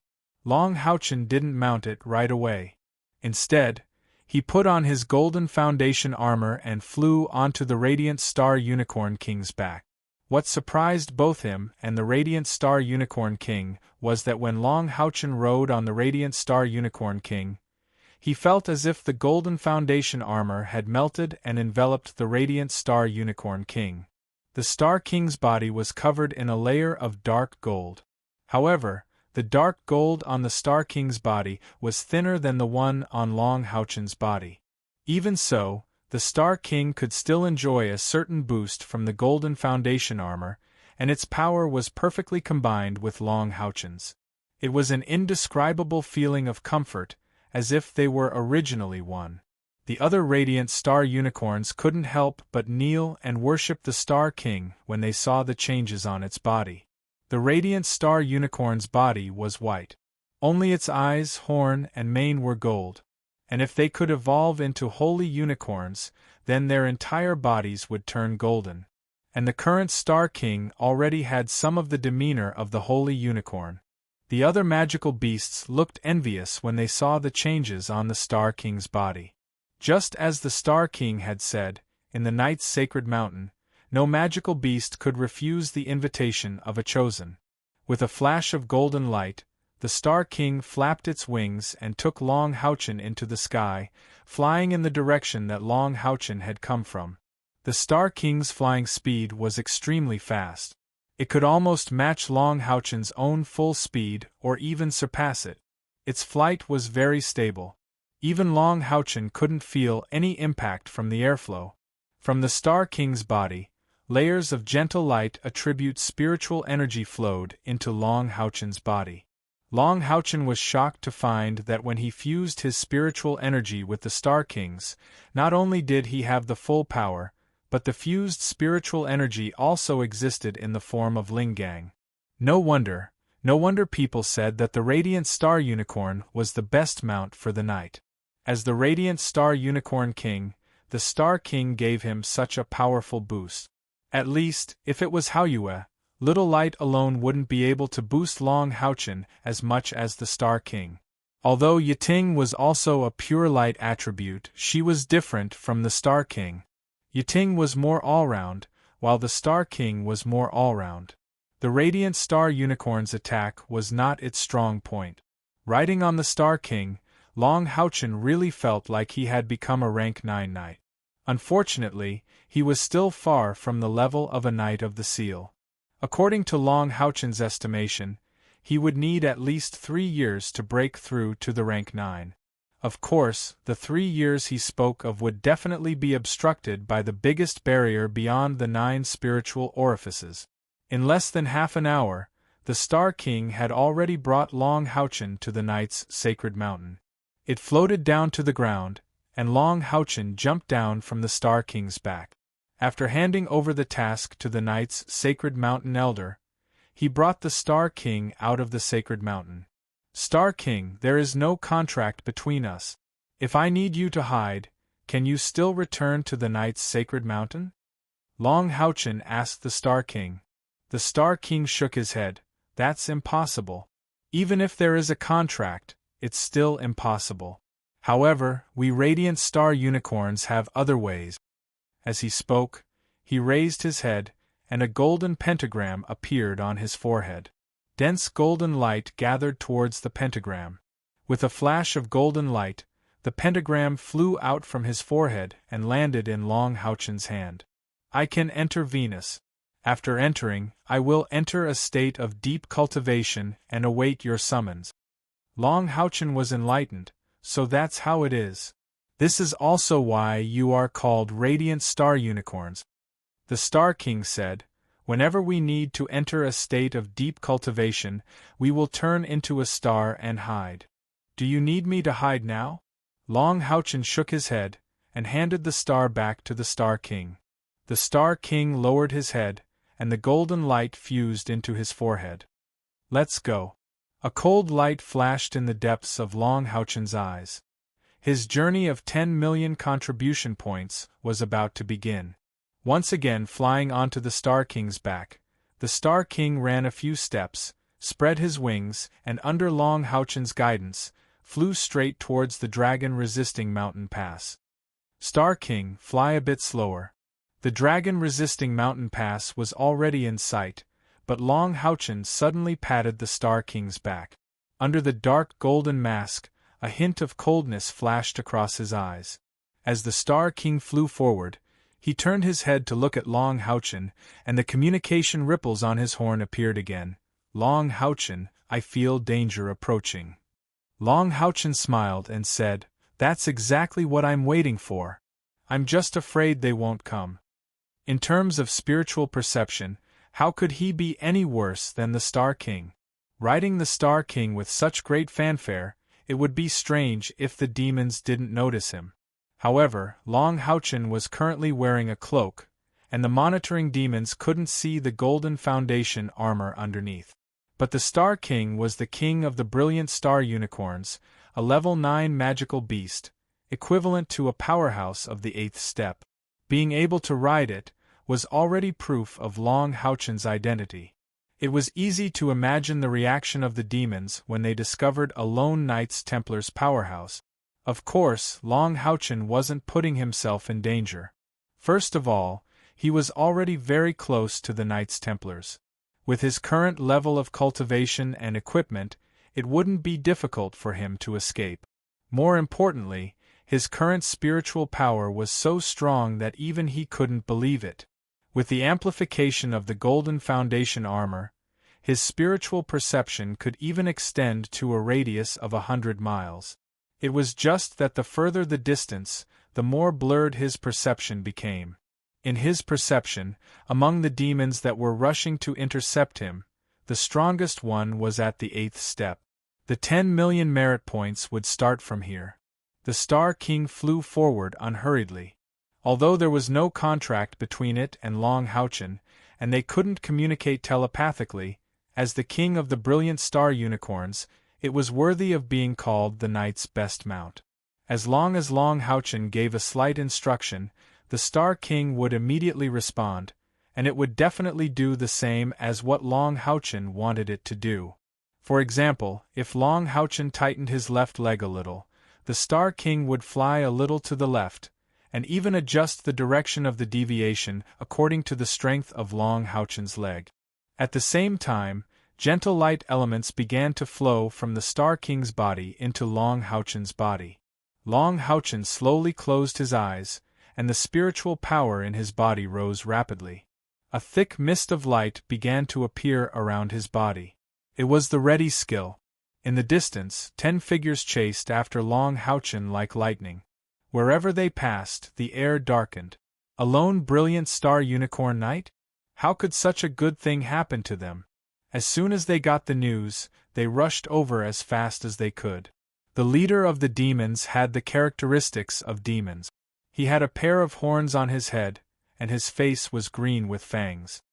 Long Houchen didn't mount it right away. Instead, he put on his golden foundation armor and flew onto the radiant star unicorn king's back. What surprised both him and the radiant star unicorn king was that when Long Houchen rode on the radiant star unicorn king, he felt as if the golden foundation armor had melted and enveloped the radiant star unicorn king. The Star King's body was covered in a layer of dark gold. However, the dark gold on the Star King's body was thinner than the one on Long Houchen's body. Even so, the Star King could still enjoy a certain boost from the golden foundation armor, and its power was perfectly combined with Long Houchen's. It was an indescribable feeling of comfort, as if they were originally one. The other radiant star unicorns couldn't help but kneel and worship the Star King when they saw the changes on its body. The radiant star unicorn's body was white. Only its eyes, horn, and mane were gold. And if they could evolve into holy unicorns, then their entire bodies would turn golden. And the current Star King already had some of the demeanor of the holy unicorn. The other magical beasts looked envious when they saw the changes on the Star King's body. Just as the Star King had said, in the Knight's sacred mountain, no magical beast could refuse the invitation of a chosen. With a flash of golden light, the Star King flapped its wings and took Long Houchen into the sky, flying in the direction that Long Houchen had come from. The Star King's flying speed was extremely fast. It could almost match Long Houchen's own full speed or even surpass it. Its flight was very stable. Even Long Houchen couldn't feel any impact from the airflow. From the Star King's body, layers of gentle light attribute spiritual energy flowed into Long Houchen's body. Long Houchen was shocked to find that when he fused his spiritual energy with the Star King's, not only did he have the full power, but the fused spiritual energy also existed in the form of Lingang. No wonder people said that the Radiant Star Unicorn was the best mount for the night. As the Radiant Star Unicorn King, the Star King gave him such a powerful boost. At least, if it was Haoyue, little light alone wouldn't be able to boost Long Houchen as much as the Star King. Although Yiting was also a pure light attribute, she was different from the Star King. Yiting was more all-round, while the Star King was more all-round. The Radiant Star Unicorn's attack was not its strong point. Riding on the Star King, Long Houchen really felt like he had become a rank 9 knight. Unfortunately, he was still far from the level of a Knight of the Seal. According to Long Houchen's estimation, he would need at least 3 years to break through to the rank 9. Of course, the 3 years he spoke of would definitely be obstructed by the biggest barrier beyond the 9 spiritual orifices. In less than half an hour, the Star King had already brought Long Houchen to the knight's sacred mountain. It floated down to the ground, and Long Houchen jumped down from the Star King's back. After handing over the task to the knight's sacred mountain elder, he brought the Star King out of the sacred mountain. Star King, there is no contract between us. If I need you to hide, can you still return to the knight's sacred mountain? Long Houchen asked the Star King. The Star King shook his head. That's impossible. Even if there is a contract, it's still impossible. However, we radiant star unicorns have other ways. As he spoke, he raised his head, and a golden pentagram appeared on his forehead. Dense golden light gathered towards the pentagram. With a flash of golden light, the pentagram flew out from his forehead and landed in Long Houchen's hand. I can enter Venus. After entering, I will enter a state of deep cultivation and await your summons. Long Houchen was enlightened, so that's how it is. This is also why you are called radiant star unicorns. The Star King said, whenever we need to enter a state of deep cultivation, we will turn into a star and hide. Do you need me to hide now? Long Houchen shook his head, and handed the star back to the Star King. The Star King lowered his head, and the golden light fused into his forehead. Let's go. A cold light flashed in the depths of Long Houchen's eyes. His journey of 10 million contribution points was about to begin. Once again flying onto the Star King's back, the Star King ran a few steps, spread his wings, and under Long Houchen's guidance, flew straight towards the dragon-resisting mountain pass. Star King, fly a bit slower. The dragon-resisting mountain pass was already in sight, but Long Houchen suddenly patted the Star King's back. Under the dark golden mask, a hint of coldness flashed across his eyes. As the Star King flew forward, he turned his head to look at Long Houchen, and the communication ripples on his horn appeared again. Long Houchen, I feel danger approaching. Long Houchen smiled and said, That's exactly what I'm waiting for. I'm just afraid they won't come. In terms of spiritual perception, how could he be any worse than the Star King? Riding the Star King with such great fanfare, it would be strange if the demons didn't notice him. However, Long Houchen was currently wearing a cloak, and the monitoring demons couldn't see the golden foundation armor underneath. But the Star King was the king of the brilliant star unicorns, a level 9 magical beast, equivalent to a powerhouse of the 8th step. Being able to ride it was already proof of Long Houchen's identity. It was easy to imagine the reaction of the demons when they discovered a lone Knights Templar's powerhouse. Of course, Long Houchen wasn't putting himself in danger. First of all, he was already very close to the Knights Templars. With his current level of cultivation and equipment, it wouldn't be difficult for him to escape. More importantly, his current spiritual power was so strong that even he couldn't believe it. With the amplification of the Golden Foundation armor, his spiritual perception could even extend to a radius of 100 miles. It was just that the further the distance, the more blurred his perception became. In his perception, among the demons that were rushing to intercept him, the strongest one was at the 8th step. The 10 million merit points would start from here. The Star King flew forward unhurriedly. Although there was no contract between it and Long Houchen, and they couldn't communicate telepathically, as the king of the brilliant star unicorns, it was worthy of being called the knight's best mount. As long as Long Houchen gave a slight instruction, the Star King would immediately respond, and it would definitely do the same as what Long Houchen wanted it to do. For example, if Long Houchen tightened his left leg a little, the Star King would fly a little to the left, and even adjust the direction of the deviation according to the strength of Long Houchen's leg. At the same time, gentle light elements began to flow from the Star King's body into Long Houchen's body. Long Houchen slowly closed his eyes, and the spiritual power in his body rose rapidly. A thick mist of light began to appear around his body. It was the ready skill. In the distance, 10 figures chased after Long Houchen like lightning. Wherever they passed, the air darkened. A lone brilliant star unicorn knight? How could such a good thing happen to them? As soon as they got the news, they rushed over as fast as they could. The leader of the demons had the characteristics of demons. He had a pair of horns on his head, and his face was green with fangs.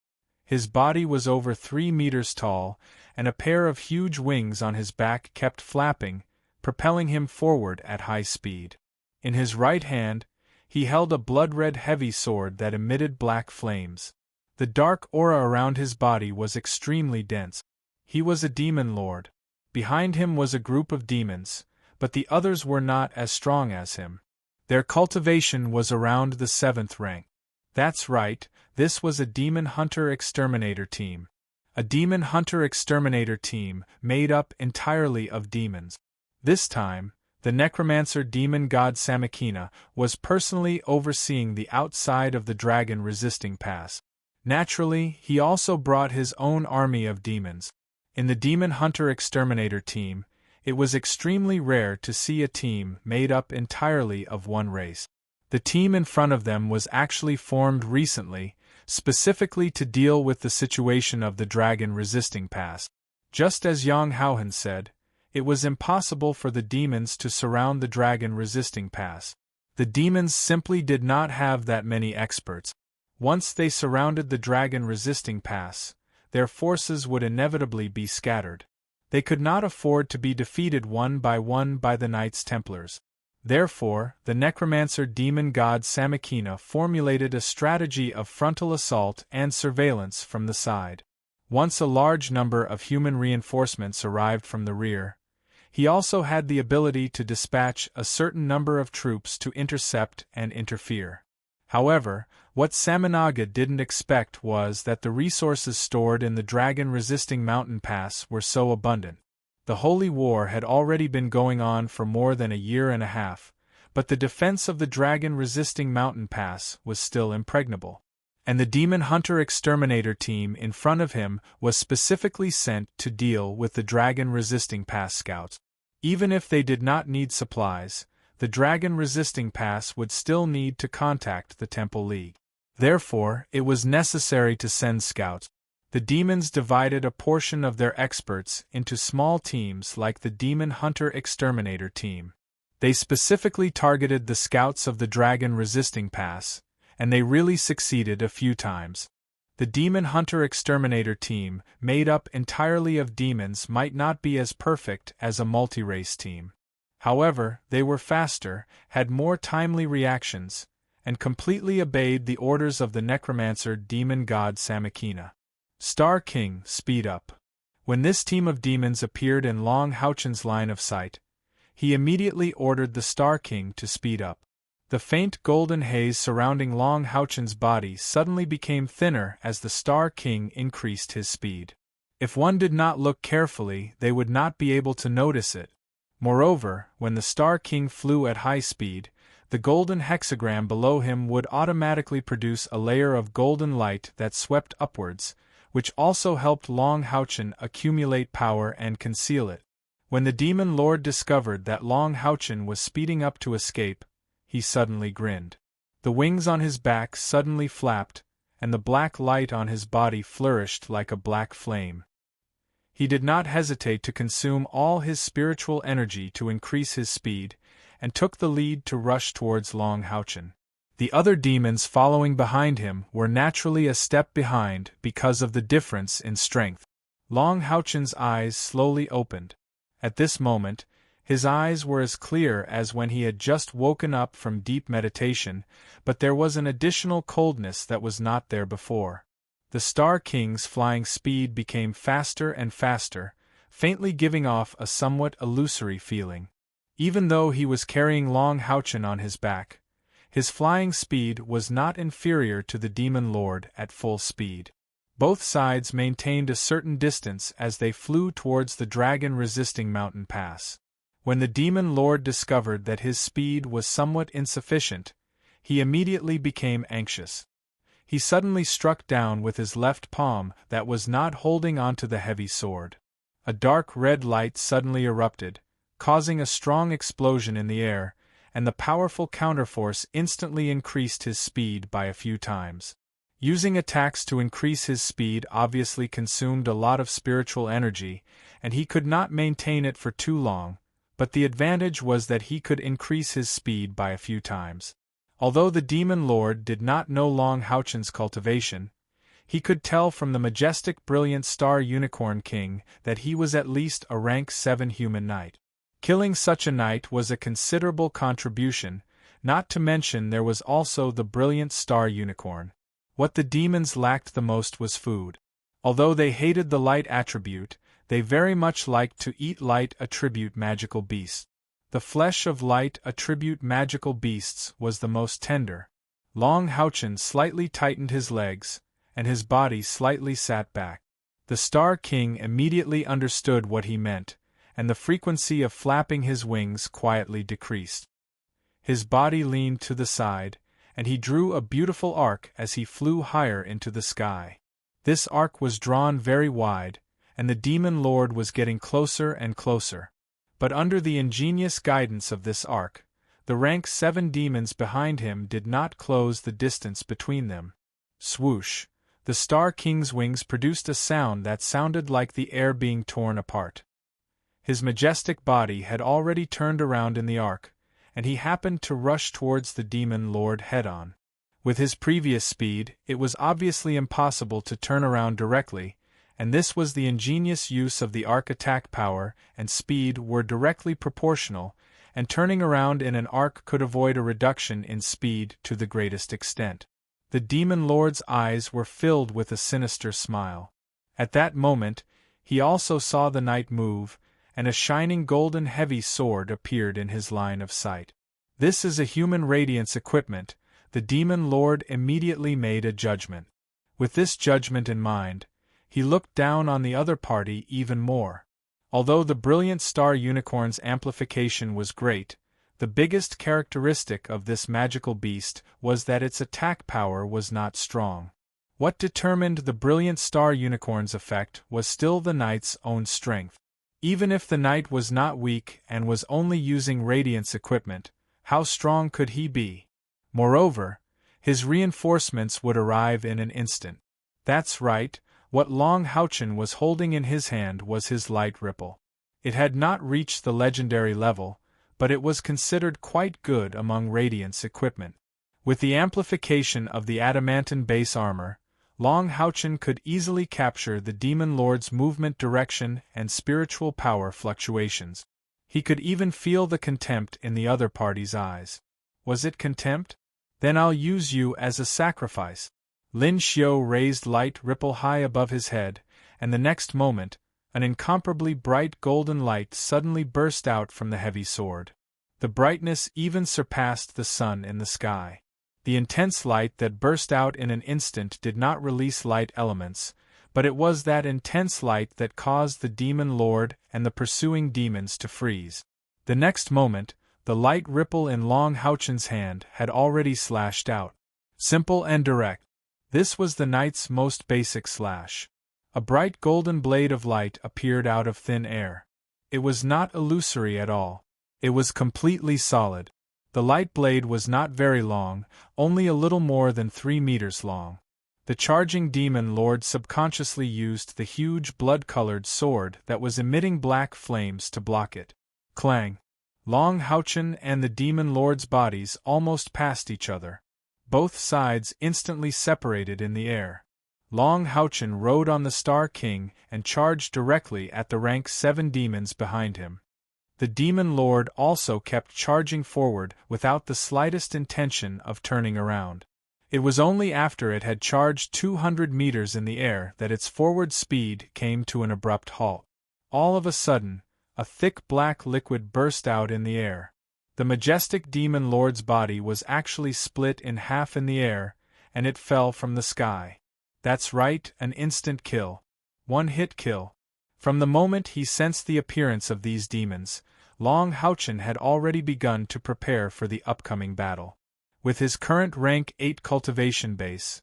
His body was over 3 meters tall, and a pair of huge wings on his back kept flapping, propelling him forward at high speed. In his right hand, he held a blood-red heavy sword that emitted black flames. The dark aura around his body was extremely dense. He was a demon lord. Behind him was a group of demons, but the others were not as strong as him. Their cultivation was around the 7th rank. That's right, this was a demon hunter-exterminator team. A demon hunter-exterminator team made up entirely of demons. This time, the necromancer demon god Samakina was personally overseeing the outside of the dragon-resisting pass. Naturally, he also brought his own army of demons. In the demon hunter-exterminator team, it was extremely rare to see a team made up entirely of one race. The team in front of them was actually formed recently, specifically to deal with the situation of the dragon-resisting pass. Just as Yang Haohan said, it was impossible for the demons to surround the dragon-resisting pass. The demons simply did not have that many experts. Once they surrounded the dragon-resisting pass, their forces would inevitably be scattered. They could not afford to be defeated one by the Knights Templars. Therefore, the necromancer demon god Samakina formulated a strategy of frontal assault and surveillance from the side. Once a large number of human reinforcements arrived from the rear, he also had the ability to dispatch a certain number of troops to intercept and interfere. However, what Samanaga didn't expect was that the resources stored in the dragon-resisting mountain pass were so abundant. The Holy War had already been going on for more than a year and a half, but the defense of the dragon-resisting mountain pass was still impregnable. And the demon hunter-exterminator team in front of him was specifically sent to deal with the dragon-resisting pass scouts. Even if they did not need supplies, the dragon-resisting pass would still need to contact the Temple League. Therefore, it was necessary to send scouts. The demons divided a portion of their experts into small teams like the demon hunter-exterminator team. They specifically targeted the scouts of the dragon-resisting pass, and they really succeeded a few times. The demon hunter-exterminator team, made up entirely of demons, might not be as perfect as a multi-race team. However, they were faster, had more timely reactions, and completely obeyed the orders of the necromancer demon god Samakina. Star King, speed up. When this team of demons appeared in Long Houchen's line of sight, he immediately ordered the Star King to speed up. The faint golden haze surrounding Long Houchen's body suddenly became thinner as the Star King increased his speed. If one did not look carefully, they would not be able to notice it. Moreover, when the Star King flew at high speed, the golden hexagram below him would automatically produce a layer of golden light that swept upwards, which also helped Long Houchen accumulate power and conceal it. When the demon lord discovered that Long Houchen was speeding up to escape, he suddenly grinned. The wings on his back suddenly flapped, and the black light on his body flourished like a black flame. He did not hesitate to consume all his spiritual energy to increase his speed, and took the lead to rush towards Long Houchen. The other demons following behind him were naturally a step behind because of the difference in strength. Long Houchen's eyes slowly opened. At this moment, his eyes were as clear as when he had just woken up from deep meditation, but there was an additional coldness that was not there before. The Star King's flying speed became faster and faster, faintly giving off a somewhat illusory feeling. Even though he was carrying Long Houchen on his back, his flying speed was not inferior to the Demon Lord at full speed. Both sides maintained a certain distance as they flew towards the dragon-resisting mountain pass. When the Demon Lord discovered that his speed was somewhat insufficient, he immediately became anxious. He suddenly struck down with his left palm that was not holding onto the heavy sword. A dark red light suddenly erupted, causing a strong explosion in the air, and the powerful counterforce instantly increased his speed by a few times. Using attacks to increase his speed obviously consumed a lot of spiritual energy, and he could not maintain it for too long, but the advantage was that he could increase his speed by a few times. Although the Demon Lord did not know Long Houchen's cultivation, he could tell from the majestic brilliant star Unicorn King that he was at least a rank 7 human knight. Killing such a knight was a considerable contribution, not to mention there was also the brilliant star Unicorn. What the demons lacked the most was food. Although they hated the light attribute, they very much liked to eat light attribute magical beasts. The flesh of light attribute magical beasts was the most tender. Long Houchen slightly tightened his legs, and his body slightly sat back. The Star King immediately understood what he meant, and the frequency of flapping his wings quietly decreased. His body leaned to the side, and he drew a beautiful arc as he flew higher into the sky. This arc was drawn very wide, and the Demon Lord was getting closer and closer. But under the ingenious guidance of this arc, the rank 7 demons behind him did not close the distance between them. Swoosh! The Star King's wings produced a sound that sounded like the air being torn apart. His majestic body had already turned around in the arc, and he happened to rush towards the Demon Lord head-on. With his previous speed, it was obviously impossible to turn around directly, and this was the ingenious use of the arc. Attack power and speed were directly proportional, and turning around in an arc could avoid a reduction in speed to the greatest extent. The Demon Lord's eyes were filled with a sinister smile. At that moment, he also saw the knight move, and a shining golden heavy sword appeared in his line of sight. This is a human radiance equipment. The Demon Lord immediately made a judgment. With this judgment in mind, he looked down on the other party even more. Although the brilliant star Unicorn's amplification was great, the biggest characteristic of this magical beast was that its attack power was not strong. What determined the brilliant star Unicorn's effect was still the knight's own strength. Even if the knight was not weak and was only using radiance equipment, how strong could he be? Moreover, his reinforcements would arrive in an instant. That's right, what Long Houchen was holding in his hand was his light ripple. It had not reached the legendary level, but it was considered quite good among radiance equipment. With the amplification of the adamantine base armor, Long Houchen could easily capture the Demon Lord's movement direction and spiritual power fluctuations. He could even feel the contempt in the other party's eyes. Was it contempt? Then I'll use you as a sacrifice. Lin Xiao raised light ripple high above his head, and the next moment, an incomparably bright golden light suddenly burst out from the heavy sword. The brightness even surpassed the sun in the sky. The intense light that burst out in an instant did not release light elements, but it was that intense light that caused the Demon Lord and the pursuing demons to freeze. The next moment, the light ripple in Long Houchen's hand had already slashed out. Simple and direct. This was the knight's most basic slash. A bright golden blade of light appeared out of thin air. It was not illusory at all. It was completely solid. The light blade was not very long, only a little more than 3 meters long. The charging Demon Lord subconsciously used the huge blood-colored sword that was emitting black flames to block it. Clang! Long Houchen and the Demon Lord's bodies almost passed each other. Both sides instantly separated in the air. Long Houchen rode on the Star King and charged directly at the rank 7 demons behind him. The Demon Lord also kept charging forward without the slightest intention of turning around. It was only after it had charged 200 meters in the air that its forward speed came to an abrupt halt. All of a sudden, a thick black liquid burst out in the air. The majestic Demon Lord's body was actually split in half in the air, and it fell from the sky. That's right, an instant kill. One-hit kill. From the moment he sensed the appearance of these demons, Long Houchen had already begun to prepare for the upcoming battle. With his current rank 8 cultivation base,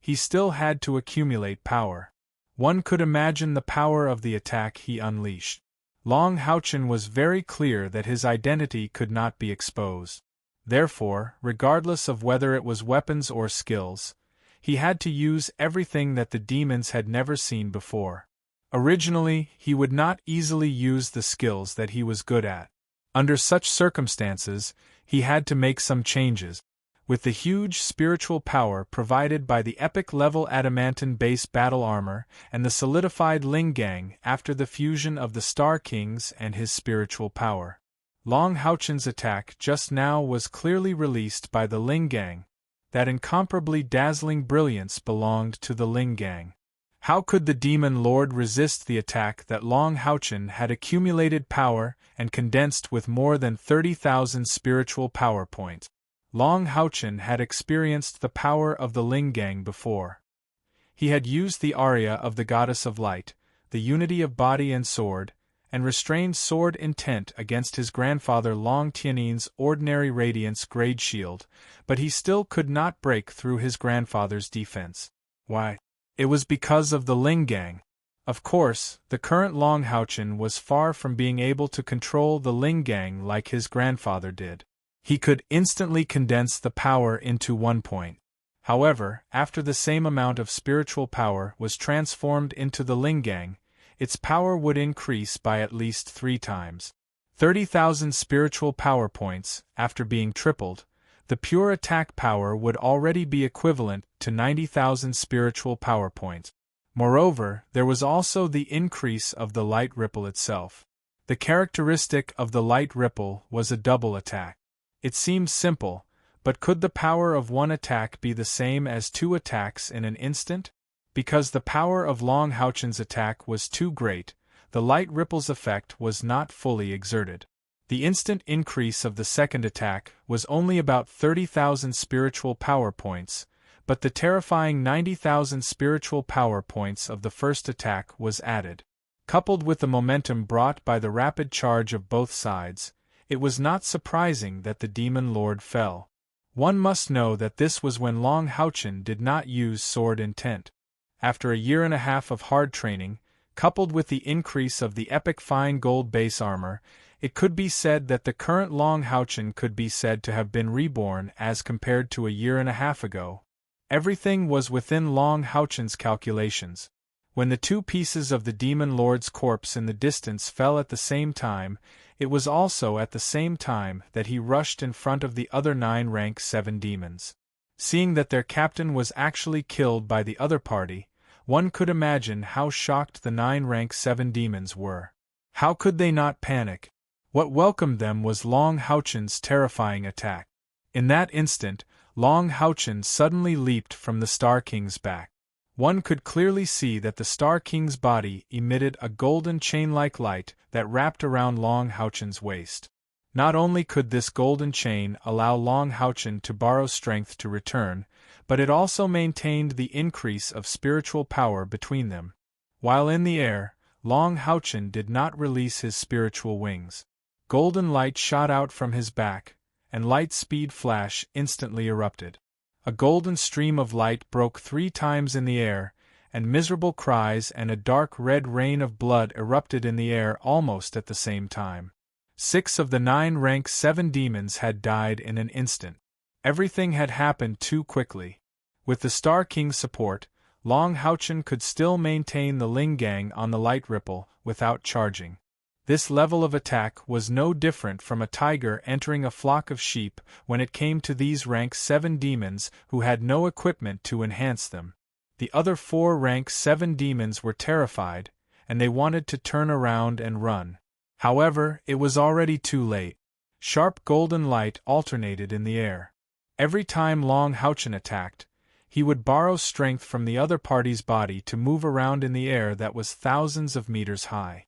he still had to accumulate power. One could imagine the power of the attack he unleashed. Long Houchen was very clear that his identity could not be exposed. Therefore, regardless of whether it was weapons or skills, he had to use everything that the demons had never seen before. Originally, he would not easily use the skills that he was good at. Under such circumstances, he had to make some changes. With the huge spiritual power provided by the epic-level adamantine base battle armor and the solidified Lingang after the fusion of the Star Kings and his spiritual power, Long Houchen's attack just now was clearly released by the Lingang. That incomparably dazzling brilliance belonged to the Lingang. How could the demon lord resist the attack that Long Houchen had accumulated power and condensed with more than 30,000 spiritual power points? Long Houchen had experienced the power of the Lingang before. He had used the aria of the Goddess of Light, the unity of body and sword, and restrained sword intent against his grandfather Long Tianin's ordinary radiance grade shield, but he still could not break through his grandfather's defense. Why? It was because of the Lingang. Of course, the current Long Houchen was far from being able to control the Lingang like his grandfather did. He could instantly condense the power into one point. However, after the same amount of spiritual power was transformed into the Lingang, its power would increase by at least 3 times. 30,000 spiritual power points, after being tripled, the pure attack power would already be equivalent to 90,000 spiritual power points. Moreover, there was also the increase of the light ripple itself. The characteristic of the light ripple was a double attack. It seemed simple, but could the power of one attack be the same as 2 attacks in an instant? Because the power of Long Houchen's attack was too great, the light ripple's effect was not fully exerted. The instant increase of the second attack was only about 30,000 spiritual power points, but the terrifying 90,000 spiritual power points of the first attack was added. Coupled with the momentum brought by the rapid charge of both sides, it was not surprising that the demon lord fell. One must know that this was when Long Houchen did not use sword intent. After a year and a half of hard training, coupled with the increase of the epic fine gold base armor, it could be said that the current Long Houchen could be said to have been reborn as compared to a year and a half ago. Everything was within Long Houchen's calculations. When the 2 pieces of the demon lord's corpse in the distance fell at the same time, it was also at the same time that he rushed in front of the other 9 rank 7 demons. Seeing that their captain was actually killed by the other party, one could imagine how shocked the 9 rank 7 demons were. How could they not panic? What welcomed them was Long Houchen's terrifying attack. In that instant, Long Houchen suddenly leaped from the Star King's back. One could clearly see that the Star King's body emitted a golden chain-like light that wrapped around Long Houchen's waist. Not only could this golden chain allow Long Houchen to borrow strength to return, but it also maintained the increase of spiritual power between them. While in the air, Long Houchen did not release his spiritual wings. Golden light shot out from his back, and light speed flash instantly erupted. A golden stream of light broke 3 times in the air, and miserable cries and a dark red rain of blood erupted in the air almost at the same time. 6 of the 9 rank 7 demons had died in an instant. Everything had happened too quickly. With the Star King's support, Long Houchen could still maintain the Lingang on the light ripple without charging. This level of attack was no different from a tiger entering a flock of sheep when it came to these rank 7 demons who had no equipment to enhance them. The other 4 rank 7 demons were terrified, and they wanted to turn around and run. However, it was already too late. Sharp golden light alternated in the air. Every time Long Houchen attacked, he would borrow strength from the other party's body to move around in the air that was thousands of meters high.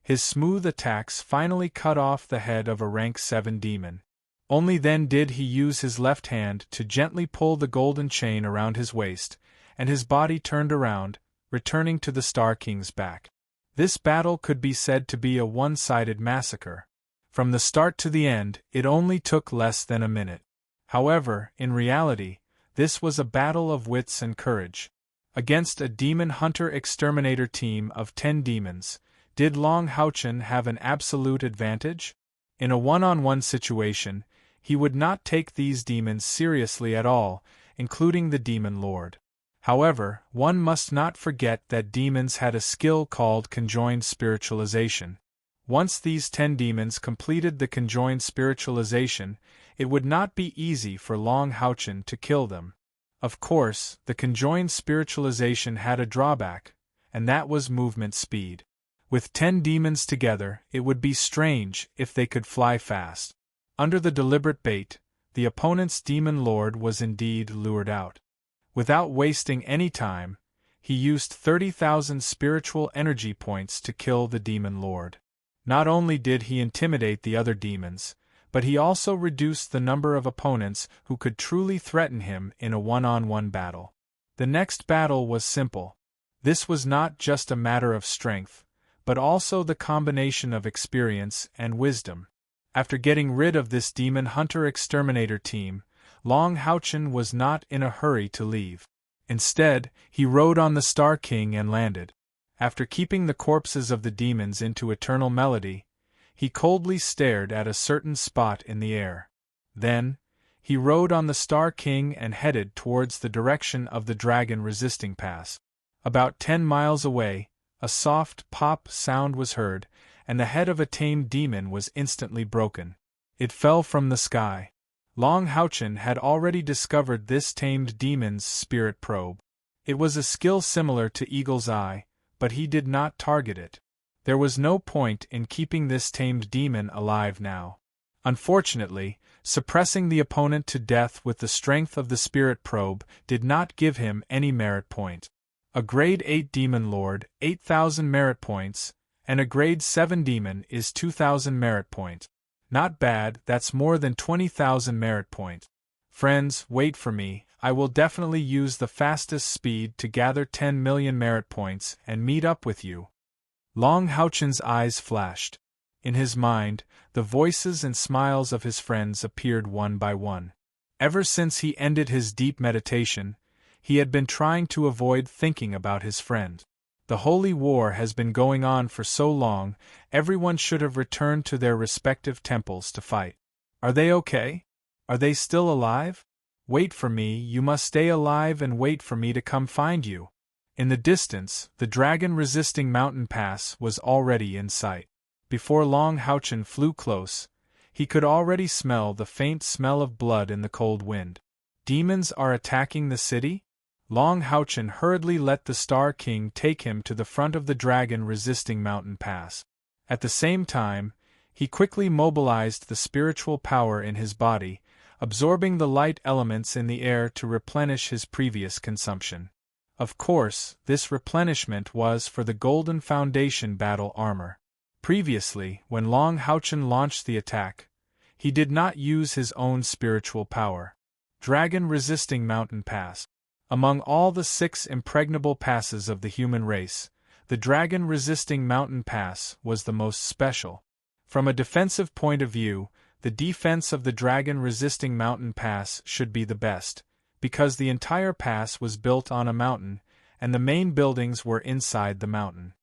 His smooth attacks finally cut off the head of a rank 7 demon. Only then did he use his left hand to gently pull the golden chain around his waist, and his body turned around, returning to the Star King's back. This battle could be said to be a one-sided massacre. From the start to the end, it only took less than a minute. However, in reality, this was a battle of wits and courage. Against a demon hunter-exterminator team of 10 demons, did Long Houchen have an absolute advantage? In a one-on-one situation, he would not take these demons seriously at all, including the demon lord. However, one must not forget that demons had a skill called conjoined spiritualization. Once these 10 demons completed the conjoined spiritualization, it would not be easy for Long Houchen to kill them. Of course, the conjoined spiritualization had a drawback, and that was movement speed. With 10 demons together, it would be strange if they could fly fast. Under the deliberate bait, the opponent's demon lord was indeed lured out. Without wasting any time, he used 30,000 spiritual energy points to kill the demon lord. Not only did he intimidate the other demons, but he also reduced the number of opponents who could truly threaten him in a one-on-one battle. The next battle was simple. This was not just a matter of strength, but also the combination of experience and wisdom. After getting rid of this demon hunter-exterminator team, Long Houchen was not in a hurry to leave. Instead, he rode on the Star King and landed. After keeping the corpses of the demons into eternal melody, he coldly stared at a certain spot in the air. Then, he rode on the Star King and headed towards the direction of the dragon-resisting pass. About 10 miles away, a soft pop sound was heard, and the head of a tamed demon was instantly broken. It fell from the sky. Long Houchen had already discovered this tamed demon's spirit probe. It was a skill similar to Eagle's Eye, but he did not target it. There was no point in keeping this tamed demon alive now. Unfortunately, suppressing the opponent to death with the strength of the spirit probe did not give him any merit point. A grade 8 demon lord, 8,000 merit points, and a grade 7 demon is 2,000 merit point. Not bad, that's more than 20,000 merit point. Friends, wait for me, I will definitely use the fastest speed to gather 10 million merit points and meet up with you. Long Houchen's eyes flashed. In his mind, the voices and smiles of his friends appeared one by one. Ever since he ended his deep meditation, he had been trying to avoid thinking about his friend. The holy war has been going on for so long, everyone should have returned to their respective temples to fight. Are they okay? Are they still alive? Wait for me, you must stay alive and wait for me to come find you. In the distance, the dragon-resisting mountain pass was already in sight. Before Long Houchen flew close, he could already smell the faint smell of blood in the cold wind. Demons are attacking the city? Long Houchen hurriedly let the Star King take him to the front of the dragon-resisting mountain pass. At the same time, he quickly mobilized the spiritual power in his body, absorbing the light elements in the air to replenish his previous consumption. Of course, this replenishment was for the Golden Foundation battle armor. Previously, when Long Houchen launched the attack, he did not use his own spiritual power. Dragon-resisting mountain pass. Among all the 6 impregnable passes of the human race, the dragon-resisting mountain pass was the most special. From a defensive point of view, the defense of the dragon-resisting mountain pass should be the best, because the entire pass was built on a mountain, and the main buildings were inside the mountain.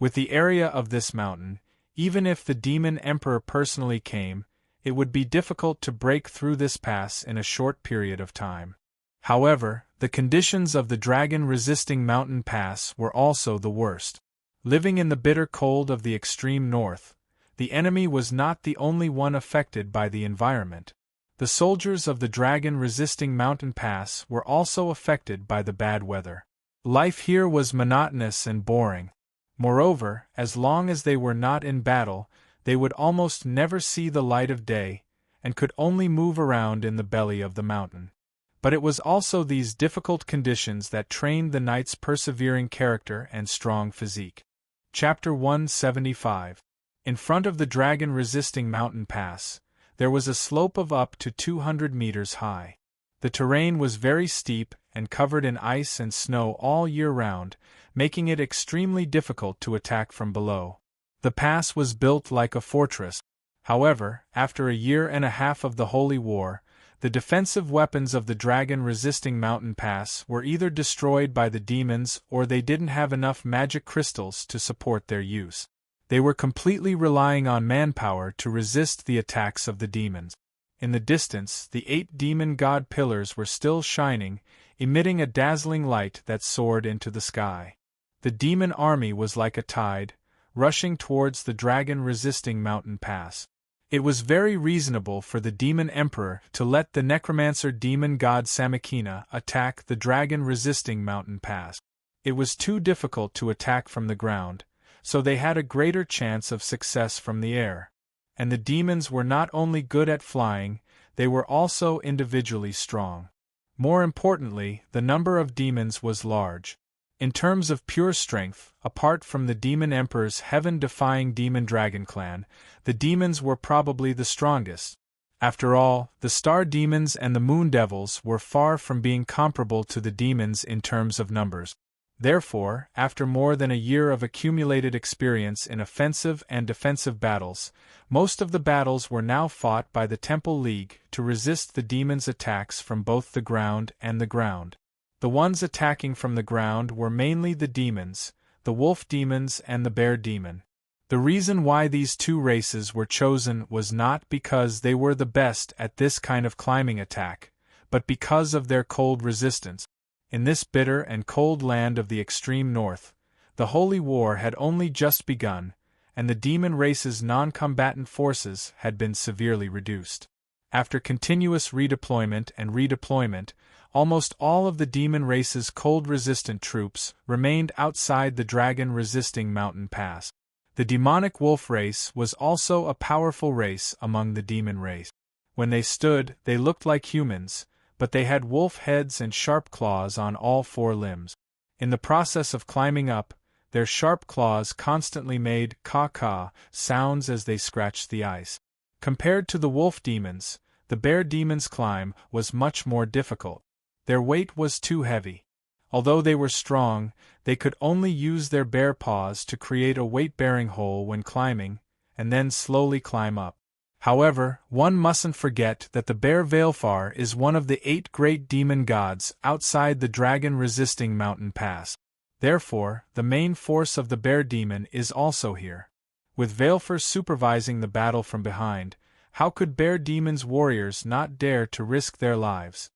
With the area of this mountain, even if the Demon Emperor personally came, it would be difficult to break through this pass in a short period of time. However, the conditions of the dragon-resisting mountain pass were also the worst. Living in the bitter cold of the extreme north, the enemy was not the only one affected by the environment. The soldiers of the dragon-resisting mountain pass were also affected by the bad weather. Life here was monotonous and boring. Moreover, as long as they were not in battle, they would almost never see the light of day, and could only move around in the belly of the mountain. But it was also these difficult conditions that trained the knight's persevering character and strong physique. Chapter 175. In front of the dragon-resisting mountain pass, there was a slope of up to 200 meters high. The terrain was very steep and covered in ice and snow all year round, making it extremely difficult to attack from below. The pass was built like a fortress. However, after a year and a half of the Holy War, The defensive weapons of the dragon-resisting mountain pass were either destroyed by the demons or they didn't have enough magic crystals to support their use. They were completely relying on manpower to resist the attacks of the demons. In the distance, the 8 demon god pillars were still shining, emitting a dazzling light that soared into the sky. The demon army was like a tide, rushing towards the dragon-resisting mountain pass. It was very reasonable for the demon emperor to let the necromancer demon god Samakina attack the dragon-resisting mountain pass. It was too difficult to attack from the ground, so they had a greater chance of success from the air. And the demons were not only good at flying, they were also individually strong. More importantly, the number of demons was large. In terms of pure strength, apart from the demon emperor's heaven-defying demon dragon clan, the demons were probably the strongest. After all, the star demons and the moon devils were far from being comparable to the demons in terms of numbers. Therefore, after more than a year of accumulated experience in offensive and defensive battles, most of the battles were now fought by the Temple League to resist the demons' attacks from both the ground and the ground. The ones attacking from the ground were mainly the demons, the wolf demons and the bear demon. The reason why these two races were chosen was not because they were the best at this kind of climbing attack, but because of their cold resistance. In this bitter and cold land of the extreme north, the Holy War had only just begun, and the demon race's non-combatant forces had been severely reduced. After continuous redeployment and redeployment, almost all of the demon race's cold-resistant troops remained outside the dragon-resisting mountain pass. The demonic wolf race was also a powerful race among the demon race. When they stood, they looked like humans, but they had wolf heads and sharp claws on all 4 limbs. In the process of climbing up, their sharp claws constantly made caw-caw sounds as they scratched the ice. Compared to the wolf demons, the bear demons' climb was much more difficult. Their weight was too heavy. Although they were strong, they could only use their bare paws to create a weight-bearing hole when climbing, and then slowly climb up. However, one mustn't forget that the bear Veilfar is one of the 8 great demon gods outside the dragon-resisting mountain pass. Therefore, the main force of the bear demon is also here. With Veilfar supervising the battle from behind, how could bear demon's warriors not dare to risk their lives?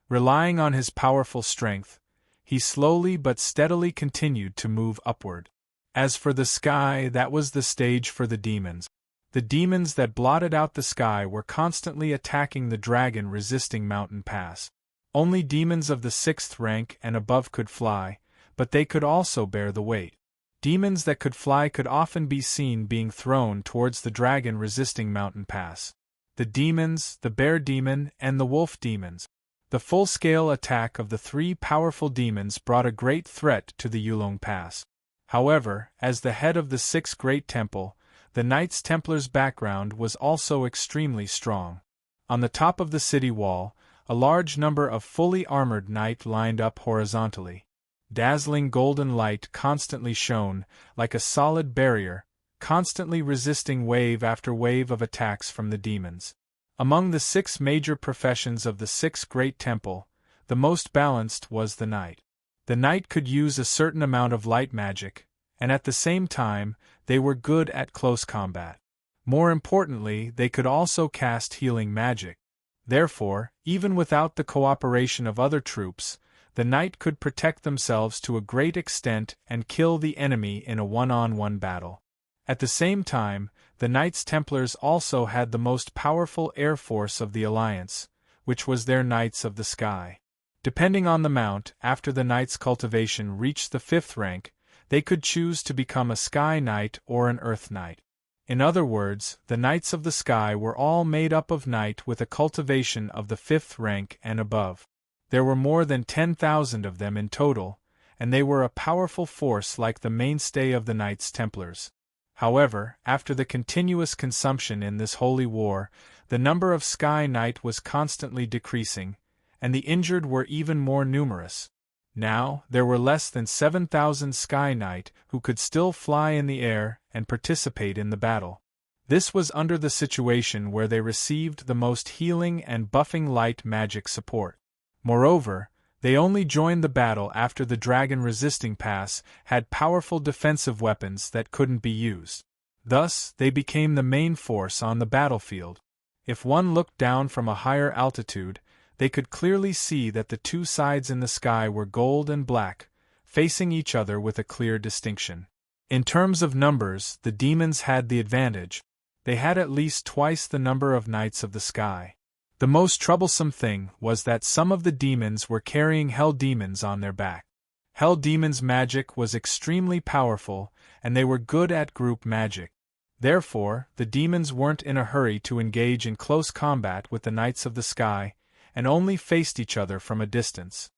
Relying on his powerful strength, he slowly but steadily continued to move upward. As for the sky, that was the stage for the demons. The demons that blotted out the sky were constantly attacking the dragon-resisting mountain pass. Only demons of the 6th rank and above could fly, but they could also bear the weight. Demons that could fly could often be seen being thrown towards the dragon-resisting mountain pass. The demons, the bear demon, and the wolf demons. The full-scale attack of the 3 powerful demons brought a great threat to the Yulong Pass. However, as the head of the 6th Great Temple, the Knights Templar's background was also extremely strong. On the top of the city wall, a large number of fully armored knights lined up horizontally. Dazzling golden light constantly shone, like a solid barrier, constantly resisting wave after wave of attacks from the demons. Among the 6 major professions of the 6th Great Temple, the most balanced was the knight. The knight could use a certain amount of light magic, and at the same time, they were good at close combat. More importantly, they could also cast healing magic. Therefore, even without the cooperation of other troops, the knight could protect themselves to a great extent and kill the enemy in a one-on-one battle. At the same time, the Knights Templars also had the most powerful air force of the Alliance, which was their Knights of the Sky. Depending on the mount, after the Knight's cultivation reached the 5th rank, they could choose to become a Sky Knight or an Earth Knight. In other words, the Knights of the Sky were all made up of Knight with a cultivation of the 5th rank and above. There were more than 10,000 of them in total, and they were a powerful force like the mainstay of the Knights Templars. However, after the continuous consumption in this holy war, the number of Sky Knight was constantly decreasing, and the injured were even more numerous. Now, there were less than 7,000 Sky Knight who could still fly in the air and participate in the battle. This was under the situation where they received the most healing and buffing light magic support. Moreover, they only joined the battle after the dragon resisting pass had powerful defensive weapons that couldn't be used. Thus, they became the main force on the battlefield. If one looked down from a higher altitude, they could clearly see that the two sides in the sky were gold and black, facing each other with a clear distinction. In terms of numbers, the demons had the advantage. They had at least twice the number of knights of the sky. The most troublesome thing was that some of the demons were carrying hell demons on their back. Hell demons' magic was extremely powerful, and they were good at group magic. Therefore, the demons weren't in a hurry to engage in close combat with the knights of the sky, and only faced each other from a distance.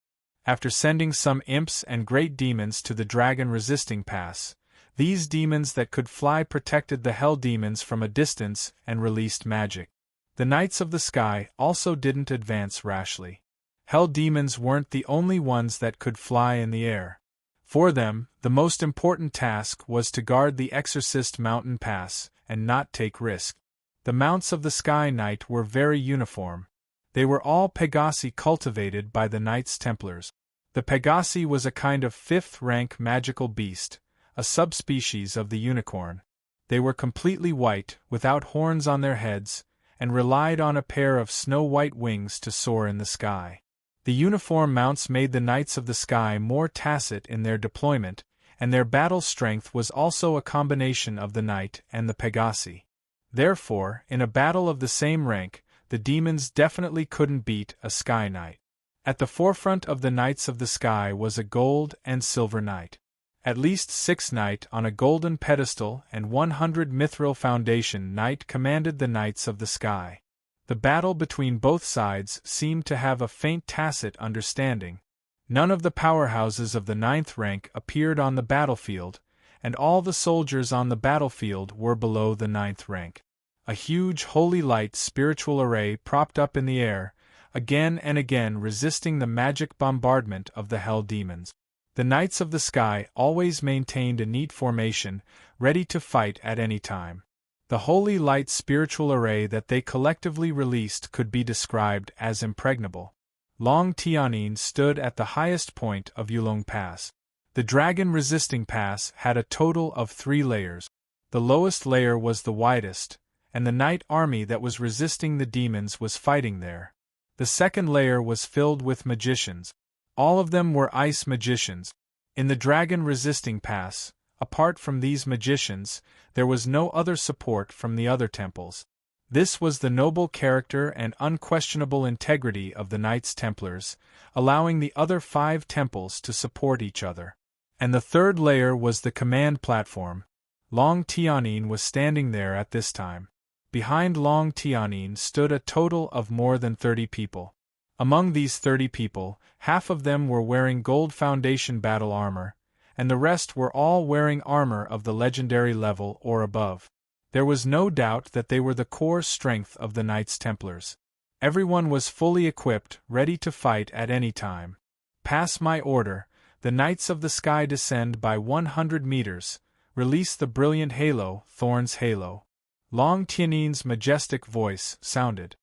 After sending some imps and great demons to the dragon-resisting pass, these demons that could fly protected the hell demons from a distance and released magic. The knights of the sky also didn't advance rashly. Hell demons weren't the only ones that could fly in the air. For them, the most important task was to guard the Exorcist Mountain Pass and not take risk. The mounts of the Sky Knight were very uniform. They were all Pegasi cultivated by the Knights Templars. The Pegasi was a kind of fifth-rank magical beast, a subspecies of the unicorn. They were completely white, without horns on their heads, and relied on a pair of snow-white wings to soar in the sky. The uniform mounts made the Knights of the Sky more tacit in their deployment, and their battle strength was also a combination of the Knight and the Pegasi. Therefore, in a battle of the same rank, the demons definitely couldn't beat a Sky Knight. At the forefront of the Knights of the Sky was a gold and silver knight. At least 6 knight on a golden pedestal and 100 mithril foundation knight commanded the Knights of the Sky. The battle between both sides seemed to have a faint tacit understanding. None of the powerhouses of the 9th rank appeared on the battlefield, and all the soldiers on the battlefield were below the 9th rank. A huge holy light spiritual array propped up in the air, again and again resisting the magic bombardment of the hell demons. The Knights of the Sky always maintained a neat formation, ready to fight at any time. The holy light spiritual array that they collectively released could be described as impregnable. Long Tianyin stood at the highest point of Yulong Pass. The dragon-resisting pass had a total of 3 layers. The lowest layer was the widest, and the knight army that was resisting the demons was fighting there. The second layer was filled with magicians. All of them were ice magicians. In the dragon-resisting pass, apart from these magicians, there was no other support from the other temples. This was the noble character and unquestionable integrity of the Knights Templars, allowing the other 5 temples to support each other. And the third layer was the command platform. Long Tianyin was standing there at this time. Behind Long Tianyin stood a total of more than 30 people. Among these 30 people, half of them were wearing gold foundation battle armor, and the rest were all wearing armor of the legendary level or above. There was no doubt that they were the core strength of the Knights Templars. Everyone was fully equipped, ready to fight at any time. Pass my order, the Knights of the Sky descend by 100 meters, release the brilliant halo, Thorn's halo. Long Tianyin's majestic voice sounded.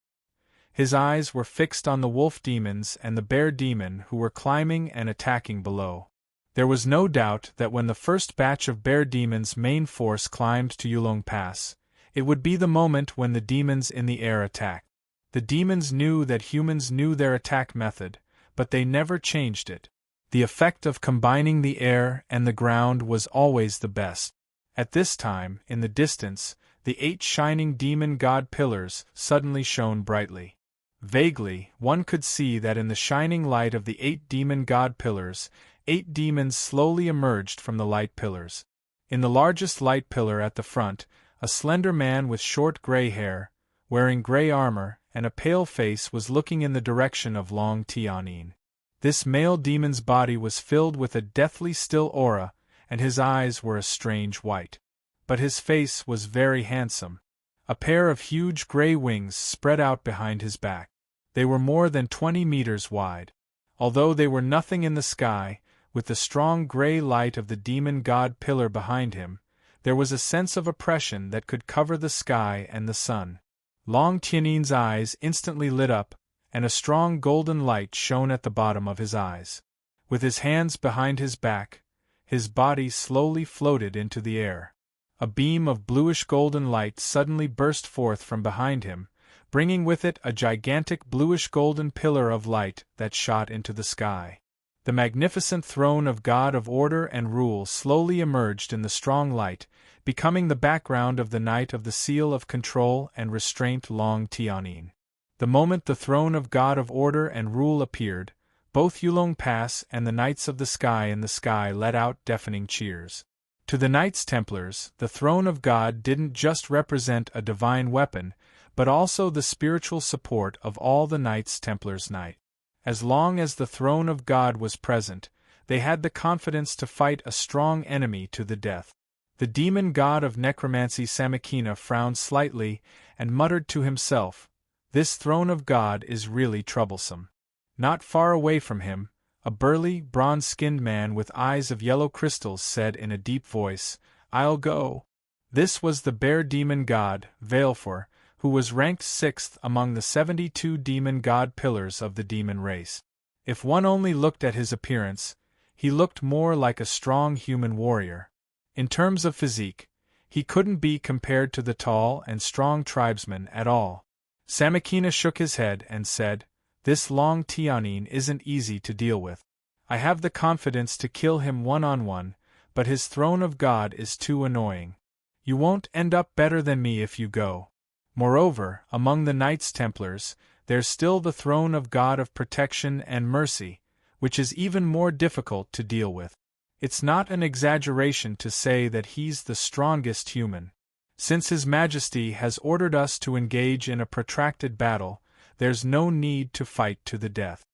His eyes were fixed on the wolf demons and the bear demon who were climbing and attacking below. There was no doubt that when the first batch of bear demons' main force climbed to Yulong Pass, it would be the moment when the demons in the air attacked. The demons knew that humans knew their attack method, but they never changed it. The effect of combining the air and the ground was always the best. At this time, in the distance, the 8 shining demon god pillars suddenly shone brightly. Vaguely, one could see that in the shining light of the 8 demon god pillars, 8 demons slowly emerged from the light pillars. In the largest light pillar at the front, a slender man with short gray hair, wearing gray armor and a pale face was looking in the direction of Long Tianyin. This male demon's body was filled with a deathly still aura, and his eyes were a strange white. But his face was very handsome. A pair of huge gray wings spread out behind his back. They were more than 20 meters wide. Although they were nothing in the sky, with the strong gray light of the demon god pillar behind him, There was a sense of oppression that could cover the sky and the sun. Long Tianin's eyes instantly lit up, and a strong golden light shone at the bottom of his eyes. With his hands behind his back, his body slowly floated into the air. A beam of bluish-golden light suddenly burst forth from behind him, bringing with it a gigantic bluish-golden pillar of light that shot into the sky. The magnificent throne of God of order and rule slowly emerged in the strong light, becoming the background of the Knight of the Seal of Control and Restraint Long Tianin. The moment the throne of God of order and rule appeared, both Yulong Pass and the Knights of the Sky in the sky let out deafening cheers. To the Knights Templars, the throne of God didn't just represent a divine weapon, but also the spiritual support of all the Knights Templars' Knight. As long as the throne of God was present, they had the confidence to fight a strong enemy to the death. The demon god of necromancy Samakina frowned slightly and muttered to himself, "This throne of God is really troublesome." Not far away from him, a burly, bronze-skinned man with eyes of yellow crystals said in a deep voice, "I'll go." This was the bear demon god, Veilfor, who was ranked 6th among the 72 demon god pillars of the demon race. If one only looked at his appearance, he looked more like a strong human warrior. In terms of physique, he couldn't be compared to the tall and strong tribesman at all. Samakina shook his head and said, "This Long Tianin isn't easy to deal with. I have the confidence to kill him one-on-one, but his throne of God is too annoying. You won't end up better than me if you go. Moreover, among the Knights Templars, there's still the throne of God of protection and mercy, which is even more difficult to deal with. It's not an exaggeration to say that he's the strongest human. Since His Majesty has ordered us to engage in a protracted battle, there's no need to fight to the death."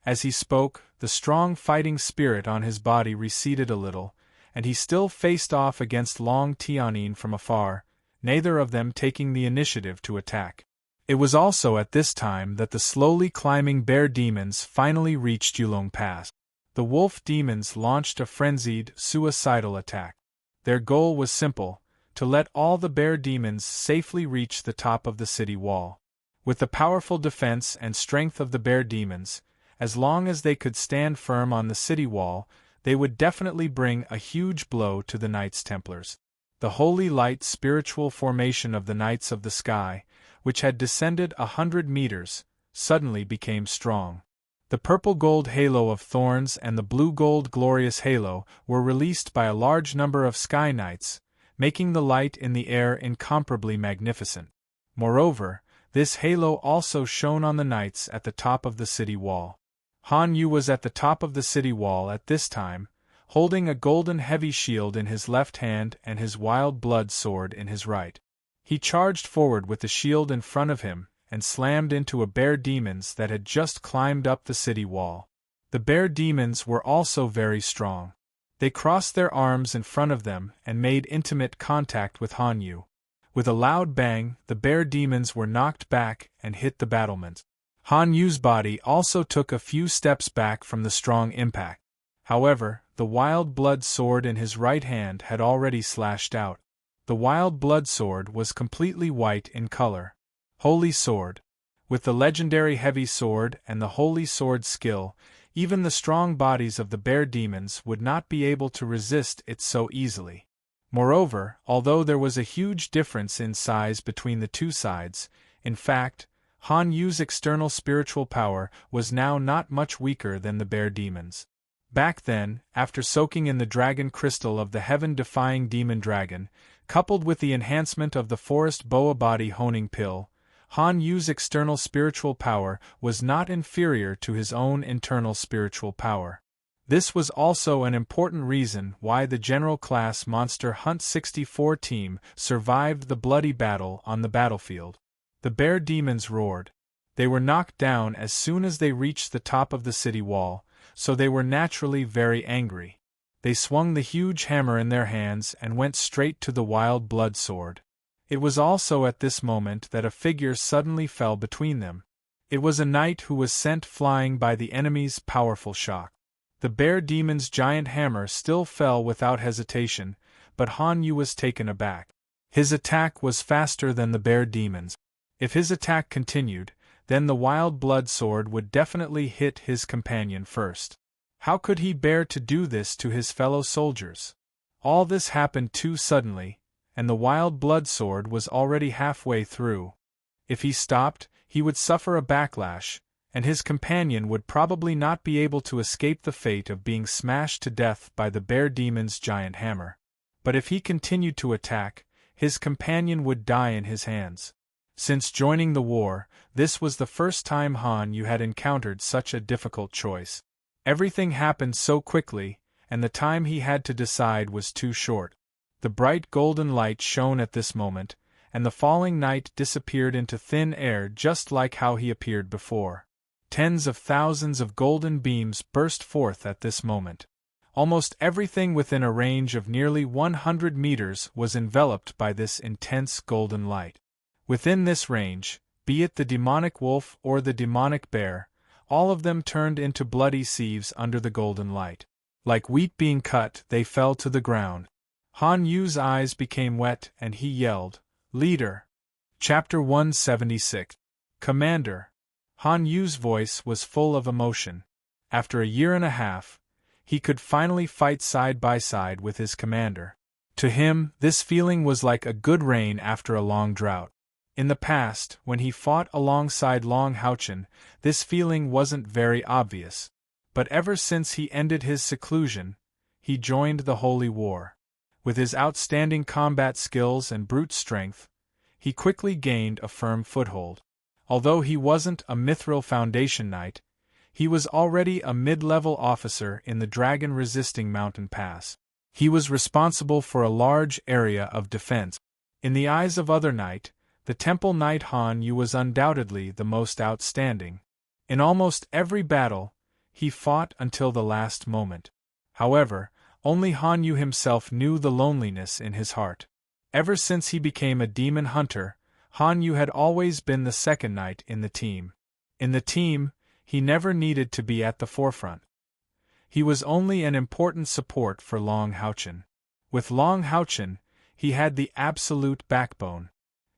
As he spoke, the strong fighting spirit on his body receded a little, and he still faced off against Long Tianin from afar, neither of them taking the initiative to attack. It was also at this time that the slowly climbing bear demons finally reached Yulong Pass. The wolf demons launched a frenzied, suicidal attack. Their goal was simple: to let all the bear demons safely reach the top of the city wall. With the powerful defense and strength of the bear demons, as long as they could stand firm on the city wall, they would definitely bring a huge blow to the Knights Templars. The holy light spiritual formation of the Knights of the Sky, which had descended 100 meters, suddenly became strong. The purple-gold halo of thorns and the blue-gold glorious halo were released by a large number of Sky Knights, making the light in the air incomparably magnificent. Moreover, this halo also shone on the knights at the top of the city wall. Han Yu was at the top of the city wall at this time, holding a golden heavy shield in his left hand and his wild blood sword in his right. He charged forward with the shield in front of him, and slammed into a bear demons that had just climbed up the city wall. The bear demons were also very strong. They crossed their arms in front of them and made intimate contact with Han Yu. With a loud bang, the bear demons were knocked back and hit the battlement. Han Yu's body also took a few steps back from the strong impact. However, the wild blood sword in his right hand had already slashed out. The wild blood sword was completely white in color. Holy Sword. With the legendary heavy sword and the holy sword skill, even the strong bodies of the bear demons would not be able to resist it so easily. Moreover, although there was a huge difference in size between the two sides, in fact, Han Yu's external spiritual power was now not much weaker than the bear demons. Back then, after soaking in the dragon crystal of the heaven-defying demon dragon, coupled with the enhancement of the forest boa body honing pill, Han Yu's external spiritual power was not inferior to his own internal spiritual power. This was also an important reason why the General Class Monster Hunt 64 team survived the bloody battle on the battlefield. The bear demons roared. They were knocked down as soon as they reached the top of the city wall, so they were naturally very angry. They swung the huge hammer in their hands and went straight to the wild blood sword. It was also at this moment that a figure suddenly fell between them. It was a knight who was sent flying by the enemy's powerful shock. The bear demon's giant hammer still fell without hesitation, but Han Yu was taken aback. His attack was faster than the bear demons. If his attack continued, then the wild blood sword would definitely hit his companion first. How could he bear to do this to his fellow soldiers? All this happened too suddenly, and the wild blood sword was already halfway through. If he stopped, he would suffer a backlash, and his companion would probably not be able to escape the fate of being smashed to death by the bear demon's giant hammer. But if he continued to attack, his companion would die in his hands. Since joining the war, this was the first time Han Yu had encountered such a difficult choice. Everything happened so quickly, and the time he had to decide was too short. The bright golden light shone at this moment, and the falling night disappeared into thin air just like how he appeared before. Tens of thousands of golden beams burst forth at this moment. Almost everything within a range of nearly 100 meters was enveloped by this intense golden light. Within this range, be it the demonic wolf or the demonic bear, all of them turned into bloody sieves under the golden light. Like wheat being cut, they fell to the ground. Han Yu's eyes became wet and he yelled, "Leader!" Chapter 176. Commander. Han Yu's voice was full of emotion. After a year and a half, he could finally fight side by side with his commander. To him, this feeling was like a good rain after a long drought. In the past, when he fought alongside Long Houchen, this feeling wasn't very obvious. But ever since he ended his seclusion, he joined the Holy War. With his outstanding combat skills and brute strength, he quickly gained a firm foothold. Although he wasn't a Mithril Foundation Knight, he was already a mid-level officer in the dragon-resisting mountain pass. He was responsible for a large area of defense. In the eyes of other knight, the Temple Knight Han Yu was undoubtedly the most outstanding. In almost every battle, he fought until the last moment. However, only Han Yu himself knew the loneliness in his heart. Ever since he became a demon hunter, Han Yu had always been the second knight in the team. In the team, he never needed to be at the forefront. He was only an important support for Long Houchen. With Long Houchen, he had the absolute backbone.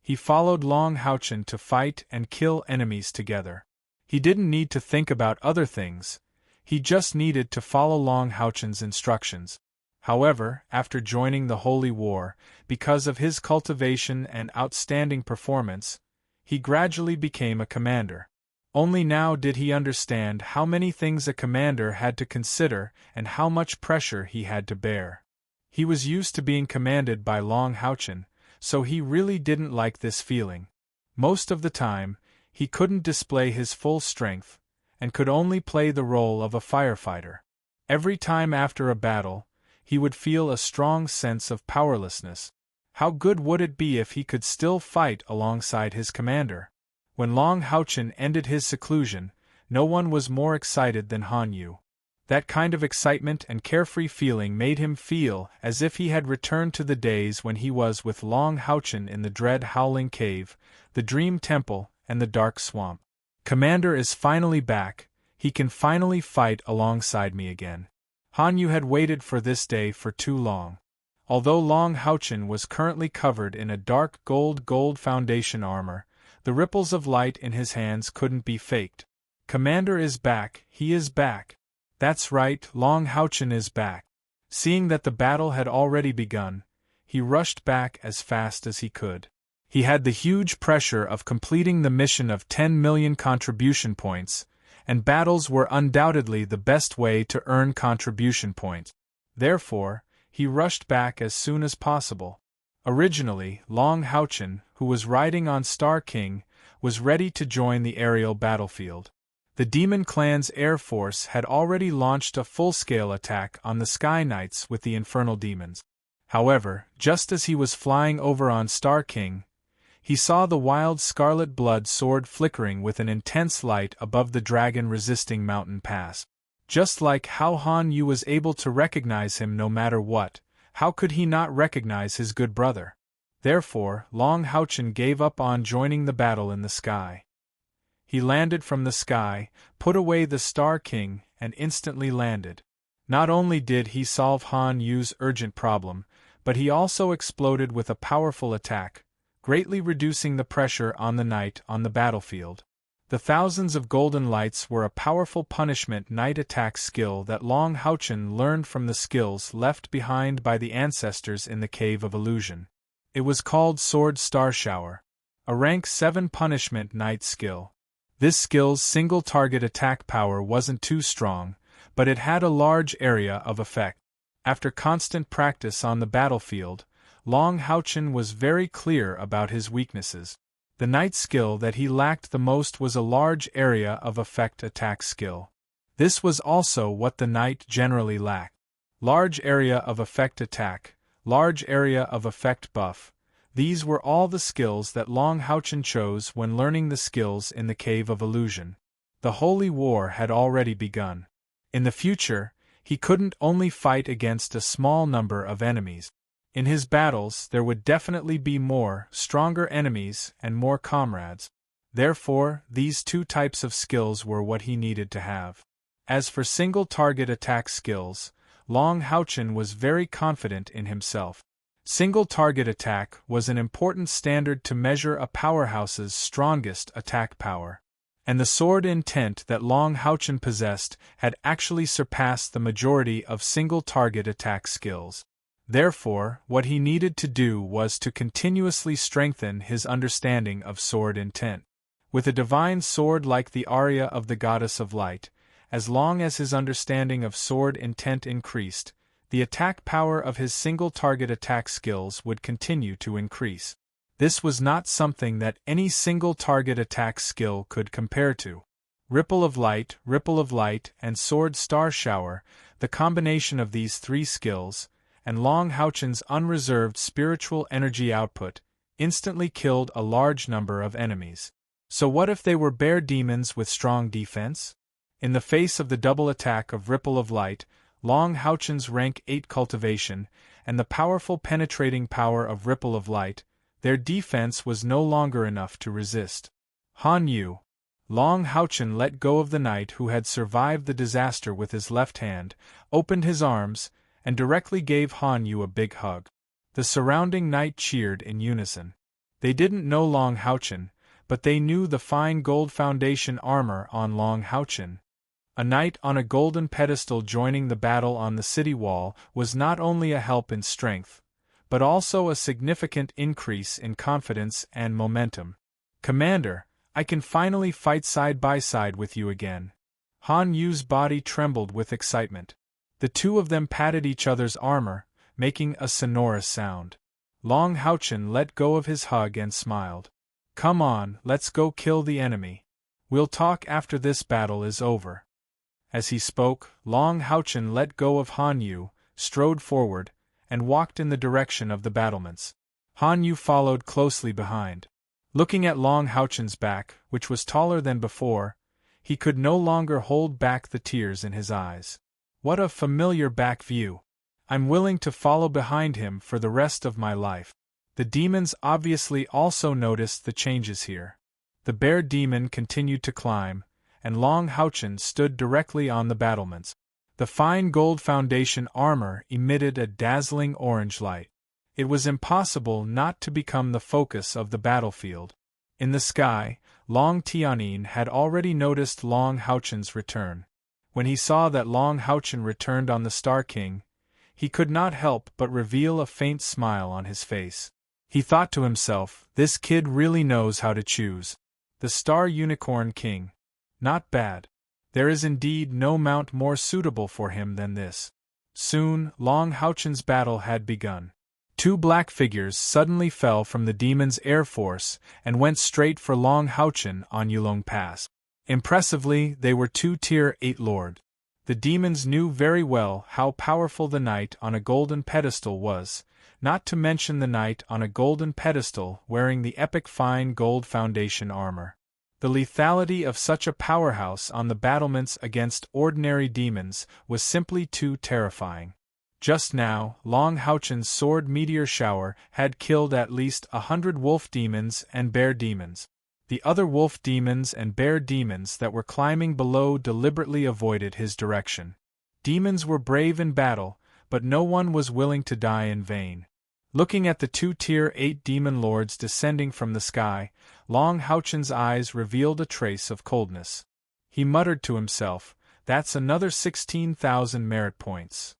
He followed Long Houchen to fight and kill enemies together. He didn't need to think about other things, he just needed to follow Long Houchen's instructions. However, after joining the Holy War, because of his cultivation and outstanding performance, he gradually became a commander. Only now did he understand how many things a commander had to consider and how much pressure he had to bear. He was used to being commanded by Long Houchen, so he really didn't like this feeling. Most of the time, he couldn't display his full strength, and could only play the role of a firefighter. Every time after a battle, he would feel a strong sense of powerlessness. How good would it be if he could still fight alongside his commander? When Long Houchen ended his seclusion, no one was more excited than Han Yu. That kind of excitement and carefree feeling made him feel as if he had returned to the days when he was with Long Houchen in the dread Howling Cave, the Dream Temple, and the Dark Swamp. Commander is finally back, he can finally fight alongside me again. Han Yu had waited for this day for too long. Although Long Houchen was currently covered in a dark gold foundation armor, the ripples of light in his hands couldn't be faked. Commander is back, he is back. That's right, Long Houchen is back. Seeing that the battle had already begun, he rushed back as fast as he could. He had the huge pressure of completing the mission of 10 million contribution points, and battles were undoubtedly the best way to earn contribution points. Therefore, he rushed back as soon as possible. Originally, Long Houchen, who was riding on Star King, was ready to join the aerial battlefield. The Demon Clan's air force had already launched a full-scale attack on the Sky Knights with the Infernal Demons. However, just as he was flying over on Star King, he saw the wild scarlet blood sword flickering with an intense light above the dragon-resisting mountain pass. Just like how Han Yu was able to recognize him no matter what, how could he not recognize his good brother? Therefore, Long Houchen gave up on joining the battle in the sky. He landed from the sky, put away the Star King, and instantly landed. Not only did he solve Han Yu's urgent problem, but he also exploded with a powerful attack, greatly reducing the pressure on the knight on the battlefield. The thousands of golden lights were a powerful punishment knight attack skill that Long Houchen learned from the skills left behind by the ancestors in the Cave of Illusion. It was called Sword Star Shower, a rank 7 punishment knight skill. This skill's single target attack power wasn't too strong, but it had a large area of effect. After constant practice on the battlefield, Long Houchen was very clear about his weaknesses. The knight skill that he lacked the most was a large area of effect attack skill. This was also what the knight generally lacked. Large area of effect attack, large area of effect buff. These were all the skills that Long Houchen chose when learning the skills in the Cave of Illusion. The Holy War had already begun. In the future, he couldn't only fight against a small number of enemies. In his battles there would definitely be more, stronger enemies and more comrades. Therefore, these two types of skills were what he needed to have. As for single-target attack skills, Long Houchen was very confident in himself. Single-target attack was an important standard to measure a powerhouse's strongest attack power. And the sword intent that Long Houchen possessed had actually surpassed the majority of single-target attack skills. Therefore, what he needed to do was to continuously strengthen his understanding of sword intent. With a divine sword like the aria of the Goddess of Light, as long as his understanding of sword intent increased, the attack power of his single-target attack skills would continue to increase. This was not something that any single-target attack skill could compare to. Ripple of Light, and Sword Star Shower, the combination of these three skills, and Long Houchen's unreserved spiritual energy output, instantly killed a large number of enemies. So what if they were bear demons with strong defense? In the face of the double attack of Ripple of Light, Long Houchen's rank 8 cultivation, and the powerful penetrating power of Ripple of Light, their defense was no longer enough to resist. Han Yu. Long Houchen let go of the knight who had survived the disaster with his left hand, opened his arms, and directly gave Han Yu a big hug. The surrounding knight cheered in unison. They didn't know Long Houchen, but they knew the fine gold foundation armor on Long Houchen. A knight on a golden pedestal joining the battle on the city wall was not only a help in strength, but also a significant increase in confidence and momentum. Commander, I can finally fight side by side with you again. Han Yu's body trembled with excitement. The two of them patted each other's armor, making a sonorous sound. Long Houchen let go of his hug and smiled. Come on, let's go kill the enemy. We'll talk after this battle is over. As he spoke, Long Houchen let go of Han Yu, strode forward, and walked in the direction of the battlements. Han Yu followed closely behind. Looking at Long Houchen's back, which was taller than before, he could no longer hold back the tears in his eyes. What a familiar back view! I'm willing to follow behind him for the rest of my life. The demons obviously also noticed the changes here. The bear demon continued to climb, and Long Houchen stood directly on the battlements. The fine gold foundation armor emitted a dazzling orange light. It was impossible not to become the focus of the battlefield. In the sky, Long Tianyin had already noticed Long Houchen's return. When he saw that Long Houchen returned on the Star King, he could not help but reveal a faint smile on his face. He thought to himself, this kid really knows how to choose. The Star Unicorn King. Not bad. There is indeed no mount more suitable for him than this. Soon, Long Houchen's battle had begun. Two black figures suddenly fell from the demon's air force and went straight for Long Houchen on Yulong Pass. Impressively, they were two Tier 8 lord. The demons knew very well how powerful the knight on a golden pedestal was, not to mention the knight on a golden pedestal wearing the epic fine gold foundation armor. The lethality of such a powerhouse on the battlements against ordinary demons was simply too terrifying. Just now, Long Houchen's sword meteor shower had killed at least 100 wolf demons and bear demons. The other wolf demons and bear demons that were climbing below deliberately avoided his direction. Demons were brave in battle, but no one was willing to die in vain. Looking at the two Tier 8 demon lords descending from the sky, Long Houchen's eyes revealed a trace of coldness. He muttered to himself, "That's another 16,000 merit points."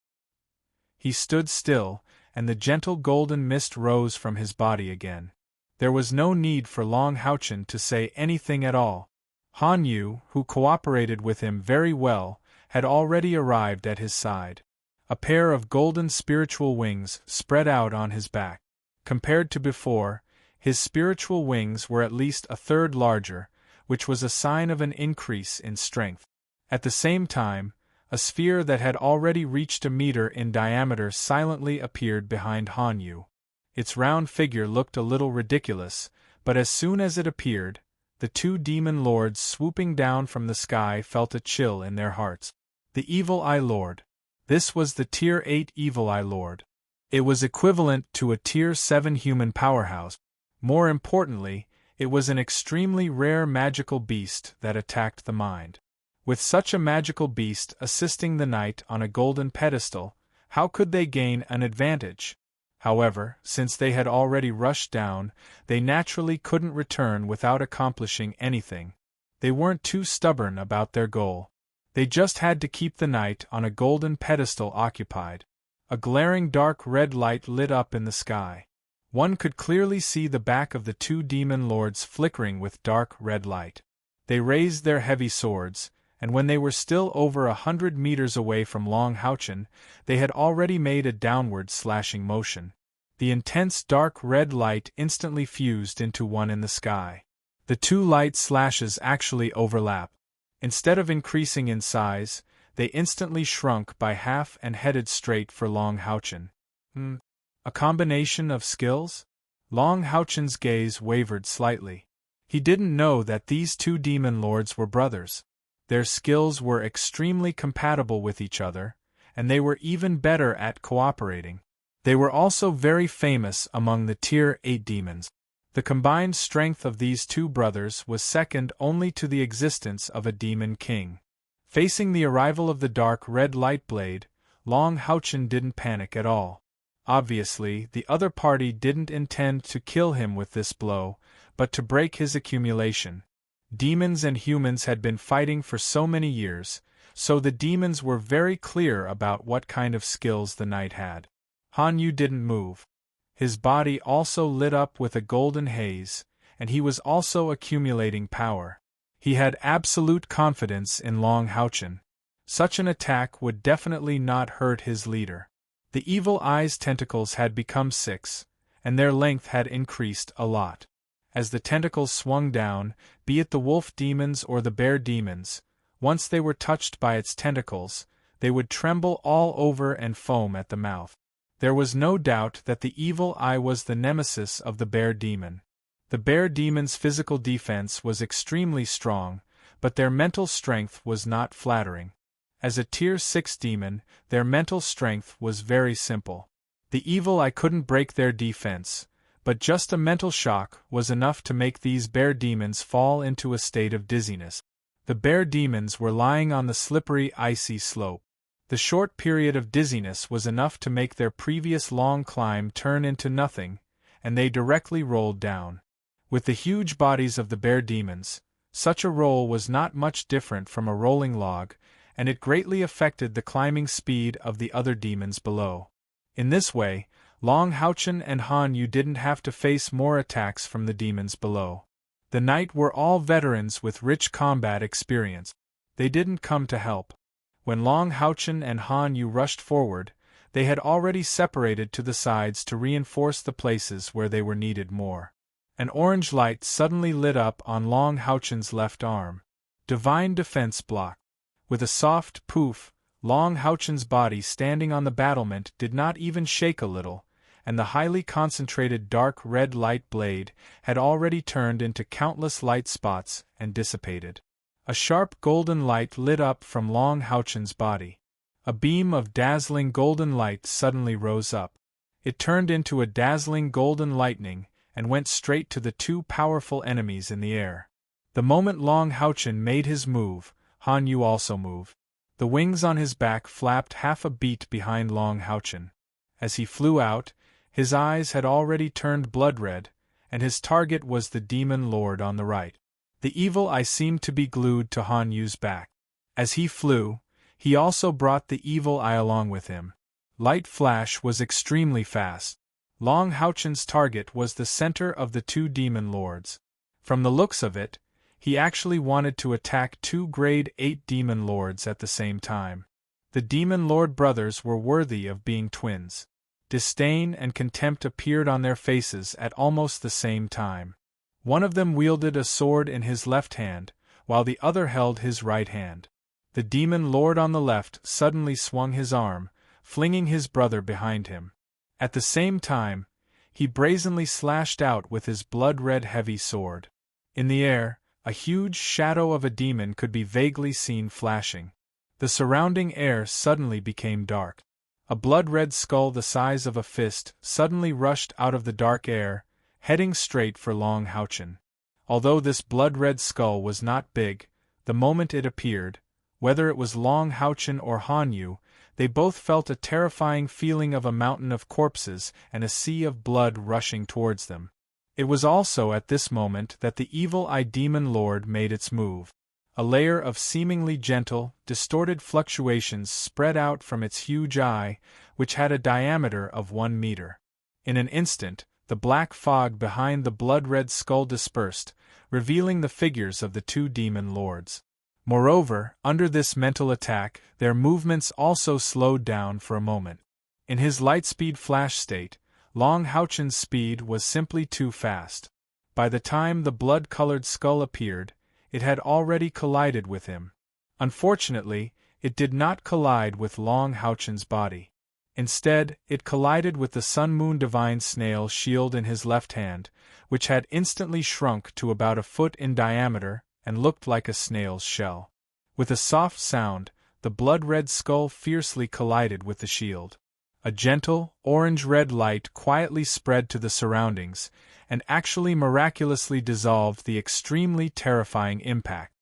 He stood still, and the gentle golden mist rose from his body again. There was no need for Long Houchen to say anything at all. Han Yu, who cooperated with him very well, had already arrived at his side. A pair of golden spiritual wings spread out on his back. Compared to before, his spiritual wings were at least a third larger, which was a sign of an increase in strength. At the same time, a sphere that had already reached a meter in diameter silently appeared behind Han Yu. Its round figure looked a little ridiculous, but as soon as it appeared, the two demon lords swooping down from the sky felt a chill in their hearts. The Evil Eye Lord. This was the Tier 8 Evil Eye Lord. It was equivalent to a Tier 7 human powerhouse. More importantly, it was an extremely rare magical beast that attacked the mind. With such a magical beast assisting the knight on a golden pedestal, how could they gain an advantage? However, since they had already rushed down, they naturally couldn't return without accomplishing anything. They weren't too stubborn about their goal. They just had to keep the knight on a golden pedestal occupied. A glaring dark red light lit up in the sky. One could clearly see the back of the two demon lords flickering with dark red light. They raised their heavy swords, and when they were still over 100 meters away from Long Houchen, they had already made a downward slashing motion. The intense dark red light instantly fused into one in the sky. The two light slashes actually overlap. Instead of increasing in size, they instantly shrunk by half and headed straight for Long Houchen. A combination of skills? Long Houchen's gaze wavered slightly. He didn't know that these two demon lords were brothers. Their skills were extremely compatible with each other, and they were even better at cooperating. They were also very famous among the Tier 8 demons. The combined strength of these two brothers was second only to the existence of a demon king. Facing the arrival of the dark red light blade, Long Houchen didn't panic at all. Obviously, the other party didn't intend to kill him with this blow, but to break his accumulation. Demons and humans had been fighting for so many years, so the demons were very clear about what kind of skills the knight had. Han Yu didn't move. His body also lit up with a golden haze, and he was also accumulating power. He had absolute confidence in Long Houchen. Such an attack would definitely not hurt his leader. The Evil Eye's tentacles had become 6, and their length had increased a lot. As the tentacles swung down, be it the wolf demons or the bear demons, once they were touched by its tentacles, they would tremble all over and foam at the mouth. There was no doubt that the Evil Eye was the nemesis of the bear demon. The bear demon's physical defense was extremely strong, but their mental strength was not flattering. As a Tier 6 demon, their mental strength was very simple. The Evil Eye couldn't break their defense, but just a mental shock was enough to make these bear demons fall into a state of dizziness. The bear demons were lying on the slippery, icy slope. The short period of dizziness was enough to make their previous long climb turn into nothing, and they directly rolled down. With the huge bodies of the bear demons, such a roll was not much different from a rolling log, and it greatly affected the climbing speed of the other demons below. In this way, Long Houchen and Han Yu didn't have to face more attacks from the demons below. The knight were all veterans with rich combat experience. They didn't come to help. When Long Houchen and Han Yu rushed forward, they had already separated to the sides to reinforce the places where they were needed more. An orange light suddenly lit up on Long Houchen's left arm. Divine Defense Block. With a soft poof, Long Houchen's body standing on the battlement did not even shake a little, and the highly concentrated dark red light blade had already turned into countless light spots and dissipated. A sharp golden light lit up from Long Houchen's body. A beam of dazzling golden light suddenly rose up. It turned into a dazzling golden lightning and went straight to the two powerful enemies in the air. The moment Long Houchen made his move, Han Yu also moved. The wings on his back flapped half a beat behind Long Houchen. As he flew out, His eyes had already turned blood-red, and his target was the demon lord on the right. The evil eye seemed to be glued to Han Yu's back. As he flew, he also brought the evil eye along with him. Light flash was extremely fast. Long Houchen's target was the center of the two demon lords. From the looks of it, he actually wanted to attack two grade 8 demon lords at the same time. The demon lord brothers were worthy of being twins. Disdain and contempt appeared on their faces at almost the same time. One of them wielded a sword in his left hand, while the other held his right hand. The demon lord on the left suddenly swung his arm, flinging his brother behind him. At the same time, he brazenly slashed out with his blood-red heavy sword. In the air, a huge shadow of a demon could be vaguely seen flashing. The surrounding air suddenly became dark. A blood-red skull the size of a fist suddenly rushed out of the dark air, heading straight for Long Houchen. Although this blood-red skull was not big, the moment it appeared, whether it was Long Houchen or Han Yu, they both felt a terrifying feeling of a mountain of corpses and a sea of blood rushing towards them. It was also at this moment that the evil-eye demon lord made its move. A layer of seemingly gentle, distorted fluctuations spread out from its huge eye, which had a diameter of 1 meter. In an instant, the black fog behind the blood-red skull dispersed, revealing the figures of the two demon lords. Moreover, under this mental attack, their movements also slowed down for a moment. In his lightspeed flash state, Long Houchen's speed was simply too fast. By the time the blood-colored skull appeared, it had already collided with him. Unfortunately, it did not collide with Long Houchen's body. Instead, it collided with the Sun-Moon Divine Snail shield in his left hand, which had instantly shrunk to about a foot in diameter and looked like a snail's shell. With a soft sound, the blood-red skull fiercely collided with the shield. A gentle, orange-red light quietly spread to the surroundings, and actually miraculously dissolved the extremely terrifying impact.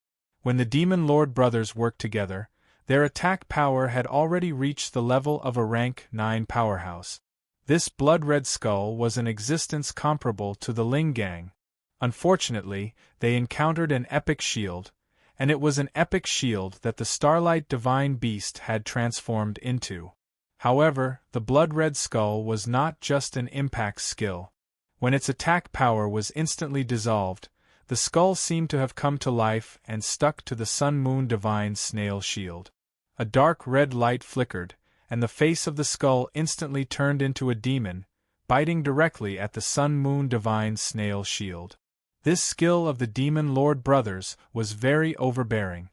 When the Demon Lord brothers worked together, their attack power had already reached the level of a rank 9 powerhouse. This blood-red skull was an existence comparable to the Ling Gang. Unfortunately, they encountered an epic shield, and it was an epic shield that the Starlight Divine Beast had transformed into. However, the blood-red skull was not just an impact skill. When its attack power was instantly dissolved, the skull seemed to have come to life and stuck to the Sun-Moon Divine Snail shield. A dark red light flickered, and the face of the skull instantly turned into a demon, biting directly at the Sun-Moon Divine Snail shield. This skill of the Demon Lord brothers was very overbearing.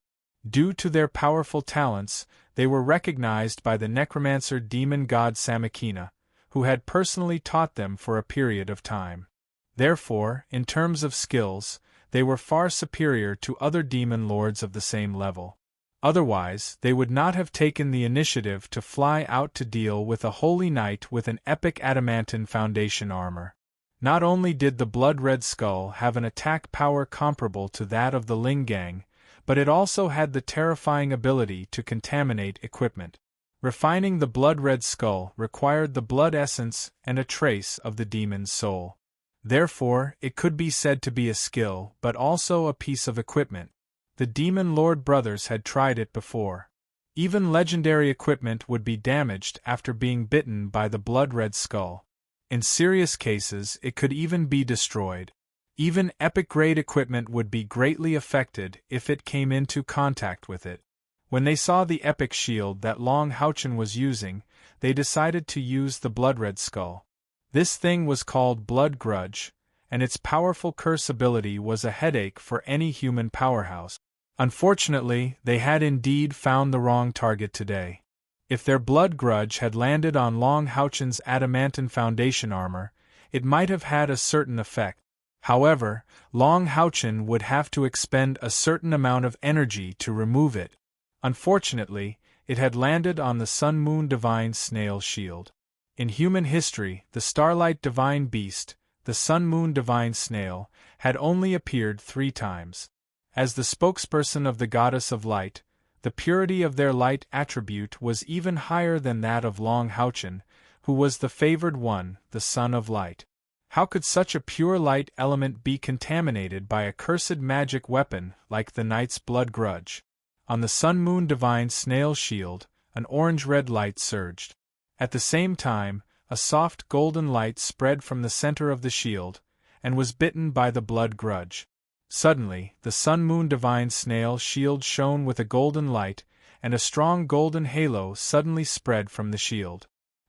Due to their powerful talents, they were recognized by the necromancer demon god Samakina, who had personally taught them for a period of time. Therefore, in terms of skills, they were far superior to other demon lords of the same level. Otherwise, they would not have taken the initiative to fly out to deal with a holy knight with an epic adamantine foundation armor. Not only did the blood-red skull have an attack power comparable to that of the Ling Gang, but it also had the terrifying ability to contaminate equipment. Refining the blood-red skull required the blood essence and a trace of the demon's soul. Therefore, it could be said to be a skill but also a piece of equipment. The Demon Lord brothers had tried it before. Even legendary equipment would be damaged after being bitten by the blood-red skull. In serious cases, it could even be destroyed. Even epic-grade equipment would be greatly affected if it came into contact with it. When they saw the epic shield that Long Houchen was using, they decided to use the blood-red skull. This thing was called Blood Grudge, and its powerful curse ability was a headache for any human powerhouse. Unfortunately, they had indeed found the wrong target today. If their blood grudge had landed on Long Houchen's adamantine foundation armor, it might have had a certain effect. However, Long Houchen would have to expend a certain amount of energy to remove it. Unfortunately, it had landed on the Sun-Moon Divine Snail shield. In human history, the Starlight Divine Beast, the Sun-Moon Divine Snail, had only appeared 3 times. As the spokesperson of the Goddess of Light, the purity of their light attribute was even higher than that of Long Houchen, who was the favored one, the son of light. How could such a pure light element be contaminated by a cursed magic weapon like the knight's blood grudge? On the sun-moon divine snail shield, an orange-red light surged. At the same time, a soft golden light spread from the center of the shield, and was bitten by the blood grudge. Suddenly, the sun-moon divine snail shield shone with a golden light, and a strong golden halo suddenly spread from the shield.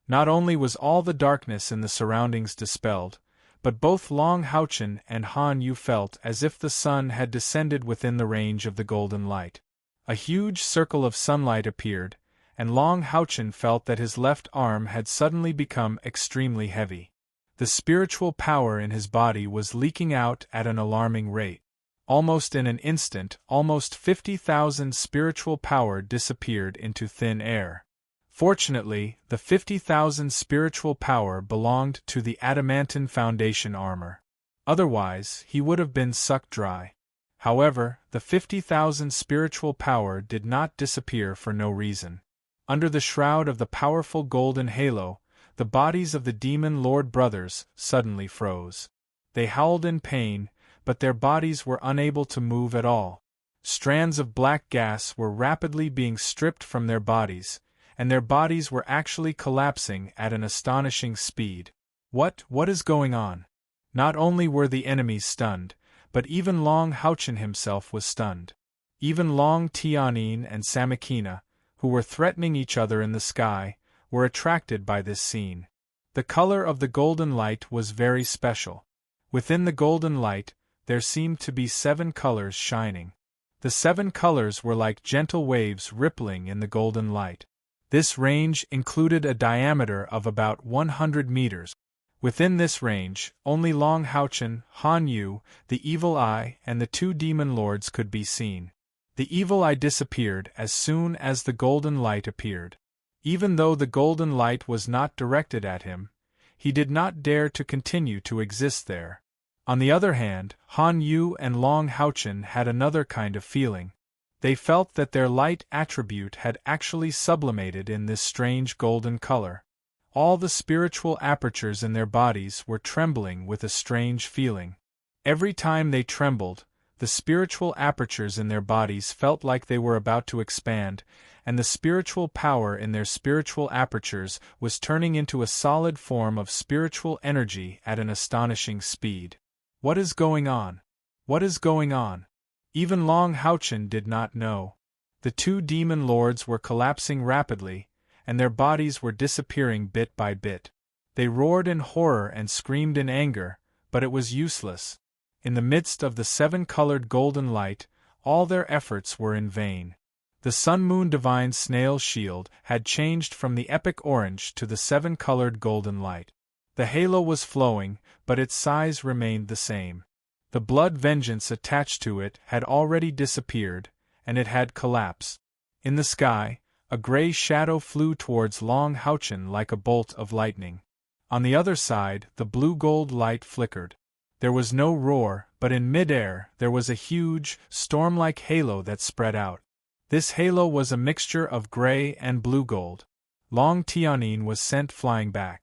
Not only was all the darkness in the surroundings dispelled, but both Long Houchen and Han Yu felt as if the sun had descended within the range of the golden light. A huge circle of sunlight appeared, and Long Houchen felt that his left arm had suddenly become extremely heavy. The spiritual power in his body was leaking out at an alarming rate. Almost in an instant, almost 50,000 spiritual power disappeared into thin air. Fortunately, the 50,000 spiritual power belonged to the adamantine foundation armor. Otherwise, he would have been sucked dry. However, the 50,000 spiritual power did not disappear for no reason. Under the shroud of the powerful golden halo, the bodies of the demon lord brothers suddenly froze. They howled in pain, but their bodies were unable to move at all. Strands of black gas were rapidly being stripped from their bodies, and their bodies were actually collapsing at an astonishing speed. What is going on? Not only were the enemies stunned, but even Long Houchen himself was stunned. Even Long Tianyin and Samakina, who were threatening each other in the sky, were attracted by this scene. The color of the golden light was very special. Within the golden light, there seemed to be 7 colors shining. The 7 colors were like gentle waves rippling in the golden light. This range included a diameter of about 100 meters. Within this range, only Long Houchen, Han Yu, the Evil Eye, and the 2 demon lords could be seen. The Evil Eye disappeared as soon as the golden light appeared. Even though the golden light was not directed at him, he did not dare to continue to exist there. On the other hand, Han Yu and Long Houchen had another kind of feeling. They felt that their light attribute had actually sublimated in this strange golden color. All the spiritual apertures in their bodies were trembling with a strange feeling. Every time they trembled, the spiritual apertures in their bodies felt like they were about to expand, and the spiritual power in their spiritual apertures was turning into a solid form of spiritual energy at an astonishing speed. What is going on? What is going on? Even Long Houchen did not know. The 2 demon lords were collapsing rapidly, and their bodies were disappearing bit by bit. They roared in horror and screamed in anger, but it was useless. In the midst of the 7-colored golden light, all their efforts were in vain. The sun-moon divine snail shield had changed from the epic orange to the 7-colored golden light. The halo was flowing, but its size remained the same. The blood vengeance attached to it had already disappeared, and it had collapsed. In the sky, a gray shadow flew towards Long Houchen like a bolt of lightning. On the other side, the blue-gold light flickered. There was no roar, but in mid-air there was a huge, storm-like halo that spread out. This halo was a mixture of gray and blue-gold. Long Tianyin was sent flying back.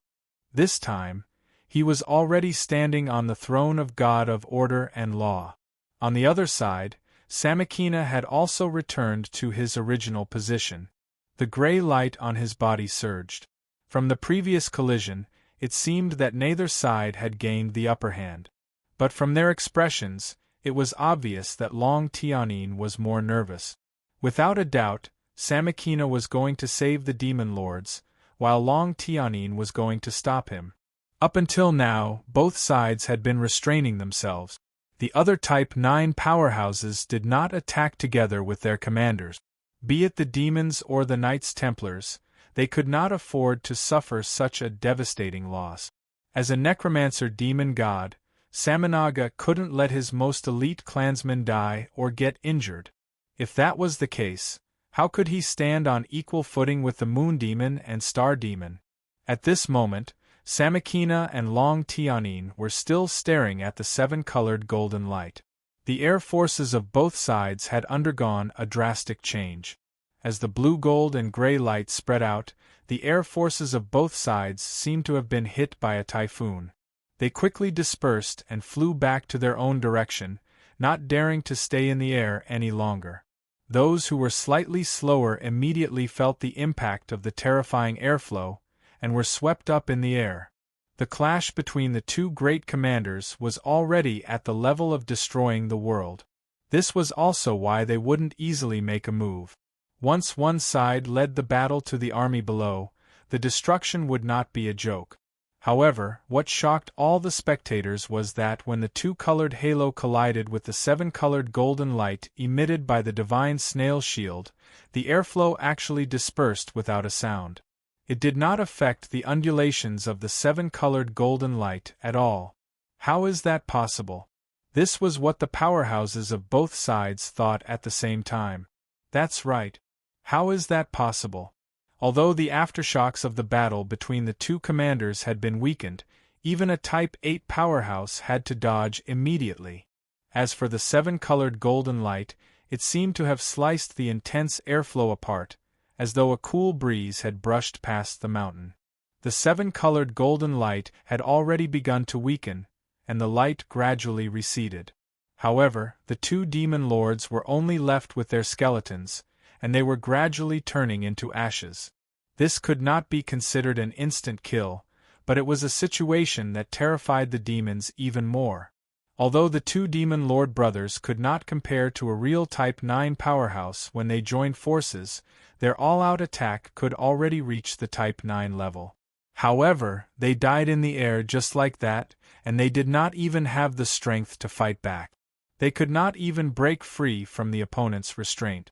This time, he was already standing on the throne of God of order and law. On the other side, Samakina had also returned to his original position. The gray light on his body surged. From the previous collision, it seemed that neither side had gained the upper hand. But from their expressions, it was obvious that Long Tianyin was more nervous. Without a doubt, Samakina was going to save the demon lords, while Long Tianyin was going to stop him. Up until now, both sides had been restraining themselves. The other Type 9 powerhouses did not attack together with their commanders. Be it the demons or the Knights Templars, they could not afford to suffer such a devastating loss. As a necromancer demon god, Samanaga couldn't let his most elite clansmen die or get injured. If that was the case, how could he stand on equal footing with the Moon Demon and Star Demon? At this moment, Samakina and Long Tianyin were still staring at the 7-colored golden light. The air forces of both sides had undergone a drastic change. As the blue-gold and gray light spread out, the air forces of both sides seemed to have been hit by a typhoon. They quickly dispersed and flew back to their own direction, not daring to stay in the air any longer. Those who were slightly slower immediately felt the impact of the terrifying airflow, and were swept up in the air. The clash between the two great commanders was already at the level of destroying the world. This was also why they wouldn't easily make a move. Once one side led the battle to the army below, the destruction would not be a joke. However, what shocked all the spectators was that when the two-colored halo collided with the seven-colored golden light emitted by the divine snail shield, the airflow actually dispersed without a sound. It did not affect the undulations of the seven-colored golden light at all. How is that possible? This was what the powerhouses of both sides thought at the same time. That's right. How is that possible? Although the aftershocks of the battle between the two commanders had been weakened, even a Type 8 powerhouse had to dodge immediately. As for the seven-colored golden light, it seemed to have sliced the intense airflow apart, as though a cool breeze had brushed past the mountain. The seven-colored golden light had already begun to weaken, and the light gradually receded. However, the two demon lords were only left with their skeletons, and they were gradually turning into ashes. This could not be considered an instant kill, but it was a situation that terrified the demons even more. Although the two demon lord brothers could not compare to a real Type 9 powerhouse when they joined forces, their all-out attack could already reach the Type 9 level. However, they died in the air just like that, and they did not even have the strength to fight back. They could not even break free from the opponent's restraint.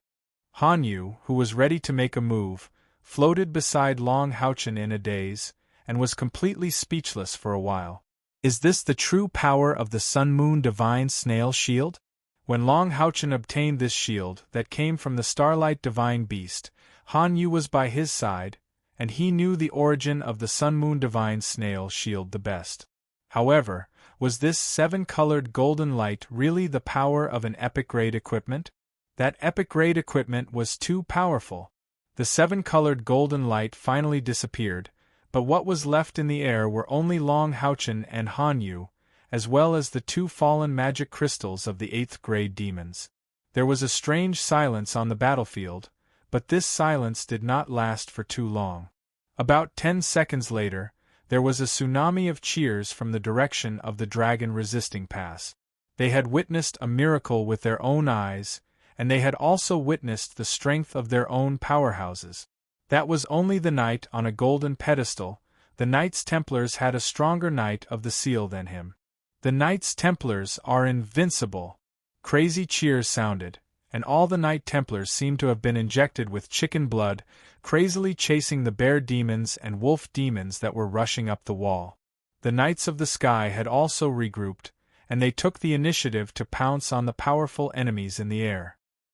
Hanyu, who was ready to make a move, floated beside Long Houchen in a daze, and was completely speechless for a while. Is this the true power of the Sun-Moon Divine Snail Shield? When Long Houchen obtained this shield that came from the Starlight Divine Beast, Hanyu was by his side, and he knew the origin of the Sun-Moon Divine Snail Shield the best. However, was this seven-colored golden light really the power of an epic-grade equipment? That epic-grade equipment was too powerful. The seven-colored golden light finally disappeared, but what was left in the air were only Long Houchen and Hanyu, as well as the two fallen magic crystals of the 8th-grade demons. There was a strange silence on the battlefield, but this silence did not last for too long. About 10 seconds later, there was a tsunami of cheers from the direction of the Dragon Resisting Pass. They had witnessed a miracle with their own eyes, and they had also witnessed the strength of their own powerhouses. That was only the knight on a golden pedestal. The Knights Templars had a stronger Knight of the Seal than him. The Knights Templars are invincible! Crazy cheers sounded, and all the Knight Templars seemed to have been injected with chicken blood, crazily chasing the bear demons and wolf demons that were rushing up the wall. The Knights of the Sky had also regrouped, and they took the initiative to pounce on the powerful enemies in the air.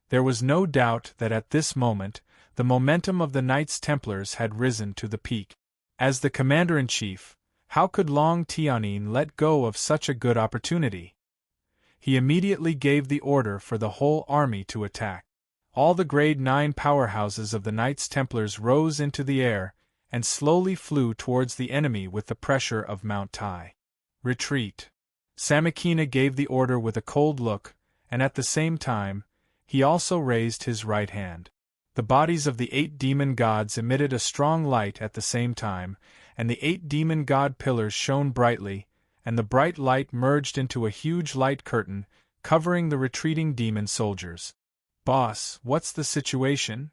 There was no doubt that at this moment, the momentum of the Knights Templars had risen to the peak. As the Commander-in-Chief, how could Long Tianyin let go of such a good opportunity? He immediately gave the order for the whole army to attack. All the grade 9 powerhouses of the Knights Templars rose into the air, and slowly flew towards the enemy with the pressure of Mount Tai. Retreat. Samakina gave the order with a cold look, and at the same time, he also raised his right hand. The bodies of the 8 demon gods emitted a strong light at the same time, and the 8 demon god pillars shone brightly, and the bright light merged into a huge light curtain, covering the retreating demon soldiers. "Boss, what's the situation?"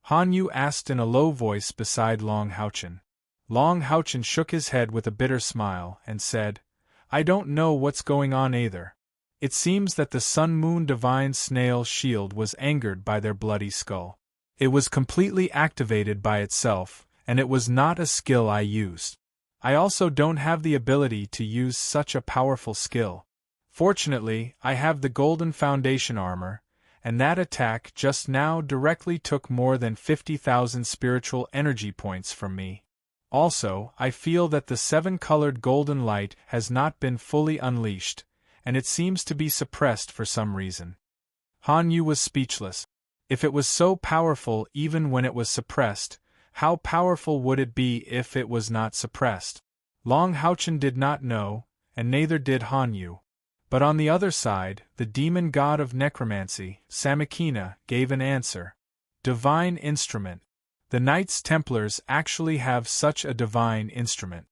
Hanyu asked in a low voice beside Long Houchen. Long Houchen shook his head with a bitter smile, and said, "I don't know what's going on either. It seems that the Sun-Moon Divine Snail Shield was angered by their bloody skull. It was completely activated by itself, and it was not a skill I used. I also don't have the ability to use such a powerful skill. Fortunately, I have the Golden Foundation armor, and that attack just now directly took more than 50,000 spiritual energy points from me. Also, I feel that the 7-colored golden light has not been fully unleashed, and it seems to be suppressed for some reason." Hanyu was speechless. If it was so powerful even when it was suppressed, How powerful would it be if it was not suppressed? Long Houchen did not know, and neither did Han Yu. But on the other side, the demon god of necromancy, Samikina, gave an answer. Divine instrument. The Knights Templars actually have such a divine instrument.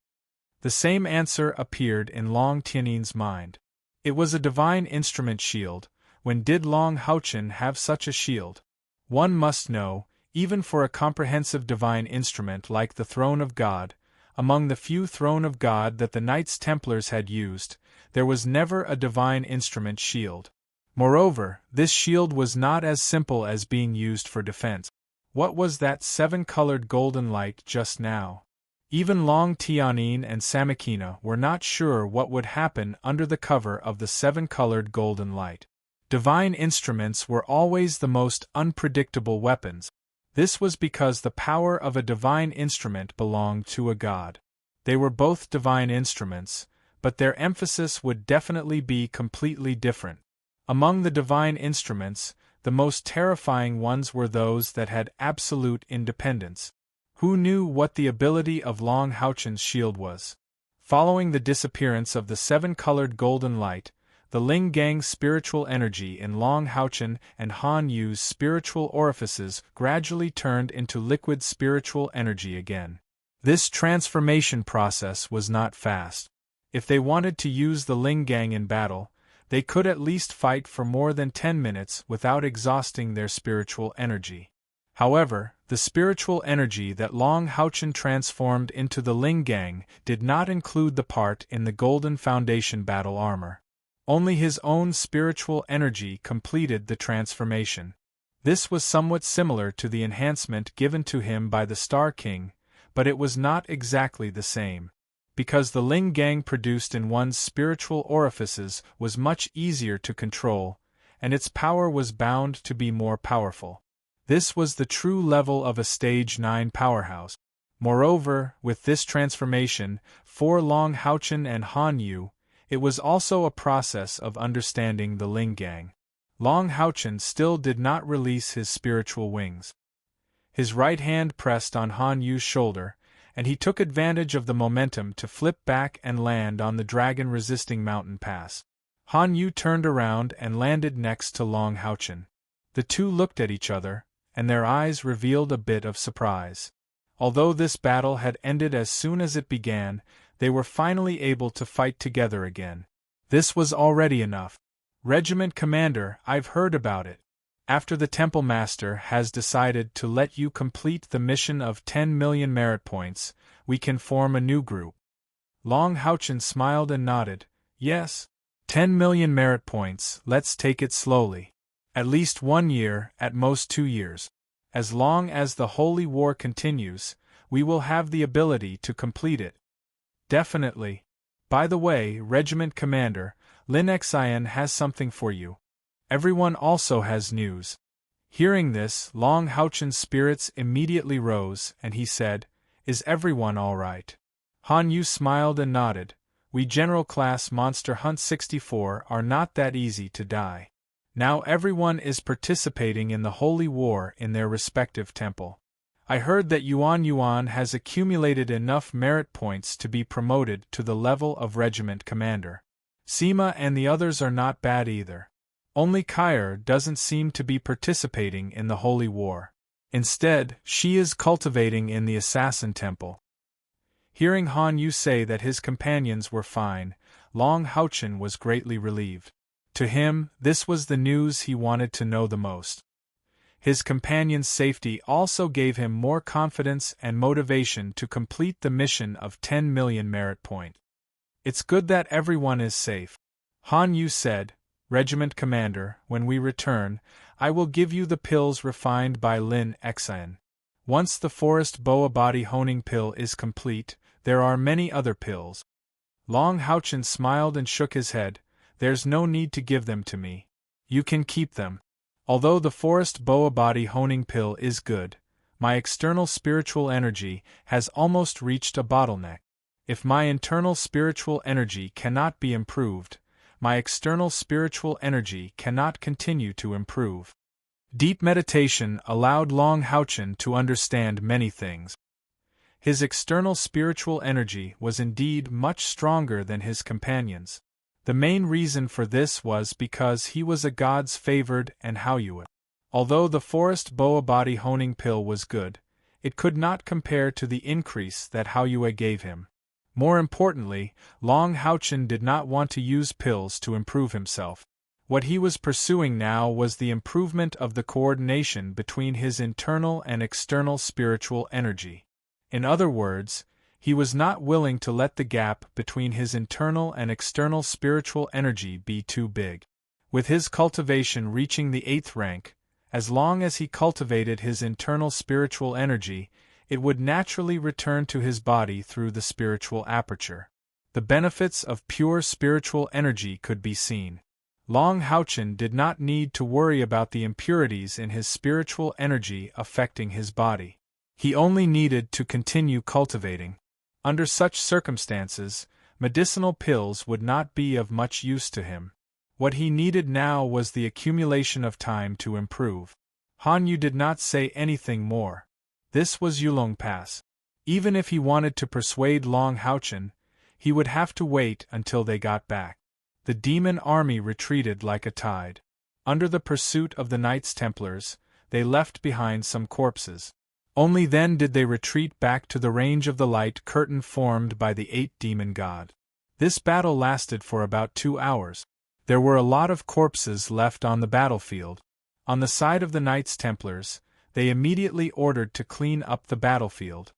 The same answer appeared in Long Tianin's mind. It was a divine instrument shield. When did Long Houchen have such a shield? One must know, even for a comprehensive divine instrument like the Throne of God, among the few Throne of God that the Knights Templars had used, there was never a divine instrument shield. Moreover, this shield was not as simple as being used for defense. What was that seven-colored golden light just now? Even Long Tianin and Samikina were not sure what would happen under the cover of the seven-colored golden light. Divine instruments were always the most unpredictable weapons. This was because the power of a divine instrument belonged to a god. They were both divine instruments, but their emphasis would definitely be completely different. Among the divine instruments, the most terrifying ones were those that had absolute independence. Who knew what the ability of Long Houchen's shield was? Following the disappearance of the seven-colored golden light, the Ling Gang's spiritual energy in Long Houchen and Han Yu's spiritual orifices gradually turned into liquid spiritual energy again. This transformation process was not fast. If they wanted to use the Ling Gang in battle, they could at least fight for more than 10 minutes without exhausting their spiritual energy. However, the spiritual energy that Long Houchen transformed into the Ling Gang did not include the part in the Golden Foundation battle armor. Only his own spiritual energy completed the transformation. This was somewhat similar to the enhancement given to him by the Star King, but it was not exactly the same. Because the Ling Gang produced in one's spiritual orifices was much easier to control, and its power was bound to be more powerful. This was the true level of a Stage 9 powerhouse. Moreover, with this transformation, for Long Houchen and Han Yu, it was also a process of understanding the Ling Gang. Long Houchen still did not release his spiritual wings. His right hand pressed on Han Yu's shoulder, and he took advantage of the momentum to flip back and land on the dragon-resisting mountain pass. Han Yu turned around and landed next to Long Houchen. The two looked at each other, and their eyes revealed a bit of surprise. Although this battle had ended as soon as it began, they were finally able to fight together again. This was already enough. Regiment Commander, I've heard about it. After the Temple Master has decided to let you complete the mission of 10 million merit points, we can form a new group. Long Houchen smiled and nodded. Yes. 10 million merit points, let's take it slowly. At least 1 year, at most 2 years. As long as the Holy War continues, we will have the ability to complete it. Definitely. By the way, Regiment Commander, Lin Xian has something for you. Everyone also has news. Hearing this, Long Houchen's spirits immediately rose, and he said, Is everyone all right? Han Yu smiled and nodded. We General Class Monster Hunt 64 are not that easy to die. Now everyone is participating in the Holy War in their respective temple. I heard that Yuan has accumulated enough merit points to be promoted to the level of Regiment Commander. Sima and the others are not bad either. Only Kair doesn't seem to be participating in the Holy War. Instead, she is cultivating in the Assassin Temple. Hearing Han Yu say that his companions were fine, Long Houchen was greatly relieved. To him, this was the news he wanted to know the most. His companion's safety also gave him more confidence and motivation to complete the mission of 10 million merit point. It's good that everyone is safe. Han Yu said, Regiment Commander, when we return, I will give you the pills refined by Lin Xian. Once the Forest Boa Body Honing pill is complete, there are many other pills. Long Houchen smiled and shook his head. There's no need to give them to me. You can keep them. Although the Forest Boa Body Honing pill is good, my external spiritual energy has almost reached a bottleneck. If my internal spiritual energy cannot be improved, my external spiritual energy cannot continue to improve. Deep meditation allowed Long Houchen to understand many things. His external spiritual energy was indeed much stronger than his companions. The main reason for this was because he was a god's favored and Haoyue. Although the forest boa body honing pill was good, it could not compare to the increase that Haoyue gave him. More importantly, Long Houchen did not want to use pills to improve himself. What he was pursuing now was the improvement of the coordination between his internal and external spiritual energy. In other words, he was not willing to let the gap between his internal and external spiritual energy be too big. With his cultivation reaching the 8th rank, as long as he cultivated his internal spiritual energy, it would naturally return to his body through the spiritual aperture. The benefits of pure spiritual energy could be seen. Long Houchen did not need to worry about the impurities in his spiritual energy affecting his body. He only needed to continue cultivating. Under such circumstances, medicinal pills would not be of much use to him. What he needed now was the accumulation of time to improve. Han Yu did not say anything more. This was Yulong Pass. Even if he wanted to persuade Long Houchen, he would have to wait until they got back. The demon army retreated like a tide. Under the pursuit of the Knights Templars, they left behind some corpses. Only then did they retreat back to the range of the light curtain formed by the 8 demon god. This battle lasted for about 2 hours. There were a lot of corpses left on the battlefield. On the side of the Knights Templars, they immediately ordered to clean up the battlefield.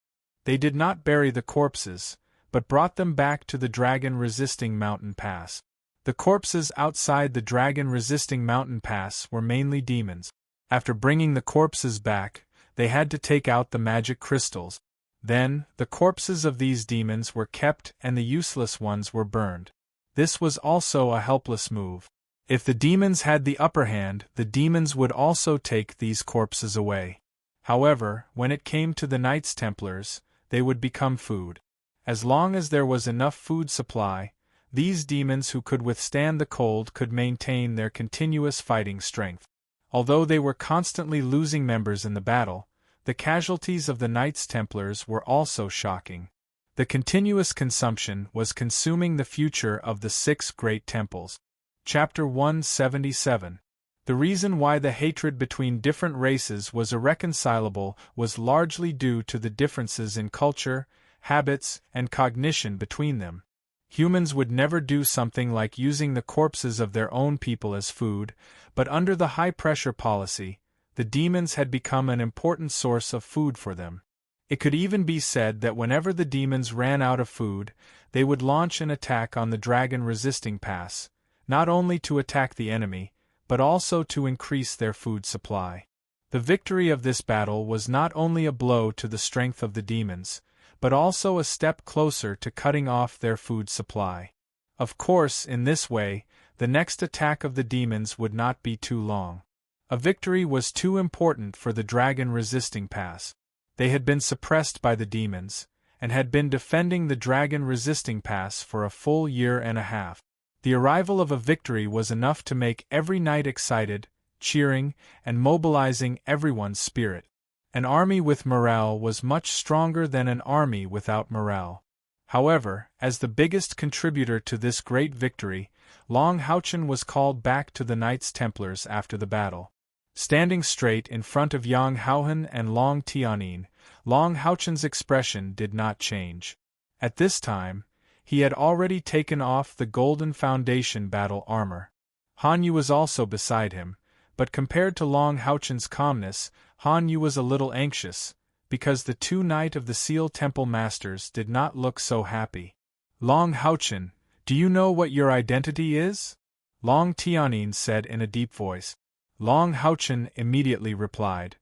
They did not bury the corpses, but brought them back to the dragon-resisting mountain pass. The corpses outside the dragon-resisting mountain pass were mainly demons. After bringing the corpses back, they had to take out the magic crystals. Then, the corpses of these demons were kept and the useless ones were burned. This was also a helpless move. If the demons had the upper hand, the demons would also take these corpses away. However, when it came to the Knights Templars, they would become food. As long as there was enough food supply, these demons who could withstand the cold could maintain their continuous fighting strength. Although they were constantly losing members in the battle, the casualties of the Knights Templars were also shocking. The continuous consumption was consuming the future of the 6 great temples. Chapter 177. The reason why the hatred between different races was irreconcilable was largely due to the differences in culture, habits, and cognition between them. Humans would never do something like using the corpses of their own people as food, but under the high-pressure policy, the demons had become an important source of food for them. It could even be said that whenever the demons ran out of food, they would launch an attack on the dragon-resisting pass, not only to attack the enemy, but also to increase their food supply. The victory of this battle was not only a blow to the strength of the demons, but also a step closer to cutting off their food supply. Of course, in this way, the next attack of the demons would not be too long. A victory was too important for the dragon-resisting pass. They had been suppressed by the demons, and had been defending the dragon-resisting pass for a full year and a half. The arrival of a victory was enough to make every knight excited, cheering, and mobilizing everyone's spirit. An army with morale was much stronger than an army without morale. However, as the biggest contributor to this great victory, Long Houchen was called back to the Knights Templars after the battle. Standing straight in front of Yang Haohan and Long Tianyin, Long Houchen's expression did not change. At this time, he had already taken off the Golden Foundation battle armor. Han Yu was also beside him, but compared to Long Houchen's calmness, Han Yu was a little anxious, because the 2 Knight of the Seal Temple Masters did not look so happy. Long Houchen, do you know what your identity is? Long Tianyin said in a deep voice. Long Houchen immediately replied,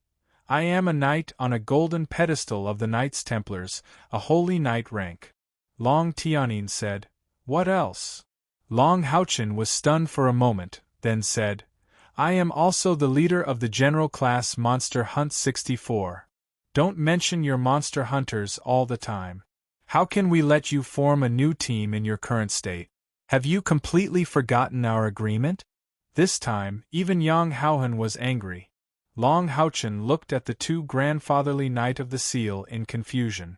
I am a knight on a golden pedestal of the Knights Templars, a holy knight rank. Long Tianyin said, What else? Long Houchen was stunned for a moment, then said, I am also the leader of the General Class Monster Hunt 64. Don't mention your monster hunters all the time. How can we let you form a new team in your current state? Have you completely forgotten our agreement? This time, even Yang Haohan was angry. Long Houchen looked at the two grandfatherly Knight of the Seal in confusion.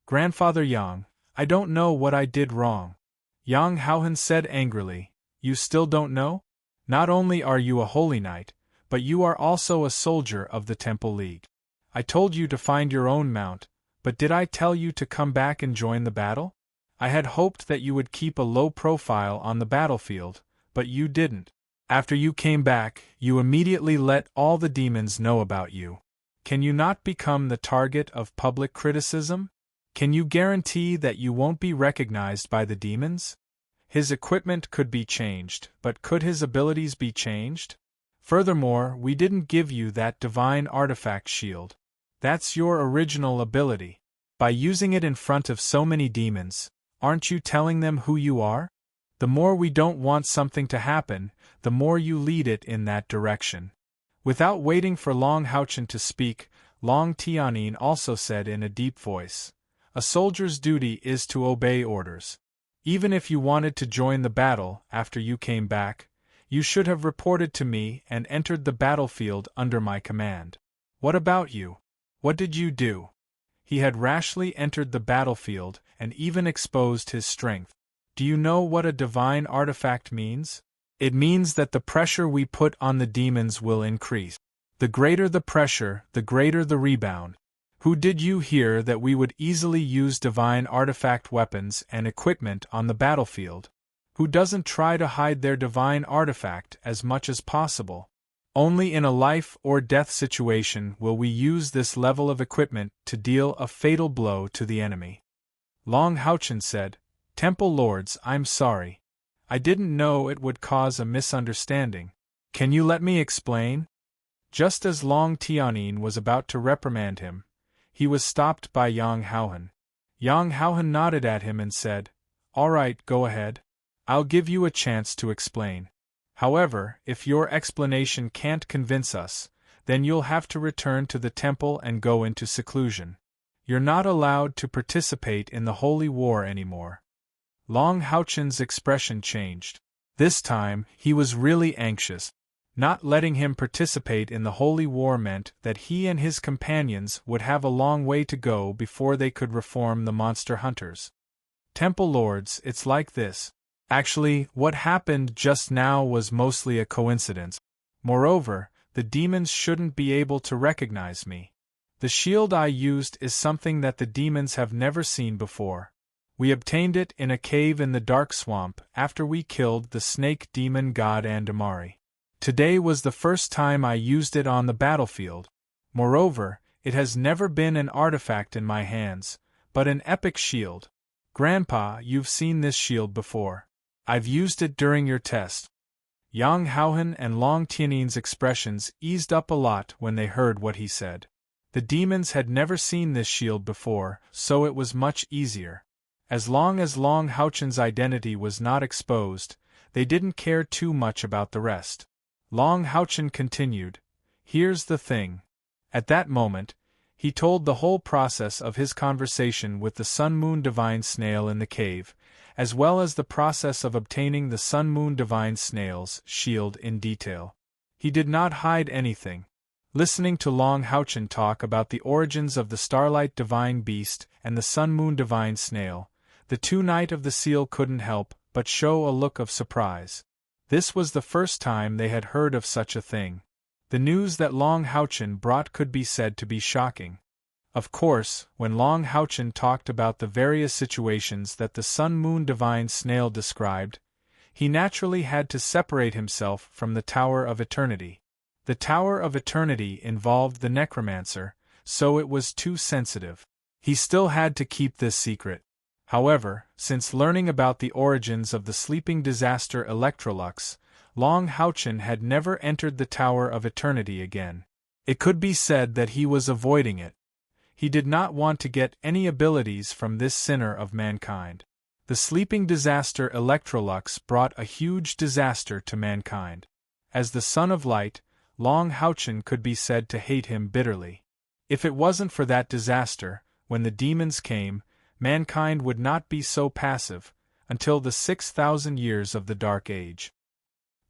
Grandfather Yang, I don't know what I did wrong. Yang Houhen said angrily, You still don't know? Not only are you a holy knight, but you are also a soldier of the Temple League. I told you to find your own mount, but did I tell you to come back and join the battle? I had hoped that you would keep a low profile on the battlefield, but you didn't. After you came back, you immediately let all the demons know about you. Can you not become the target of public criticism? Can you guarantee that you won't be recognized by the demons? His equipment could be changed, but could his abilities be changed? Furthermore, we didn't give you that divine artifact shield. That's your original ability. By using it in front of so many demons, aren't you telling them who you are? The more we don't want something to happen, the more you lead it in that direction. Without waiting for Long Houchen to speak, Long Tianyin also said in a deep voice, A soldier's duty is to obey orders. Even if you wanted to join the battle after you came back, you should have reported to me and entered the battlefield under my command. What about you? What did you do? He had rashly entered the battlefield and even exposed his strength. Do you know what a divine artifact means? It means that the pressure we put on the demons will increase. The greater the pressure, the greater the rebound. Who did you hear that we would easily use divine artifact weapons and equipment on the battlefield? Who doesn't try to hide their divine artifact as much as possible? Only in a life or death situation will we use this level of equipment to deal a fatal blow to the enemy. Long Houchen said, Temple Lords, I'm sorry. I didn't know it would cause a misunderstanding. Can you let me explain? Just as Long Tianyin was about to reprimand him, he was stopped by Yang Houhen. Yang Houhen nodded at him and said, All right, go ahead. I'll give you a chance to explain. However, if your explanation can't convince us, then you'll have to return to the temple and go into seclusion. You're not allowed to participate in the holy war anymore. Long Houchen's expression changed. This time, he was really anxious. Not letting him participate in the holy war meant that he and his companions would have a long way to go before they could reform the monster hunters. Temple Lords, it's like this. Actually, what happened just now was mostly a coincidence. Moreover, the demons shouldn't be able to recognize me. The shield I used is something that the demons have never seen before. We obtained it in a cave in the dark swamp after we killed the snake demon god Andamari. Today was the first time I used it on the battlefield. Moreover, it has never been an artifact in my hands, but an epic shield. Grandpa, you've seen this shield before. I've used it during your test. Yang Houhen and Long Tianyin's expressions eased up a lot when they heard what he said. The demons had never seen this shield before, so it was much easier. As Long Houchen's identity was not exposed, they didn't care too much about the rest. Long Houchen continued, Here's the thing. At that moment, he told the whole process of his conversation with the Sun-Moon Divine Snail in the cave, as well as the process of obtaining the Sun-Moon Divine Snail's shield in detail. He did not hide anything. Listening to Long Houchen talk about the origins of the Starlight Divine Beast and the Sun-Moon Divine Snail, the two Knight of the Seal couldn't help but show a look of surprise. This was the first time they had heard of such a thing. The news that Long Houchen brought could be said to be shocking. Of course, when Long Houchen talked about the various situations that the Sun-Moon Divine Snail described, he naturally had to separate himself from the Tower of Eternity. The Tower of Eternity involved the Necromancer, so it was too sensitive. He still had to keep this secret. However, since learning about the origins of the sleeping disaster Electrolux, Long Houchen had never entered the Tower of Eternity again. It could be said that he was avoiding it. He did not want to get any abilities from this sinner of mankind. The sleeping disaster Electrolux brought a huge disaster to mankind. As the Son of Light, Long Houchen could be said to hate him bitterly. If it wasn't for that disaster, when the demons came, mankind would not be so passive, until the 6,000 years of the Dark Age.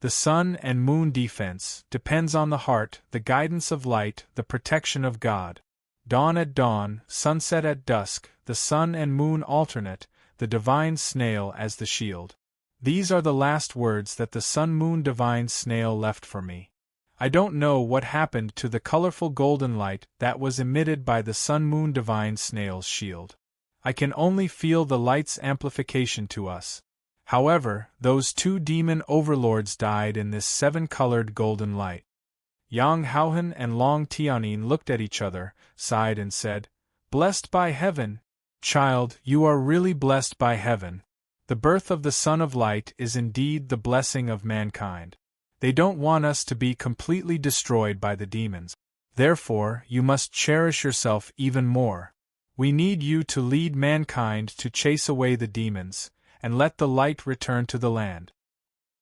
The sun and moon defense depends on the heart, the guidance of light, the protection of God. Dawn at dawn, sunset at dusk, the sun and moon alternate, the divine snail as the shield. These are the last words that the sun-moon divine snail left for me. I don't know what happened to the colorful golden light that was emitted by the sun-moon divine snail's shield. I can only feel the light's amplification to us. However, those two demon overlords died in this seven-colored golden light. Yang Haohan and Long Tianyin looked at each other, sighed and said, "Blessed by heaven! Child, you are really blessed by heaven. The birth of the Son of Light is indeed the blessing of mankind. They don't want us to be completely destroyed by the demons. Therefore, you must cherish yourself even more. We need you to lead mankind to chase away the demons, and let the light return to the land."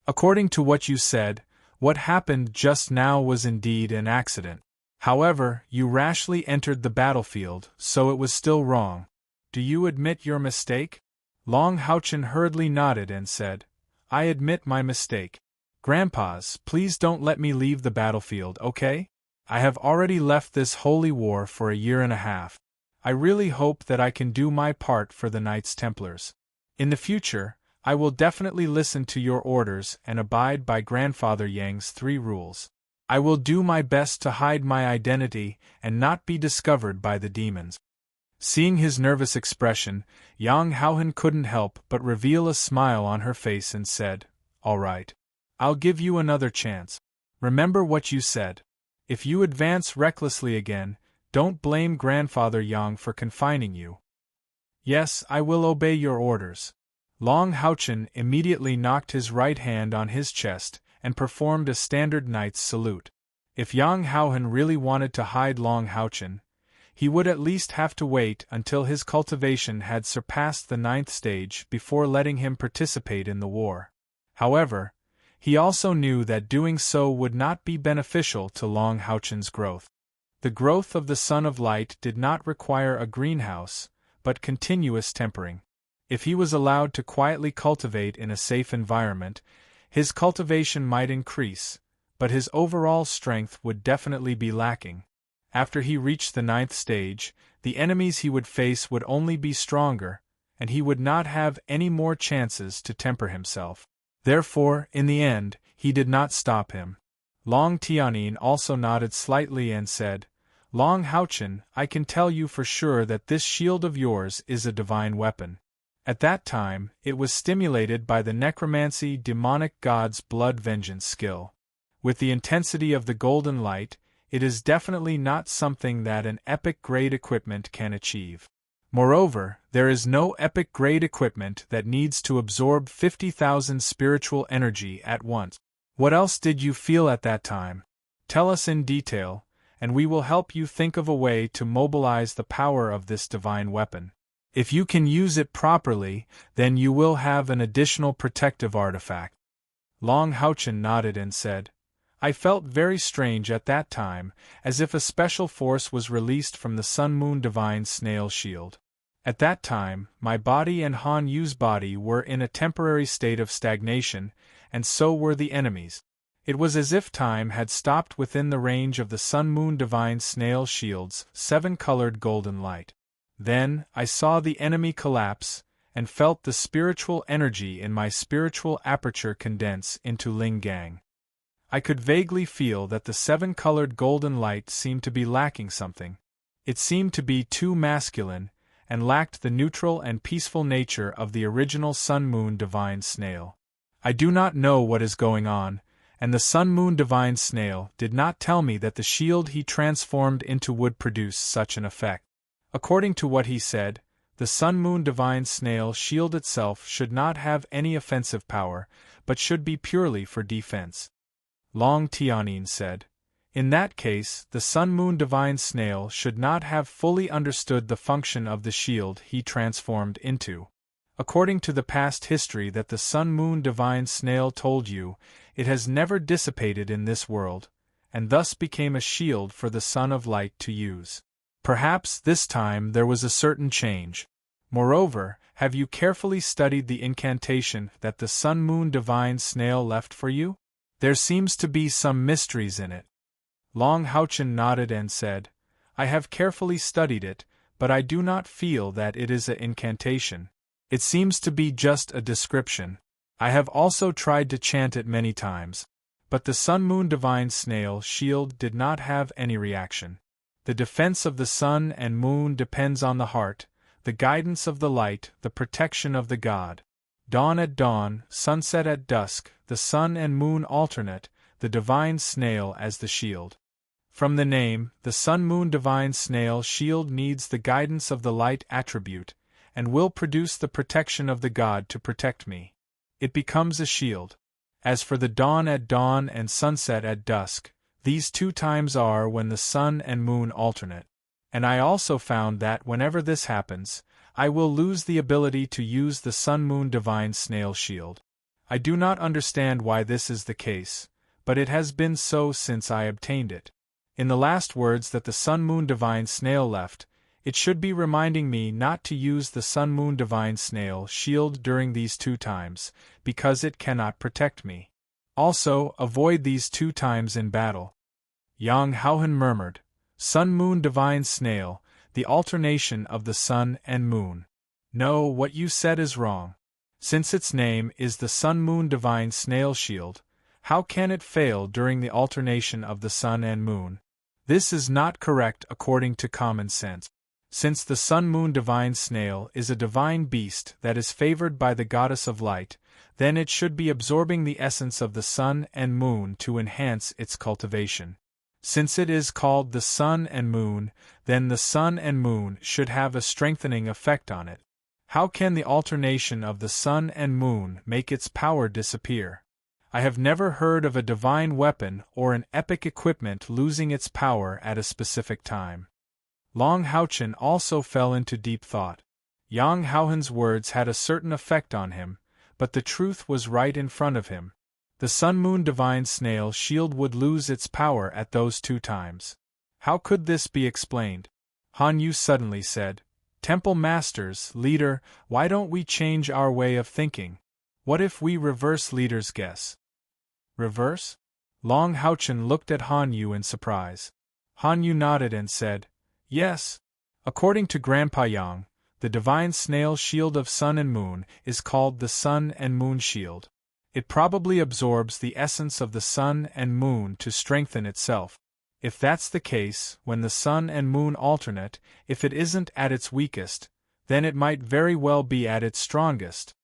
According to what you said, what happened just now was indeed an accident. However, you rashly entered the battlefield, so it was still wrong. Do you admit your mistake? Long Haochen hurriedly nodded and said, "I admit my mistake. Grandpas, please don't let me leave the battlefield, okay? I have already left this holy war for a year and a half. I really hope that I can do my part for the Knights Templars. In the future, I will definitely listen to your orders and abide by Grandfather Yang's 3 rules. I will do my best to hide my identity and not be discovered by the demons." Seeing his nervous expression, Yang Haohan couldn't help but reveal a smile on her face and said, "All right. I'll give you another chance. Remember what you said. If you advance recklessly again, don't blame Grandfather Yang for confining you." "Yes, I will obey your orders." Long Haochen immediately knocked his right hand on his chest and performed a standard knight's salute. If Yang Haohan really wanted to hide Long Haochen, he would at least have to wait until his cultivation had surpassed the 9th stage before letting him participate in the war. However, he also knew that doing so would not be beneficial to Long Haochen's growth. The growth of the Son of Light did not require a greenhouse, but continuous tempering. If he was allowed to quietly cultivate in a safe environment, his cultivation might increase, but his overall strength would definitely be lacking. After he reached the 9th stage, the enemies he would face would only be stronger, and he would not have any more chances to temper himself. Therefore, in the end, he did not stop him. Long Tianyin also nodded slightly and said, "Long Haochen, I can tell you for sure that this shield of yours is a divine weapon. At that time, it was stimulated by the necromancy demonic god's blood vengeance skill. With the intensity of the golden light, it is definitely not something that an epic-grade equipment can achieve. Moreover, there is no epic-grade equipment that needs to absorb 50,000 spiritual energy at once. What else did you feel at that time? Tell us in detail, and we will help you think of a way to mobilize the power of this divine weapon. If you can use it properly, then you will have an additional protective artifact." Long Haochen nodded and said, "I felt very strange at that time, as if a special force was released from the Sun-Moon Divine Snail Shield. At that time, my body and Han Yu's body were in a temporary state of stagnation, and so were the enemies. It was as if time had stopped within the range of the Sun-Moon Divine Snail Shield's 7-colored golden light. Then, I saw the enemy collapse, and felt the spiritual energy in my spiritual aperture condense into Ling Gang. I could vaguely feel that the 7-colored golden light seemed to be lacking something. It seemed to be too masculine, and lacked the neutral and peaceful nature of the original Sun-Moon Divine Snail. I do not know what is going on, and the Sun-Moon Divine Snail did not tell me that the shield he transformed into would produce such an effect. According to what he said, the Sun-Moon Divine Snail shield itself should not have any offensive power, but should be purely for defense. Long Tianyin said, "In that case, the Sun-Moon Divine Snail should not have fully understood the function of the shield he transformed into. According to the past history that the Sun-Moon Divine Snail told you, it has never dissipated in this world, and thus became a shield for the Son of Light to use. Perhaps this time there was a certain change. Moreover, have you carefully studied the incantation that the Sun-Moon Divine Snail left for you?" There seems to be some mysteries in it. Long Houchen nodded and said, I have carefully studied it, but I do not feel that it is an incantation. It seems to be just a description. I have also tried to chant it many times. But the Sun-Moon Divine Snail Shield did not have any reaction. The defense of the sun and moon depends on the heart, the guidance of the light, the protection of the god. Dawn at dawn, sunset at dusk, the sun and moon alternate, the divine snail as the shield. From the name, the Sun-Moon Divine Snail Shield needs the guidance of the light attribute, and will produce the protection of the god to protect me. It becomes a shield. As for the dawn at dawn and sunset at dusk, these two times are when the sun and moon alternate. And I also found that whenever this happens, I will lose the ability to use the Sun-Moon Divine Snail Shield. I do not understand why this is the case, but it has been so since I obtained it. In the last words that the Sun-Moon Divine Snail left, it should be reminding me not to use the Sun-Moon Divine Snail Shield during these two times, because it cannot protect me. Also, avoid these two times in battle. Yang Haohan murmured, Sun-Moon Divine Snail, the alternation of the sun and moon. No, what you said is wrong. Since its name is the Sun-Moon Divine Snail Shield, how can it fail during the alternation of the sun and moon? This is not correct according to common sense. Since the Sun-Moon Divine Snail is a divine beast that is favored by the goddess of light, then it should be absorbing the essence of the sun and moon to enhance its cultivation. Since it is called the sun and moon, then the sun and moon should have a strengthening effect on it. How can the alternation of the sun and moon make its power disappear? I have never heard of a divine weapon or an epic equipment losing its power at a specific time. Long Houchen also fell into deep thought. Yang Haohan's words had a certain effect on him, but the truth was right in front of him. The Sun-Moon Divine Snail Shield would lose its power at those two times. How could this be explained? Han Yu suddenly said, Temple Masters, Leader, why don't we change our way of thinking? What if we reverse Leader's guess? Reverse? Long Houchen looked at Han Yu in surprise. Han Yu nodded and said, Yes. According to Grandpa Yang, the Divine Snail Shield of Sun and Moon is called the Sun and Moon Shield. It probably absorbs the essence of the sun and moon to strengthen itself. If that's the case, when the sun and moon alternate, if it isn't at its weakest, then it might very well be at its strongest.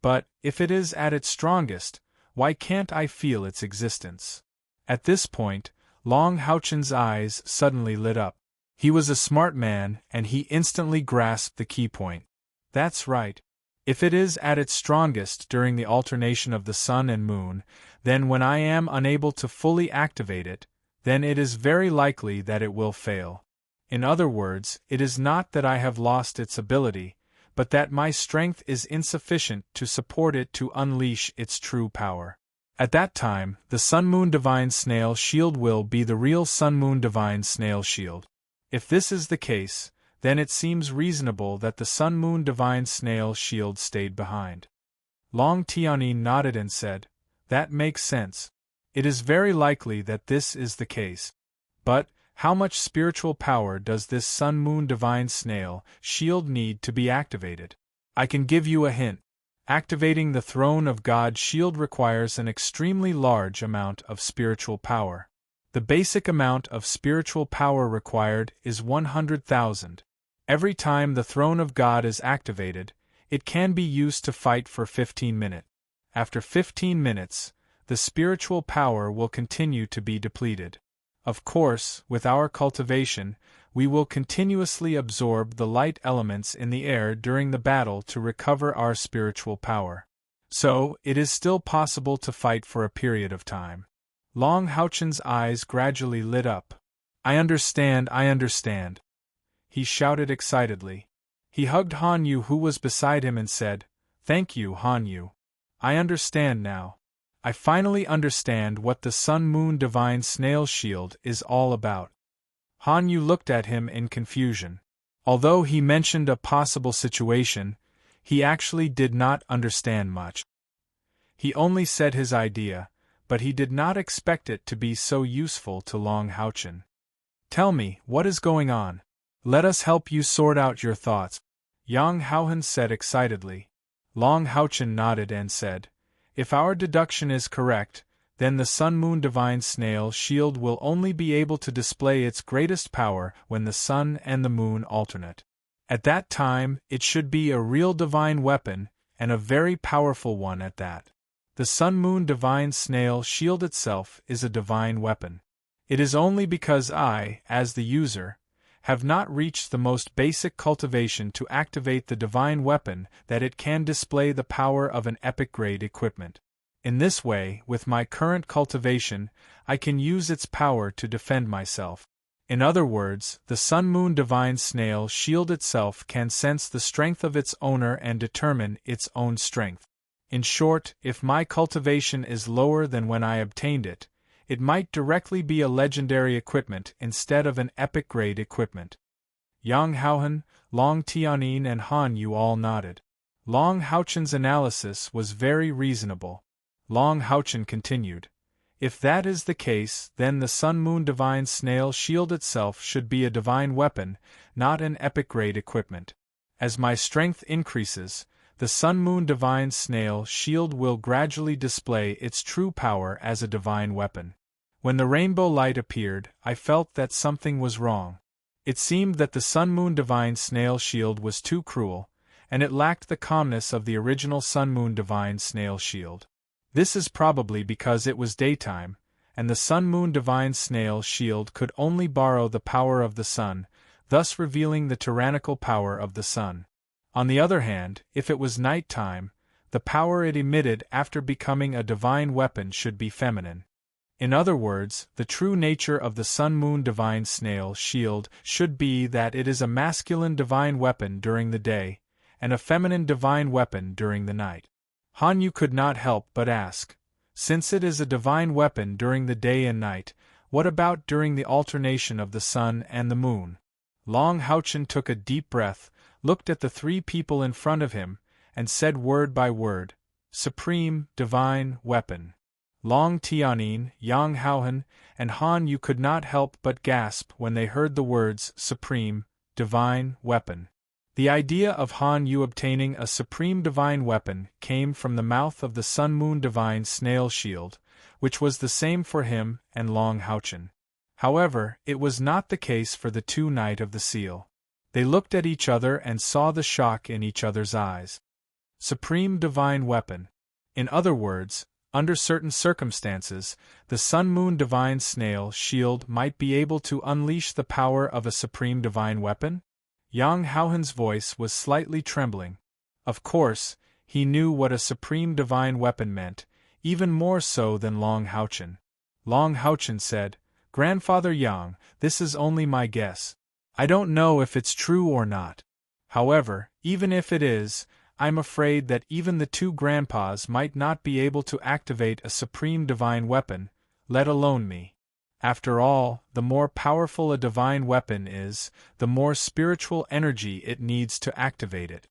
But, if it is at its strongest, why can't I feel its existence? At this point, Long Houchen's eyes suddenly lit up. He was a smart man, and he instantly grasped the key point. That's right. If it is at its strongest during the alternation of the sun and moon, then when I am unable to fully activate it, then it is very likely that it will fail. In other words, it is not that I have lost its ability, but that my strength is insufficient to support it to unleash its true power. At that time, the Sun-Moon Divine Snail Shield will be the real Sun-Moon Divine Snail Shield. If this is the case, then it seems reasonable that the Sun-Moon Divine Snail Shield stayed behind. Long Tianyi nodded and said, That makes sense. It is very likely that this is the case. But, how much spiritual power does this Sun-Moon Divine Snail Shield need to be activated? I can give you a hint. Activating the Throne of God Shield requires an extremely large amount of spiritual power. The basic amount of spiritual power required is 100,000. Every time the Throne of God is activated, it can be used to fight for 15 minutes. After 15 minutes, the spiritual power will continue to be depleted. Of course, with our cultivation, we will continuously absorb the light elements in the air during the battle to recover our spiritual power. So, it is still possible to fight for a period of time. Long Houchen's eyes gradually lit up. I understand. He shouted excitedly. He hugged Han Yu, who was beside him, and said, Thank you, Han Yu. I understand now. I finally understand what the Sun-Moon Divine Snail Shield is all about. Han Yu looked at him in confusion. Although he mentioned a possible situation, he actually did not understand much. He only said his idea, but he did not expect it to be so useful to Long Houchen. "Tell me, what is going on? Let us help you sort out your thoughts," Yang Haohan said excitedly. Long Houchen nodded and said, "If our deduction is correct, then the Sun-Moon Divine Snail Shield will only be able to display its greatest power when the sun and the moon alternate. At that time, it should be a real divine weapon, and a very powerful one at that. The Sun-Moon Divine Snail Shield itself is a divine weapon. It is only because I, as the user, have not reached the most basic cultivation to activate the divine weapon that it can display the power of an epic-grade equipment. In this way, with my current cultivation, I can use its power to defend myself. In other words, the Sun-Moon Divine Snail Shield itself can sense the strength of its owner and determine its own strength. In short, if my cultivation is lower than when I obtained it, it might directly be a legendary equipment instead of an epic-grade equipment." Yang Haohan, Long Tianyin and Han Yu all nodded. Long Houchen's analysis was very reasonable. Long Houchen continued, "If that is the case, then the Sun-Moon Divine Snail Shield itself should be a divine weapon, not an epic-grade equipment. As my strength increases, the Sun-Moon Divine Snail Shield will gradually display its true power as a divine weapon." When the rainbow light appeared, I felt that something was wrong. It seemed that the Sun-Moon Divine Snail Shield was too cruel, and it lacked the calmness of the original Sun-Moon Divine Snail Shield. This is probably because it was daytime, and the Sun-Moon Divine Snail Shield could only borrow the power of the sun, thus revealing the tyrannical power of the sun. On the other hand, if it was night-time, the power it emitted after becoming a divine weapon should be feminine. In other words, the true nature of the Sun-Moon Divine Snail Shield should be that it is a masculine divine weapon during the day, and a feminine divine weapon during the night. Han Yu could not help but ask, "Since it is a divine weapon during the day and night, what about during the alternation of the sun and the moon?" Long Houchen took a deep breath, looked at the three people in front of him, and said word by word, "Supreme, divine, weapon." Long Tianyin, Yang Haohan, and Han Yu could not help but gasp when they heard the words supreme, divine, weapon. The idea of Han Yu obtaining a supreme divine weapon came from the mouth of the Sun-Moon Divine Snail Shield, which was the same for him and Long Houchen. However, it was not the case for the two Knight of the Seal. They looked at each other and saw the shock in each other's eyes. Supreme divine weapon. In other words, under certain circumstances, the Sun-Moon Divine Snail Shield might be able to unleash the power of a supreme divine weapon? Yang Haohan's voice was slightly trembling. Of course, he knew what a supreme divine weapon meant, even more so than Long Houchen. Long Houchen said, "Grandfather Yang, this is only my guess. I don't know if it's true or not. However, even if it is, I'm afraid that even the two grandpas might not be able to activate a supreme divine weapon, let alone me. After all, the more powerful a divine weapon is, the more spiritual energy it needs to activate it."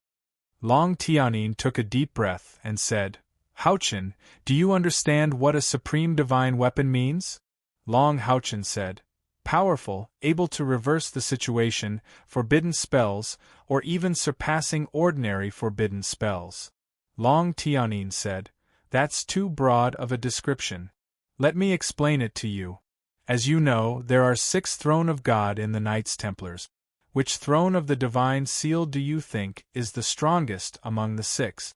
Long Tianyin took a deep breath and said, "Houchen, do you understand what a supreme divine weapon means?" Long Houchen said, "Powerful, able to reverse the situation, forbidden spells, or even surpassing ordinary forbidden spells." Long Tianyin said, "That's too broad of a description. Let me explain it to you. As you know, there are 6 Throne of God in the Knights Templars. Which throne of the Divine Seal do you think is the strongest among the 6?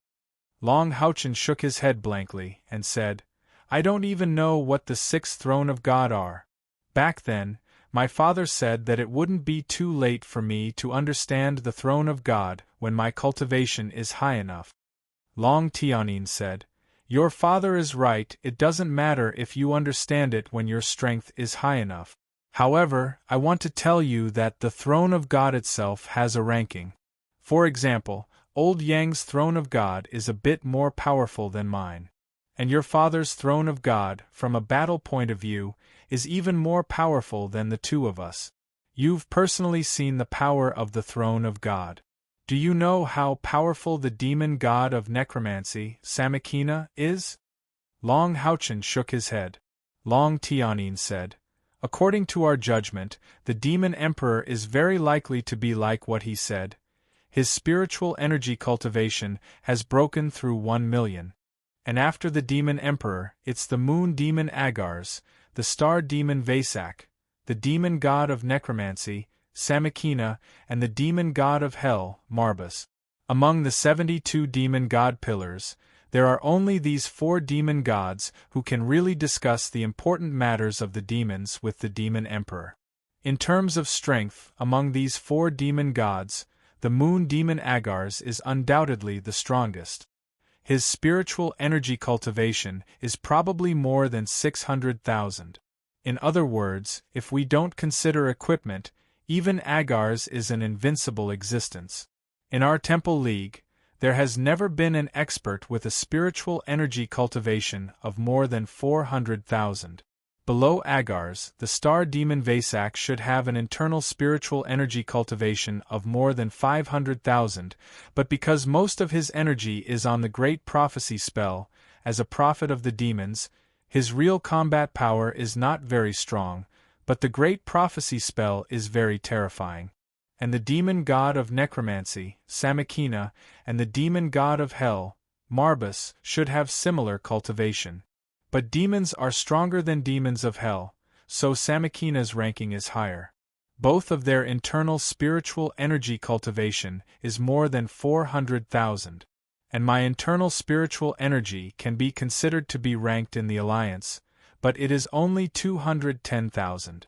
Long Houchen shook his head blankly and said, "I don't even know what the 6 Throne of God are. Back then, my father said that it wouldn't be too late for me to understand the Throne of God when my cultivation is high enough." Long Tianyin said, "Your father is right, it doesn't matter if you understand it when your strength is high enough. However, I want to tell you that the Throne of God itself has a ranking. For example, Old Yang's Throne of God is a bit more powerful than mine. And your father's Throne of God, from a battle point of view, is even more powerful than the two of us. You've personally seen the power of the Throne of God. Do you know how powerful the demon god of necromancy, Samakina, is?" Long Houchen shook his head. Long Tianyin said, "According to our judgment, the demon emperor is very likely to be like what he said. His spiritual energy cultivation has broken through 1 million. And after the demon emperor, it's the moon demon Agars, the star demon Vasak, the demon god of necromancy, Samikina, and the demon god of hell, Marbas. Among the 72 demon god pillars, there are only these 4 demon gods who can really discuss the important matters of the demons with the demon emperor. In terms of strength, among these 4 demon gods, the moon demon Agars is undoubtedly the strongest. His spiritual energy cultivation is probably more than 600,000. In other words, if we don't consider equipment, even Agars is an invincible existence. In our Temple League, there has never been an expert with a spiritual energy cultivation of more than 400,000. Below Agars, the star demon Vasak should have an internal spiritual energy cultivation of more than 500,000, but because most of his energy is on the Great Prophecy spell, as a prophet of the demons, his real combat power is not very strong, but the Great Prophecy spell is very terrifying. And the demon god of necromancy, Samikina, and the demon god of hell, Marbas, should have similar cultivation. But demons are stronger than demons of hell, so Samikina's ranking is higher. Both of their internal spiritual energy cultivation is more than 400,000. And my internal spiritual energy can be considered to be ranked in the alliance, but it is only 210,000.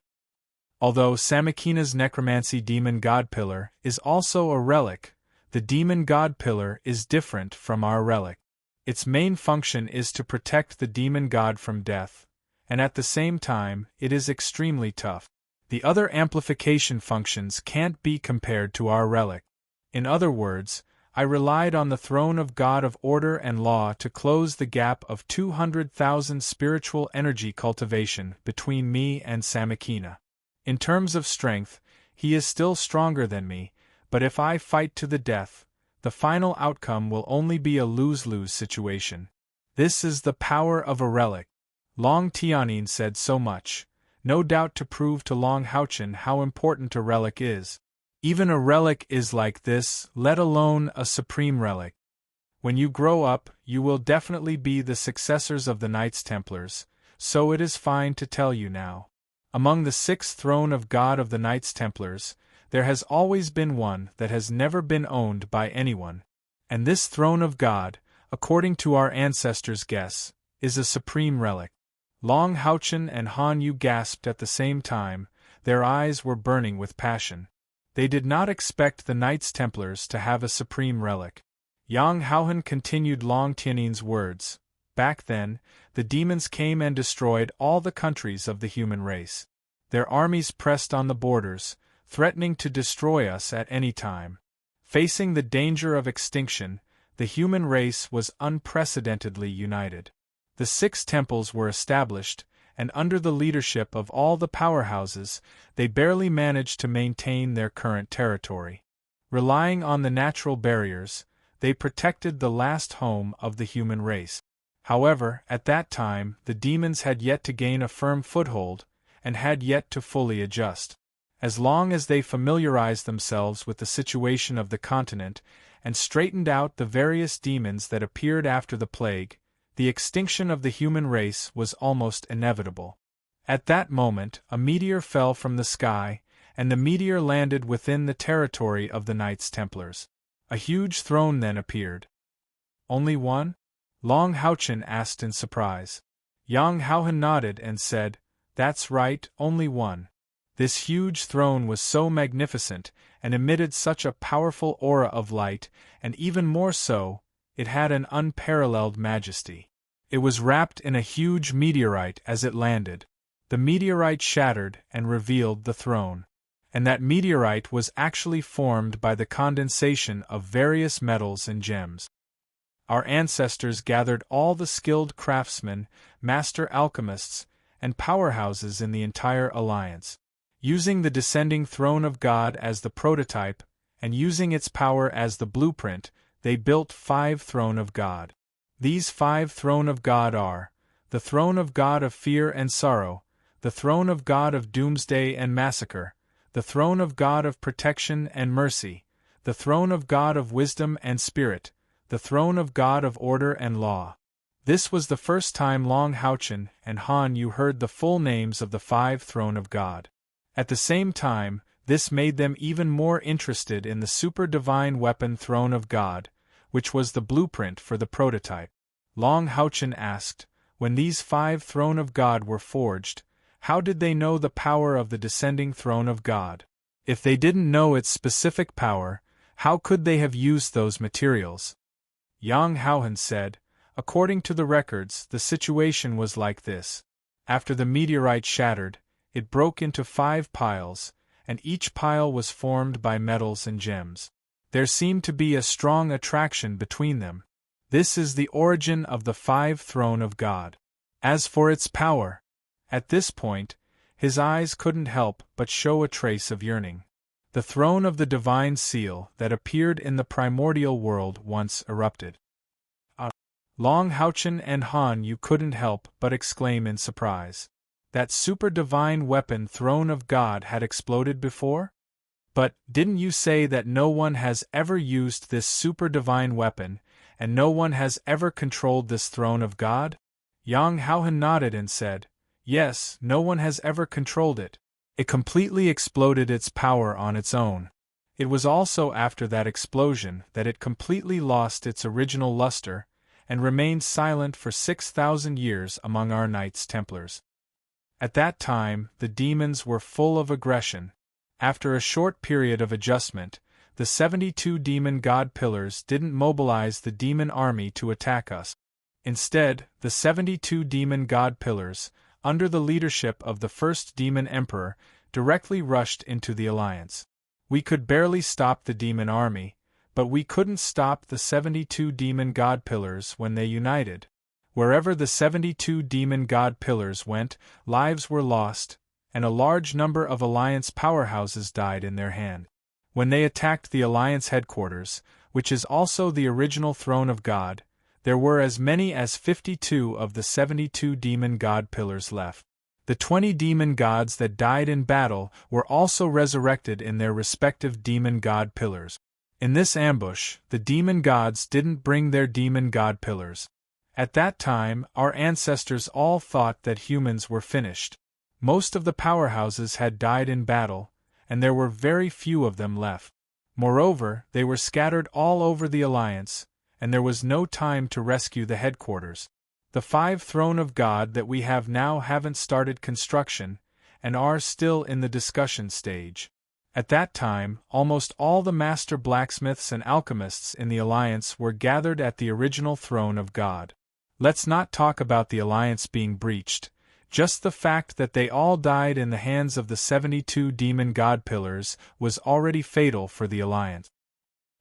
Although Samikina's necromancy demon god pillar is also a relic, the demon god pillar is different from our relic. Its main function is to protect the demon god from death, and at the same time, it is extremely tough. The other amplification functions can't be compared to our relic. In other words, I relied on the throne of God of order and law to close the gap of 200,000 spiritual energy cultivation between me and Samikina. In terms of strength, he is still stronger than me, but if I fight to the death, the final outcome will only be a lose-lose situation. This is the power of a relic. Long Tianyin said so much, no doubt to prove to Long Houchen how important a relic is. Even a relic is like this, let alone a supreme relic. When you grow up, you will definitely be the successors of the Knights Templars, so it is fine to tell you now. Among the 6 throne of God of the Knights Templars, there has always been one that has never been owned by anyone. And this throne of God, according to our ancestors' guess, is a supreme relic. Long Houchen and Han Yu gasped at the same time, their eyes were burning with passion. They did not expect the Knights Templars to have a supreme relic. Yang Haohan continued Long Tianyin's words. Back then, the demons came and destroyed all the countries of the human race. Their armies pressed on the borders, threatening to destroy us at any time. Facing the danger of extinction, the human race was unprecedentedly united. The 6 temples were established, and under the leadership of all the powerhouses, they barely managed to maintain their current territory. Relying on the natural barriers, they protected the last home of the human race. However, at that time, the demons had yet to gain a firm foothold, and had yet to fully adjust. As long as they familiarized themselves with the situation of the continent, and straightened out the various demons that appeared after the plague, the extinction of the human race was almost inevitable. At that moment, a meteor fell from the sky, and the meteor landed within the territory of the Knights Templars. A huge throne then appeared. Only one? Long Houchen asked in surprise. Yang Haohan nodded and said, "That's right, only one." This huge throne was so magnificent, and emitted such a powerful aura of light, and even more so, it had an unparalleled majesty. It was wrapped in a huge meteorite as it landed. The meteorite shattered and revealed the throne. And that meteorite was actually formed by the condensation of various metals and gems. Our ancestors gathered all the skilled craftsmen, master alchemists, and powerhouses in the entire alliance. Using the descending throne of God as the prototype, and using its power as the blueprint, they built 5 throne of God. These 5 throne of God are the throne of God of fear and sorrow, the throne of God of doomsday and massacre, the throne of God of protection and mercy, the throne of God of wisdom and spirit, the throne of God of order and law. This was the first time Long Houchen and Han Yu heard the full names of the 5 throne of God. At the same time, this made them even more interested in the super-divine weapon throne of God, which was the blueprint for the prototype. Long Houchen asked, when these 5 throne of God were forged, how did they know the power of the descending throne of God? If they didn't know its specific power, how could they have used those materials? Yang Haohan said, according to the records, the situation was like this. After the meteorite shattered, it broke into 5 piles, and each pile was formed by metals and gems. There seemed to be a strong attraction between them. This is the origin of the 5 throne of God. As for its power, at this point, his eyes couldn't help but show a trace of yearning. The throne of the divine seal that appeared in the primordial world once erupted. Long Houchen and Han Yu couldn't help but exclaim in surprise. That super-divine weapon throne of God had exploded before? But, didn't you say that no one has ever used this super-divine weapon, and no one has ever controlled this throne of God? Yang Haohan nodded and said, yes, no one has ever controlled it. It completely exploded its power on its own. It was also after that explosion that it completely lost its original luster, and remained silent for 6,000 years among our Knights Templars. At that time, the demons were full of aggression. After a short period of adjustment, the 72 demon god pillars didn't mobilize the demon army to attack us. Instead, the 72 demon god pillars, under the leadership of the first demon emperor, directly rushed into the alliance. We could barely stop the demon army, but we couldn't stop the 72 demon god pillars when they united. Wherever the 72 demon god pillars went, lives were lost, and a large number of alliance powerhouses died in their hand. When they attacked the alliance headquarters, which is also the original throne of God, there were as many as 52 of the 72 demon god pillars left. The 20 demon gods that died in battle were also resurrected in their respective demon god pillars. In this ambush, the demon gods didn't bring their demon god pillars. At that time, our ancestors all thought that humans were finished. Most of the powerhouses had died in battle, and there were very few of them left. Moreover, they were scattered all over the alliance, and there was no time to rescue the headquarters. The 5 throne of God that we have now haven't started construction, and are still in the discussion stage. At that time, almost all the master blacksmiths and alchemists in the Alliance were gathered at the original throne of God. Let's not talk about the Alliance being breached, just the fact that they all died in the hands of the 72 demon god pillars was already fatal for the Alliance.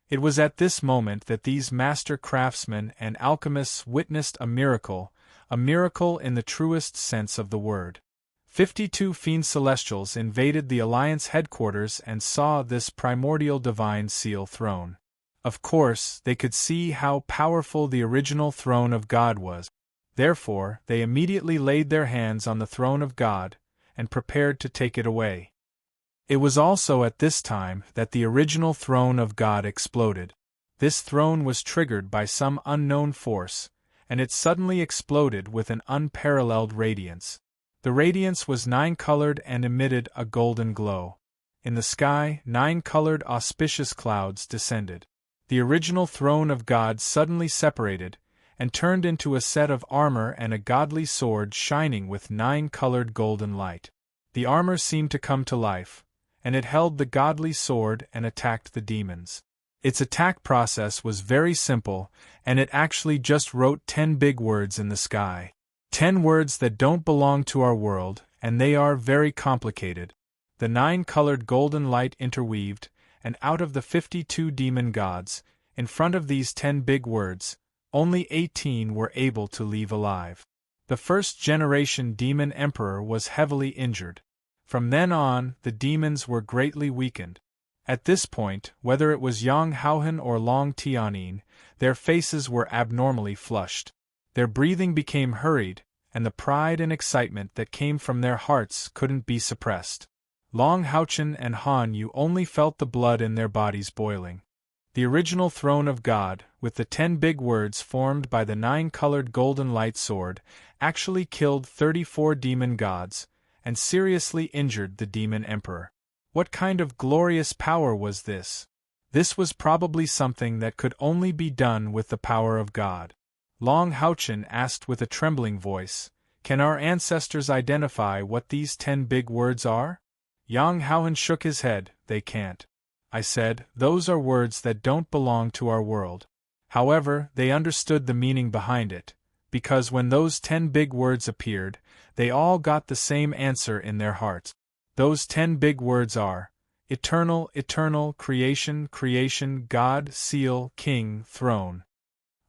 It was at this moment that these master craftsmen and alchemists witnessed a miracle in the truest sense of the word. 52 fiend celestials invaded the Alliance headquarters and saw this primordial divine seal throne. Of course, they could see how powerful the original throne of God was. Therefore, they immediately laid their hands on the throne of God, and prepared to take it away. It was also at this time that the original throne of God exploded. This throne was triggered by some unknown force, and it suddenly exploded with an unparalleled radiance. The radiance was 9-colored and emitted a golden glow. In the sky, 9-colored auspicious clouds descended. The original throne of God suddenly separated, and turned into a set of armor and a godly sword shining with 9-colored golden light. The armor seemed to come to life, and it held the godly sword and attacked the demons. Its attack process was very simple, and it actually just wrote 10 big words in the sky. 10 words that don't belong to our world, and they are very complicated. The 9-colored golden light interweaved, and out of the 52 demon gods, in front of these 10 big words, only 18 were able to leave alive. The first-generation demon emperor was heavily injured. From then on, the demons were greatly weakened. At this point, whether it was Yang Haohan or Long Tianyin, their faces were abnormally flushed. Their breathing became hurried, and the pride and excitement that came from their hearts couldn't be suppressed. Long Houchen and Han Yu only felt the blood in their bodies boiling. The original throne of God, with the 10 big words formed by the 9-colored golden light sword, actually killed 34 demon gods, and seriously injured the demon emperor. What kind of glorious power was this? This was probably something that could only be done with the power of God. Long Houchen asked with a trembling voice, "Can our ancestors identify what these 10 big words are?" Yang Haohan shook his head. "They can't." I said, "Those are words that don't belong to our world." However, they understood the meaning behind it, because when those 10 big words appeared, they all got the same answer in their hearts. Those 10 big words are: eternal, eternal, creation, creation, God, seal, king, throne.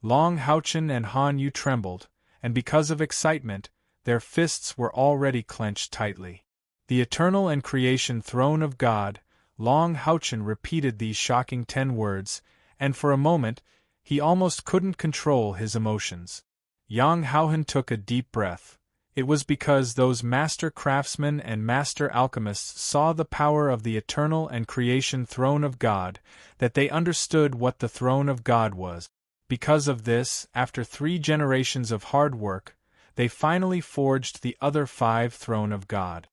Long Houchen and Han Yu trembled, and because of excitement, their fists were already clenched tightly. The eternal and creation throne of God. Long Houchen repeated these shocking 10 words, and for a moment, he almost couldn't control his emotions. Yang Haohan took a deep breath. It was because those master craftsmen and master alchemists saw the power of the eternal and creation throne of God that they understood what the throne of God was. Because of this, after 3 generations of hard work, they finally forged the other 5 throne of God.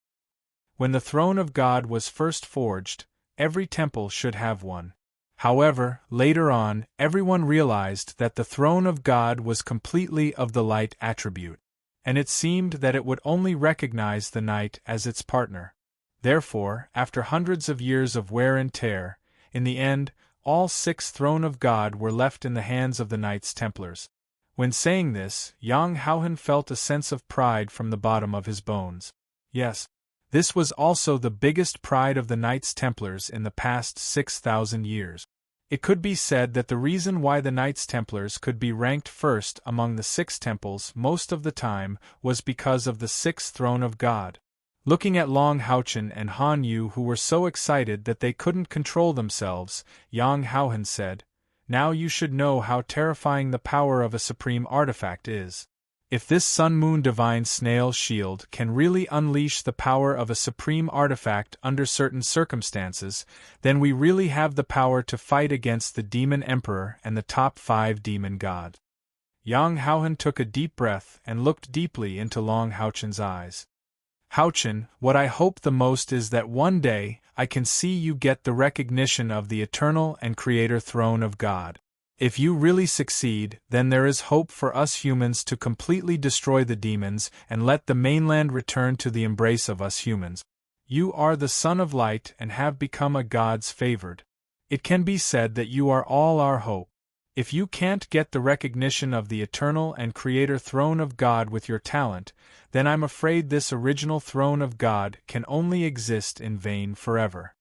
When the throne of God was first forged, every temple should have one. However, later on, everyone realized that the throne of God was completely of the light attribute, and it seemed that it would only recognize the night as its partner. Therefore, after hundreds of years of wear and tear, in the end, all 6 throne of God were left in the hands of the Knights Templars. When saying this, Yang Haohan felt a sense of pride from the bottom of his bones. Yes, this was also the biggest pride of the Knights Templars in the past 6,000 years. It could be said that the reason why the Knights Templars could be ranked first among the 6 temples most of the time was because of the 6th throne of God. Looking at Long Houchen and Han Yu, who were so excited that they couldn't control themselves, Yang Haohan said, "Now you should know how terrifying the power of a supreme artifact is. If this Sun-Moon Divine Snail Shield can really unleash the power of a supreme artifact under certain circumstances, then we really have the power to fight against the Demon Emperor and the top 5 demon gods." Yang Haohan took a deep breath and looked deeply into Long Houchen's eyes. "Houchen, what I hope the most is that one day I can see you get the recognition of the eternal and creator throne of God. If you really succeed, then there is hope for us humans to completely destroy the demons and let the mainland return to the embrace of us humans. You are the Son of Light and have become a God's favored. It can be said that you are all our hope. If you can't get the recognition of the eternal and creator throne of God with your talent, then I'm afraid this original throne of God can only exist in vain forever."